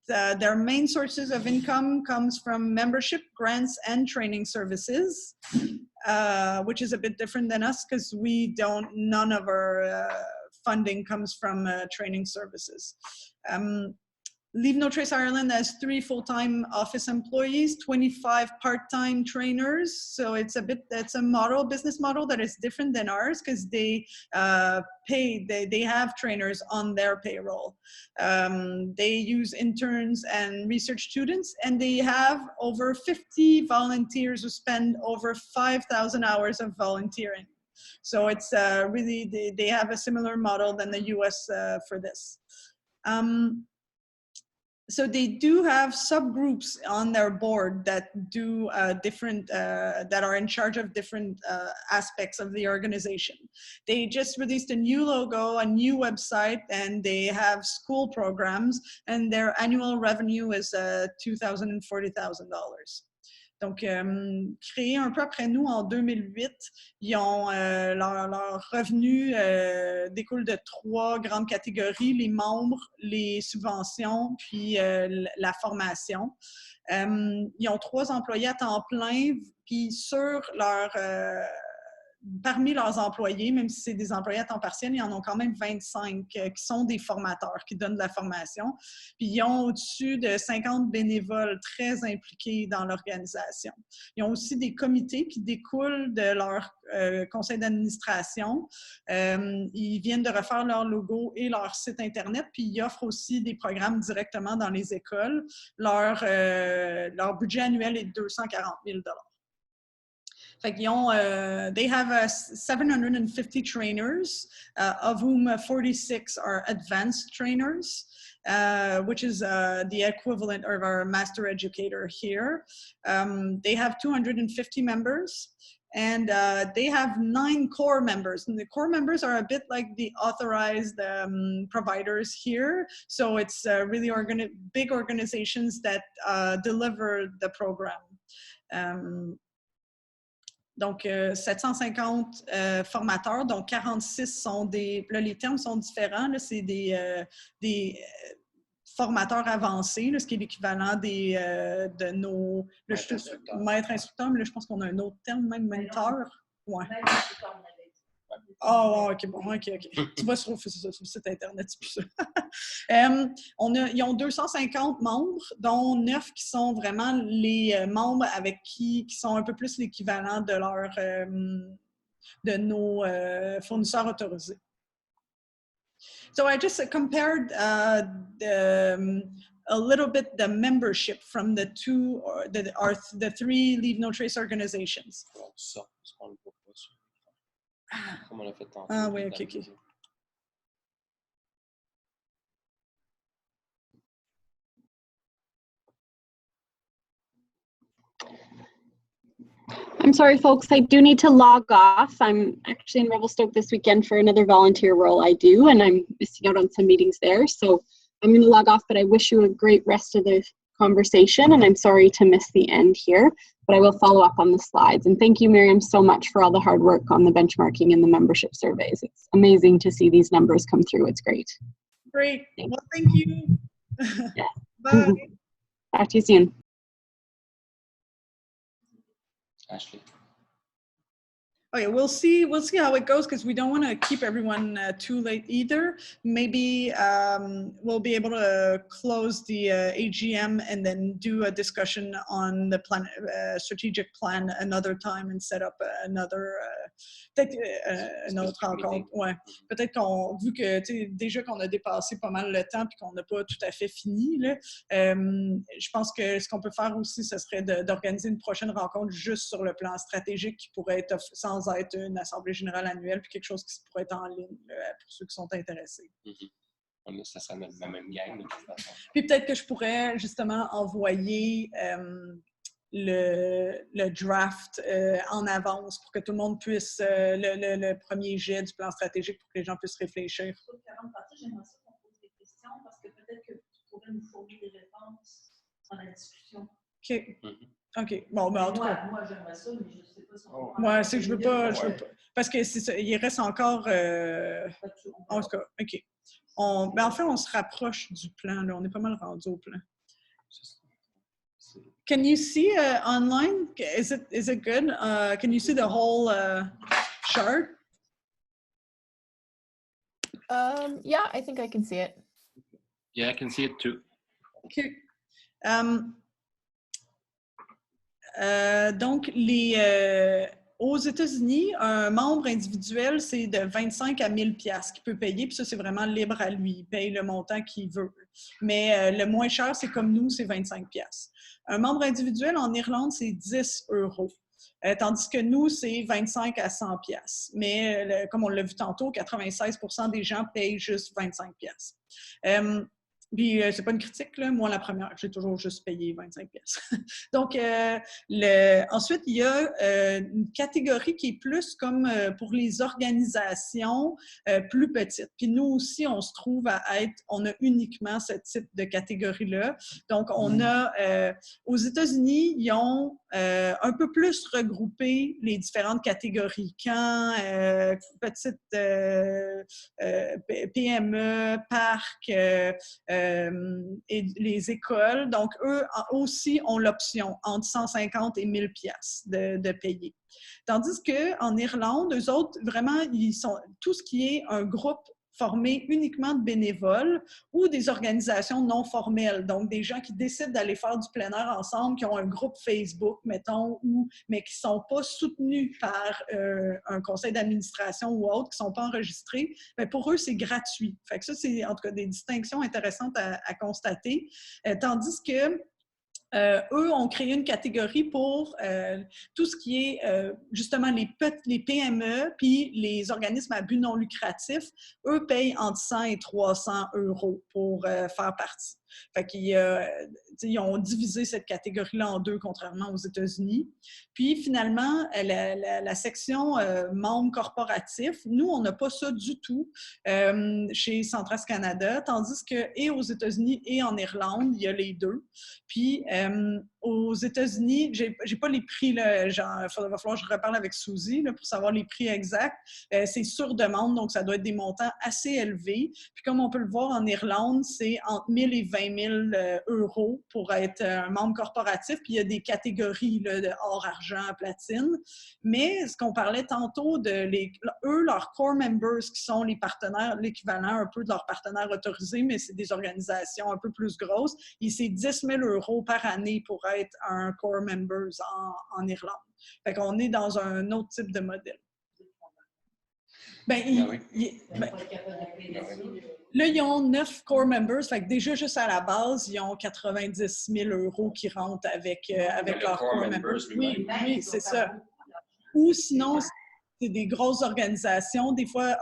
Their main sources of income comes from membership, grants, and training services, which is a bit different than us because none of our funding comes from training services. Leave No Trace Ireland has 3 full-time office employees, 25 part-time trainers. So it's a business model that is different than ours because they have trainers on their payroll. They use interns and research students, and they have over 50 volunteers who spend over 5,000 hours of volunteering. So it's really, they have a similar model than the US for this. So they do have subgroups on their board that do different, that are in charge of different aspects of the organization. They just released a new logo, a new website, and they have school programs, and their annual revenue is $2,000 and $40,000. Donc, créés un peu après nous en 2008, ils ont, leur revenu découle de 3 grandes catégories, les membres, les subventions, puis la formation. Ils ont 3 employés à temps plein, puis sur leur... parmi leurs employés, même si c'est des employés à temps partiel, il y en a quand même 25 qui sont des formateurs, qui donnent de la formation. Puis ils ont au-dessus de 50 bénévoles très impliqués dans l'organisation. Ils ont aussi des comités qui découlent de leur conseil d'administration. Ils viennent de refaire leur logo et leur site Internet, puis ils offrent aussi des programmes directement dans les écoles. Leur budget annuel est de 240 000 $. Fait qu'ils ont, they have 750 trainers, of whom 46 are advanced trainers, which is the equivalent of our master educator here. They have 250 members, and they have 9 core members. And the core members are a bit like the authorized providers here. So it's really big organizations that deliver the program. Donc, 750 formateurs, donc 46 sont des... Là, les termes sont différents. C'est des formateurs avancés, là, ce qui est l'équivalent de nos... Maîtres instructeurs, mais là, je pense qu'on a un autre terme, même mentor. Ouais. Oh, OK, bon, OK. Tu vas sur le site Internet, c'est plus ça. Ils ont 250 membres, dont 9 qui sont vraiment les membres avec qui sont un peu plus l'équivalent de nos fournisseurs autorisés. So I just compared a little bit the membership from the 3 Leave No Trace organizations. Comme on a fait tantôt. Ah oui, OK. I'm sorry, folks, I do need to log off. I'm actually in Revelstoke this weekend for another volunteer role I do, and I'm missing out on some meetings there. So I'm going to log off, but I wish you a great rest of the conversation, and I'm sorry to miss the end here, but I will follow up on the slides. And thank you, Miriam, so much for all the hard work on the benchmarking and the membership surveys. It's amazing to see these numbers come through. It's great. Great. Well, thank you. Yeah. Bye. Talk to you soon. Ashley. Okay, we'll see how it goes, because we don't want to keep everyone too late either. Maybe we'll be able to close the AGM and then do a discussion on the plan, strategic plan another time, and set up another rencontre. Ouais. Peut-être vu que déjà qu'on a dépassé pas mal le temps et qu'on n'a pas tout à fait fini, là, je pense que ce qu'on peut faire aussi, ce serait d'organiser une prochaine rencontre juste sur le plan stratégique, qui pourrait être sans être une assemblée générale annuelle, puis quelque chose qui pourrait être en ligne pour ceux qui sont intéressés. Ça serait la même gang de toute façon. Puis peut-être que je pourrais justement envoyer le draft en avance pour que tout le monde puisse, le premier jet du plan stratégique, pour que les gens puissent réfléchir. J'aimerais ça qu'on pose des questions, parce que peut-être que tu pourrais nous fournir des réponses dans la discussion. OK. OK. Bon, ben en tout cas. Moi, j'aimerais ça, mais je ne sais pas si on peut. Ouais, c'est que je veux pas. Parce que c'est ça, il reste encore. En tout cas, OK. En fait, on se rapproche du plan, là. On est pas mal rendu au plan. Can you see online? Is it good? Can you see the whole chart? Yeah, I think I can see it. Yeah, I can see it too. Okay. Donc, aux États-Unis, un membre individuel, c'est de 25 à 1000 $ qu'il peut payer, puis ça, c'est vraiment libre à lui. Il paye le montant qu'il veut. Mais le moins cher, c'est comme nous, c'est 25 $. Un membre individuel en Irlande, c'est 10 €. Tandis que nous, c'est 25 à 100 $. Mais comme on l'a vu tantôt, 96 % des gens payent juste 25 $. Puis, c'est pas une critique, là. Moi, la première, j'ai toujours juste payé 25 pièces. Donc, ensuite, il y a une catégorie qui est plus comme pour les organisations plus petites. Puis nous aussi, on se trouve on a uniquement ce type de catégorie-là. Donc, on a, aux États-Unis, ils ont un peu plus regroupé les différentes catégories. Camps, petites PME, parcs, et les écoles. Donc, eux aussi ont l'option entre 150 et 1000 pièces de payer. Tandis qu'en Irlande, eux autres, vraiment, ils sont tout ce qui est un groupe formé uniquement de bénévoles ou des organisations non formelles, donc des gens qui décident d'aller faire du plein air ensemble, qui ont un groupe Facebook, mettons, mais qui ne sont pas soutenus par un conseil d'administration ou autre, qui ne sont pas enregistrés, mais pour eux, c'est gratuit. Fait que ça, c'est en tout cas des distinctions intéressantes à constater. Tandis que eux ont créé une catégorie pour tout ce qui est justement les PME puis les organismes à but non lucratif. Eux payent entre 100 et 300 € pour faire partie. Fait qu'ils ont divisé cette catégorie-là en deux, contrairement aux États-Unis. Puis finalement, la section membres corporatifs, nous, on n'a pas ça du tout chez Centras Canada, tandis que et aux États-Unis et en Irlande, il y a les deux. Puis aux États-Unis, j'ai pas les prix, là, genre, va falloir que je reparle avec Suzy là, pour savoir les prix exacts. C'est sur demande, donc ça doit être des montants assez élevés. Puis comme on peut le voir en Irlande, c'est entre 1000 et 20 000 € pour être un membre corporatif. Puis il y a des catégories là, de or, argent, platine. Mais ce qu'on parlait tantôt de eux, leurs core members, qui sont les partenaires, l'équivalent un peu de leurs partenaires autorisés, mais c'est des organisations un peu plus grosses, et c'est 10 000 € par année pour être un core members en Irlande. Fait qu'on est dans un autre type de modèle. Là, ils ont 9 core members. Fait que déjà, juste à la base, ils ont 90 000 € qui rentrent avec leurs core members. Oui, c'est ça. Ou sinon, c'est des grosses organisations, des fois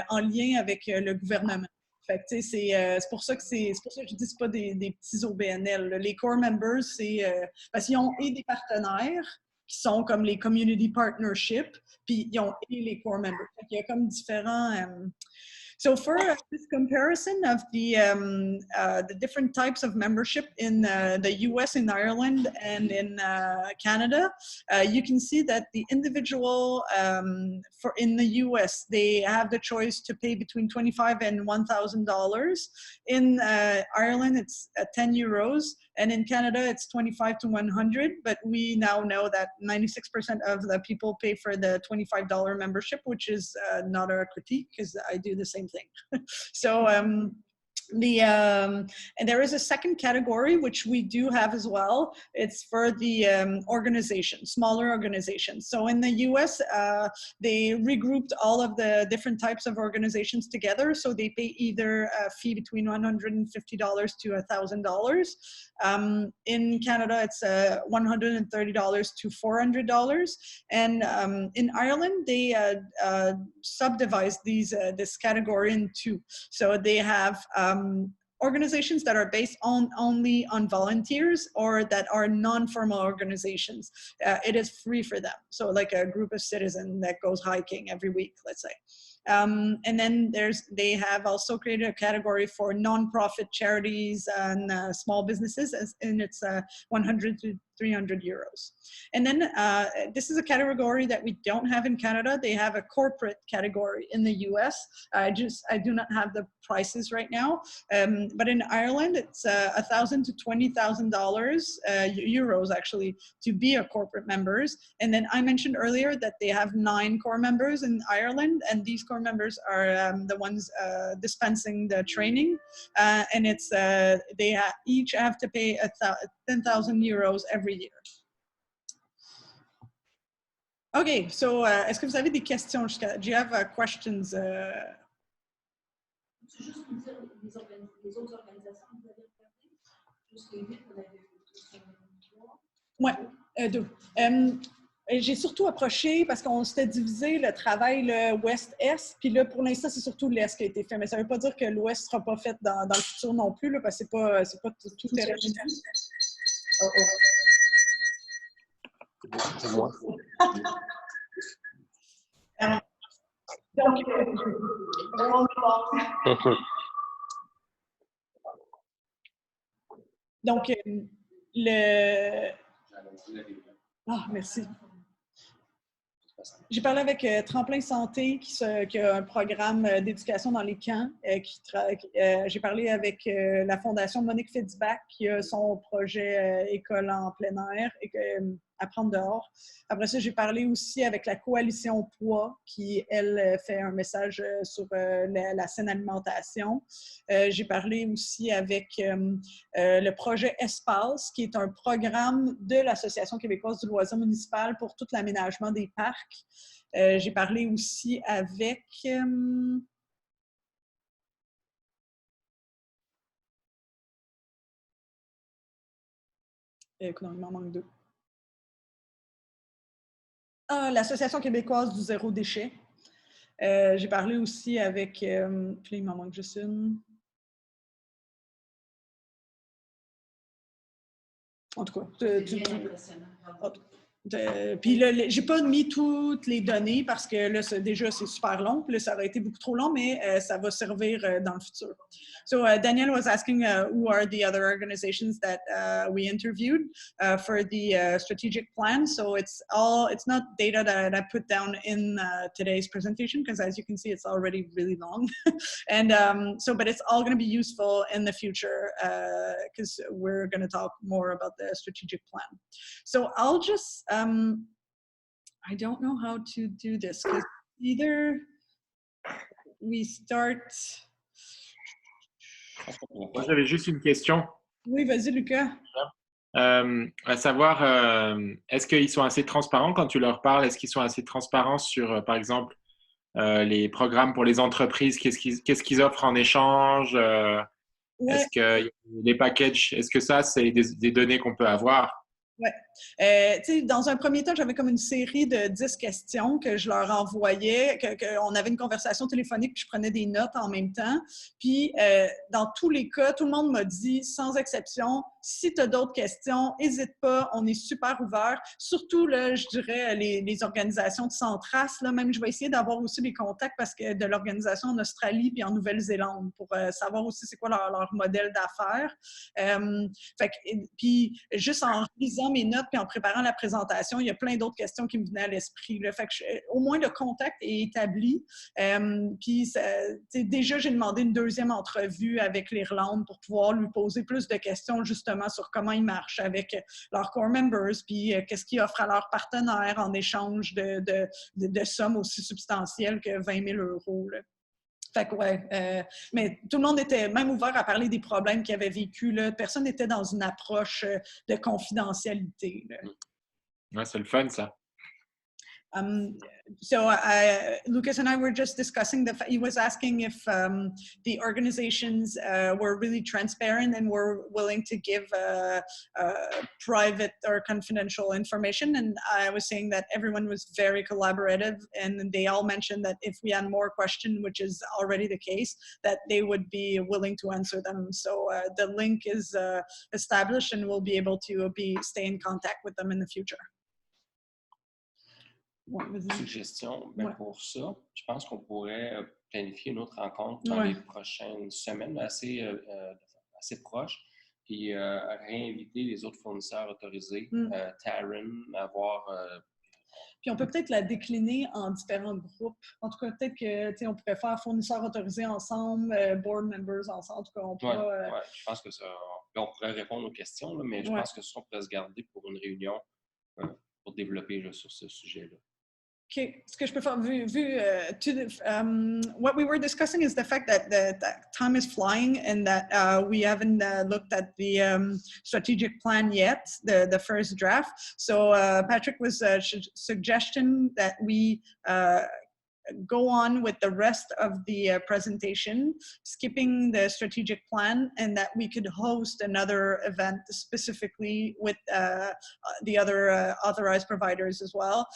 en lien avec le gouvernement. Fait que, c'est pour ça que je dis que c'est pas des petits OBNL. Là. Les core members, c'est parce qu'ils ont des partenaires qui sont comme les community partnerships, puis ils ont les core members. Fait qu'il y a comme différents. So for this comparison of the different types of membership in the US, in Ireland, and in Canada, you can see that the individual in the US, they have the choice to pay between $25 and $1,000. In Ireland, it's 10 euros. And in Canada, it's 25 to 100, but we now know that 96% of the people pay for the $25 membership, which is not a critique because I do the same thing. So and there is a second category, which we do have as well. It's for the organizations, smaller organizations. So in the US, they regrouped all of the different types of organizations together. So they pay either a fee between $150 to $1,000. In Canada, it's $130 to $400. And in Ireland, they subdivide this category in two. So they have organizations that are based only on volunteers or that are non-formal organizations. It is free for them. So like a group of citizens that goes hiking every week, let's say. And then they have also created a category for non-profit charities and small businesses, and it's 100 to 300 euros. And then this is a category that we don't have in Canada. They have a corporate category in the US. I do not have the prices right now. But in Ireland, it's $1,000 to $20,000 euros actually to be a corporate members. And then I mentioned earlier that they have 9 core members in Ireland, and these core members are the ones dispensing the training. And it's they each have to pay 10,000 euros every year. Okay, so est-ce que vous avez des questions jusqu'à? Do you have questions? C'est juste pour dire les autres organisations que vous avez regardées, juste les 8, vous avez 3. Ouais, 2. J'ai surtout approché parce qu'on s'était divisé le travail le ouest-est, puis là, pour l'instant, c'est surtout l'est qui a été fait. Mais ça ne veut pas dire que l'ouest ne sera pas fait dans le futur non plus, là, parce que c'est pas tout est réuni. C'est moi. Donc, le... Ah, merci. J'ai parlé avec Tremplin Santé qui a un programme d'éducation dans les camps. J'ai parlé avec la Fondation Monique Fitzbach qui a son projet école en plein air et apprendre dehors. Après ça, j'ai parlé aussi avec la Coalition Poids qui, elle, fait un message sur la saine alimentation. J'ai parlé aussi avec le projet Espace, qui est un programme de l'Association québécoise du loisir municipal pour tout l'aménagement des parcs. J'ai parlé aussi avec... non, il m'en manque deux. L'Association québécoise du zéro déchet. J'ai parlé aussi avec... puis là, il m'en manque juste une. En tout cas, puis là, j'ai pas mis toutes les données parce que là, déjà, c'est super long. Puis là, ça aurait été beaucoup trop long, mais ça va servir dans le futur. So Daniel was asking who are the other organizations that we interviewed for the strategic plan. So it's not data that I put down in today's presentation because as you can see, it's already really long. And but it's all going to be useful in the future because we're going to talk more about the strategic plan. So I'll just, I don't know how to do this because either we start... Moi, j'avais juste une question. Oui, vas-y, Lucas. À savoir, est-ce qu'ils sont assez transparents quand tu leur parles? Est-ce qu'ils sont assez transparents sur, par exemple, les programmes pour les entreprises? Qu'est-ce qu'ils offrent en échange? Ouais. Est-ce que les packages, est-ce que ça, c'est des données qu'on peut avoir? Oui. Dans un premier temps, j'avais comme une série de 10 questions que je leur envoyais, qu'on avait une conversation téléphonique, puis je prenais des notes en même temps. Puis, dans tous les cas, tout le monde m'a dit, sans exception, si tu as d'autres questions, n'hésite pas, on est super ouvert. Surtout, là, je dirais, les organisations de Centrace. Là, même, je vais essayer d'avoir aussi des contacts parce que de l'organisation en Australie puis en Nouvelle-Zélande pour savoir aussi c'est quoi leur modèle d'affaires. Puis, juste en lisant mes notes puis en préparant la présentation, il y a plein d'autres questions qui me venaient à l'esprit. Fait que au moins, le contact est établi. Puis, déjà, j'ai demandé une deuxième entrevue avec l'Irlande pour pouvoir lui poser plus de questions justement sur comment ils marchent avec leurs core members, puis qu'est-ce qu'ils offrent à leurs partenaires en échange de sommes aussi substantielles que 20 000 €. Là. Fait que ouais, mais tout le monde était même ouvert à parler des problèmes qu'ils avaient vécus. Là. Personne n'était dans une approche de confidentialité. Là. Ouais, c'est le fun, ça. So Lucas and I were just discussing he was asking if the organizations were really transparent and were willing to give private or confidential information. And I was saying that everyone was very collaborative and they all mentioned that if we had more questions, which is already the case, that they would be willing to answer them. So the link is established and we'll be able to stay in contact with them in the future. Ouais, suggestion, pour ça, je pense qu'on pourrait planifier une autre rencontre dans les prochaines semaines, assez proches, puis réinviter les autres fournisseurs autorisés, Taryn, avoir... Puis on peut peut-être la décliner en différents groupes. En tout cas, peut-être qu'on pourrait faire fournisseurs autorisés ensemble, board members ensemble. En tout cas, on pourrait... je pense que ça... on pourrait répondre aux questions, là, mais je pense que ça, on pourrait se garder pour une réunion pour développer là, sur ce sujet-là. Okay. Ce que je peux faire, what we were discussing is the fact that time is flying and that we haven't looked at the strategic plan yet, the first draft. So Patrick was suggestion that we go on with the rest of the presentation, skipping the strategic plan, and that we could host another event specifically with the other authorized providers as well,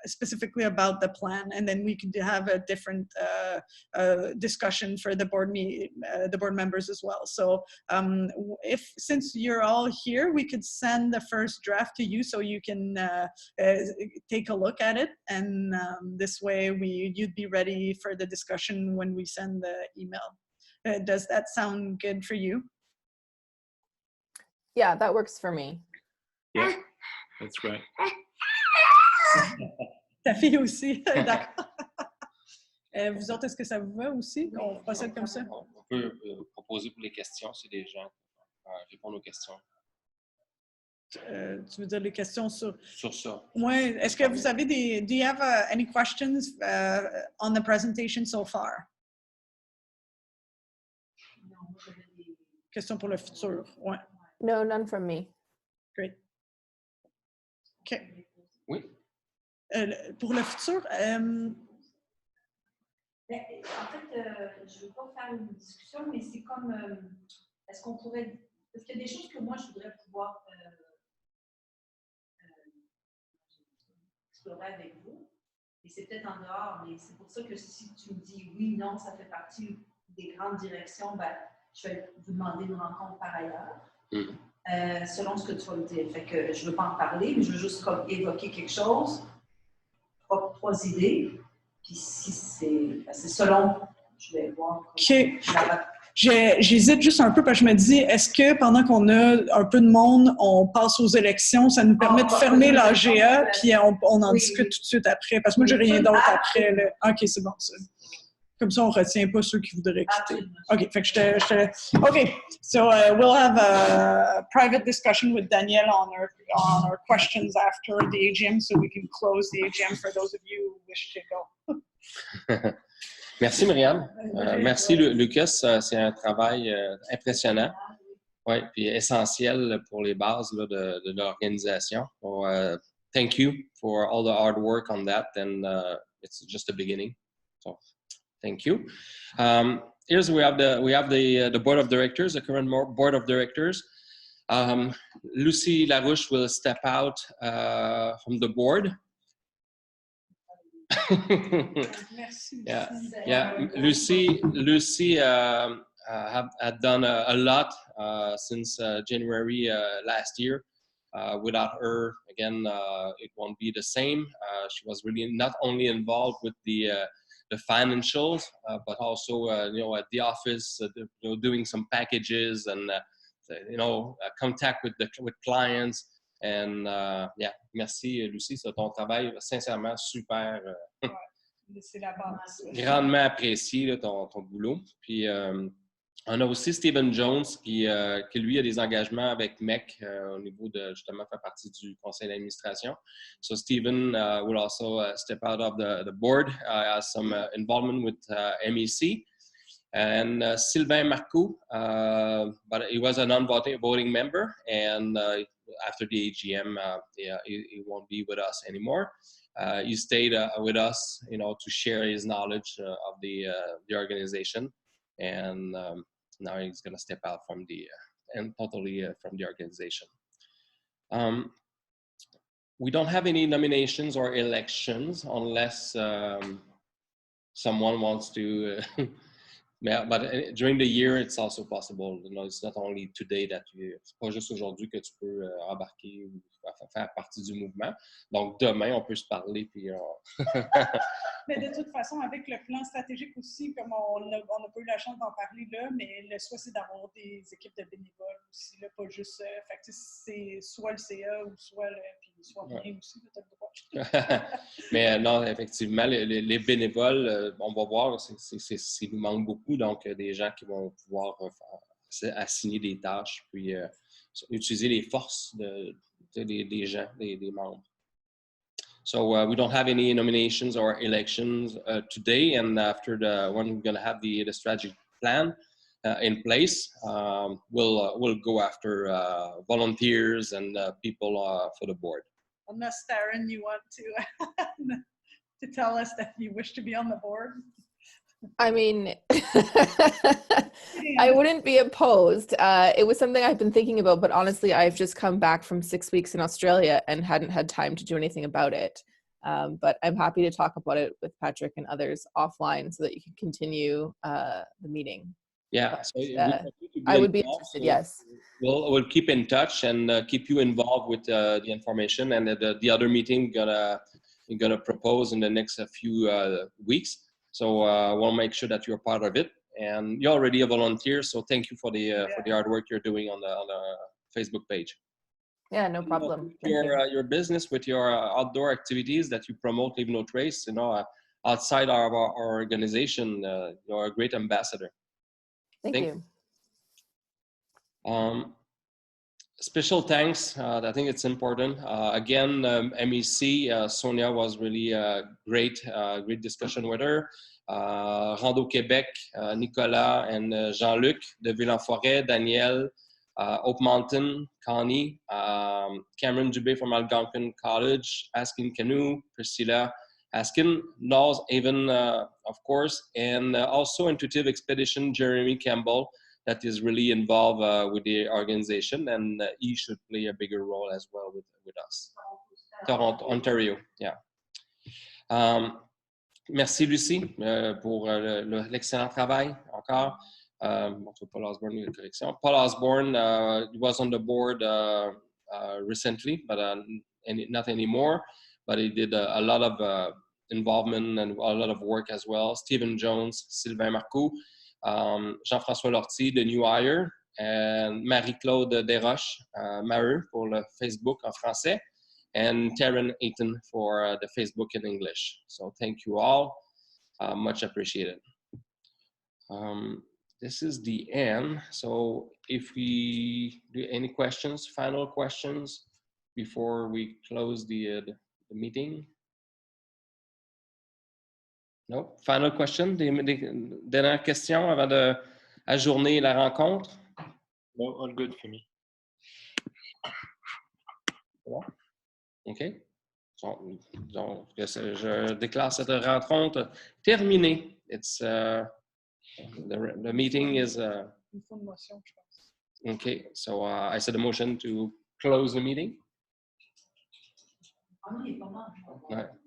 specifically about the plan, and then we could have a different discussion for the board members as well. So since you're all here, we could send the first draft to you so you can take a look at it, and this way you'd be ready for the discussion when we send the email. Does that sound good for you? Yeah, that works for me. Yeah, that's great. Ta fille aussi, d'accord. Vous autres, est-ce que ça vous va aussi? On procède comme ça? On peut proposer pour les questions si les gens répondent aux questions. Tu veux dire les questions sur ça? Oui. Est-ce que vous avez do you have any questions on the presentation so far? Questions pour le futur? Ouais. No, none from me. Great. OK. Oui. Pour le futur, en fait, je ne veux pas faire une discussion, mais c'est comme, est-ce qu'on pourrait, parce qu'il y a des choses que moi, je voudrais pouvoir explorer avec vous, et c'est peut-être en dehors, mais c'est pour ça que si tu me dis oui, non, ça fait partie des grandes directions, ben, je vais vous demander une rencontre par ailleurs, selon ce que tu vas me dire. Fait que je ne veux pas en parler, mais je veux juste comme évoquer quelque chose, trois idées, puis si c'est selon, je vais voir. OK. J'hésite juste un peu parce que je me dis, est-ce que pendant qu'on a un peu de monde, on passe aux élections, ça nous permet de fermer l'AGA, puis on en discute tout de suite après? Parce que moi, j'ai rien d'autre après. Là. OK, c'est bon, ça. Comme ça, on ne retient pas ceux qui voudraient quitter. OK, fait que OK, so we'll have a private discussion with Danielle on our questions after the AGM, so we can close the AGM for those of you who wish to go. Merci, Myriam. Merci, Lucas. C'est un travail impressionnant, ouais, puis essentiel pour les bases là, de l'organisation. So, thank you for all the hard work on that, and it's just the beginning. So, thank you. Here's we have the board of directors, the current board of directors. Lucie Larouche will step out from the board. yeah. Lucy had done a lot since January last year. Without her, again, it won't be the same. She was really not only involved with the financials, but also at the office, doing some packages and contact with clients. And yeah, merci Lucie, c'est ton travail sincèrement super, c'est la base. Grandement apprécié là, ton boulot. Puis on a aussi Stephen Jones qui lui a des engagements avec MEC au niveau de justement faire partie du conseil d'administration. So Stephen will also step out of the board, has some involvement with MEC. And Sylvain Marcoux, but he was a non-voting member, and after the AGM, he won't be with us anymore. He stayed with us, to share his knowledge of the organization, and now he's going to step out from totally from the organization. We don't have any nominations or elections unless someone wants to. But during the year, it's also possible. It's not only today that c'est pas juste aujourd'hui que tu peux embarquer ou faire partie du mouvement. Donc demain, on peut se parler puis. Mais de toute façon, avec le plan stratégique aussi, comme on n'a pas eu la chance d'en parler là, mais le souhait c'est d'avoir des équipes de bénévoles aussi, là, pas juste. Fait que c'est soit le CA ou soit rien aussi, tu as le droit. Mais non, effectivement, les bénévoles, on va voir, il nous manque beaucoup, donc des gens qui vont pouvoir assigner des tâches, puis utiliser les forces des gens, des membres. So we don't have any nominations or elections today, and after when we're going to have the strategy plan in place, we'll go after volunteers and people for the board. Unless Darren, you want to to tell us that you wish to be on the board? I mean, I wouldn't be opposed. It was something I've been thinking about, but honestly, I've just come back from 6 weeks in Australia and hadn't had time to do anything about it. But I'm happy to talk about it with Patrick and others offline so that you can continue the meeting. Yeah, but, so I would be interested, yes. We'll keep in touch and keep you involved with the information, and the other meeting we're gonna propose in the next few weeks. So we'll make sure that you're part of it, and you're already a volunteer. So thank you for the hard work you're doing on the Facebook page. Yeah, no problem. Your business with your outdoor activities that you promote Leave No Trace, outside our organization, you're a great ambassador. Thank you. Special thanks. I think it's important. Again, MEC, Sonia was really great discussion with her. Rando Québec, Nicolas and Jean-Luc de Ville-en-Forêt, Danielle, Hope Mountain, Connie, Cameron Dubé from Algonquin College, Askin Canoe, Priscilla Askin, Knowles Haven, of course, and also Intuitive Expedition, Jeremy Campbell, that is really involved with the organization, and he should play a bigger role as well with us. Toronto, Ontario, yeah. Merci Lucie pour l'excellent travail encore. Paul Osborne, correction. Paul Osborne was on the board recently, but not anymore. But he did a lot of involvement and a lot of work as well. Stephen Jones, Sylvain Marcoux, Jean-François Lortie, the new hire, and Marie-Claude Desroches, Maheu pour le Facebook en français, and Taryn Ayton for the Facebook in English. So thank you all, much appreciated. This is the end. So if we do any questions, final questions before we close the meeting? No? Final question? Dernière question avant de ajourner la rencontre? No, all good for me. OK. Donc, je déclare cette rencontre terminée. It's the meeting is. Okay, so I said a motion to close the meeting.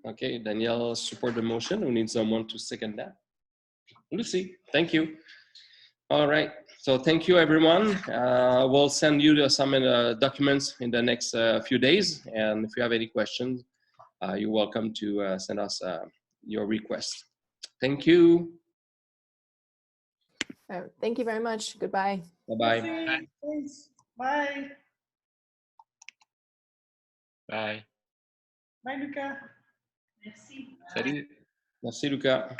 Okay, Danielle support the motion. We need someone to second that. Lucy, thank you. All right, so thank you everyone. We'll send you some documents in the next few days, and if you have any questions, you're welcome to send us your request. Thank you. Thank you very much. Goodbye. Bye-bye. Thanks. Bye. Bye. Bye, Lucas. Merci. Salut. Merci, Lucas.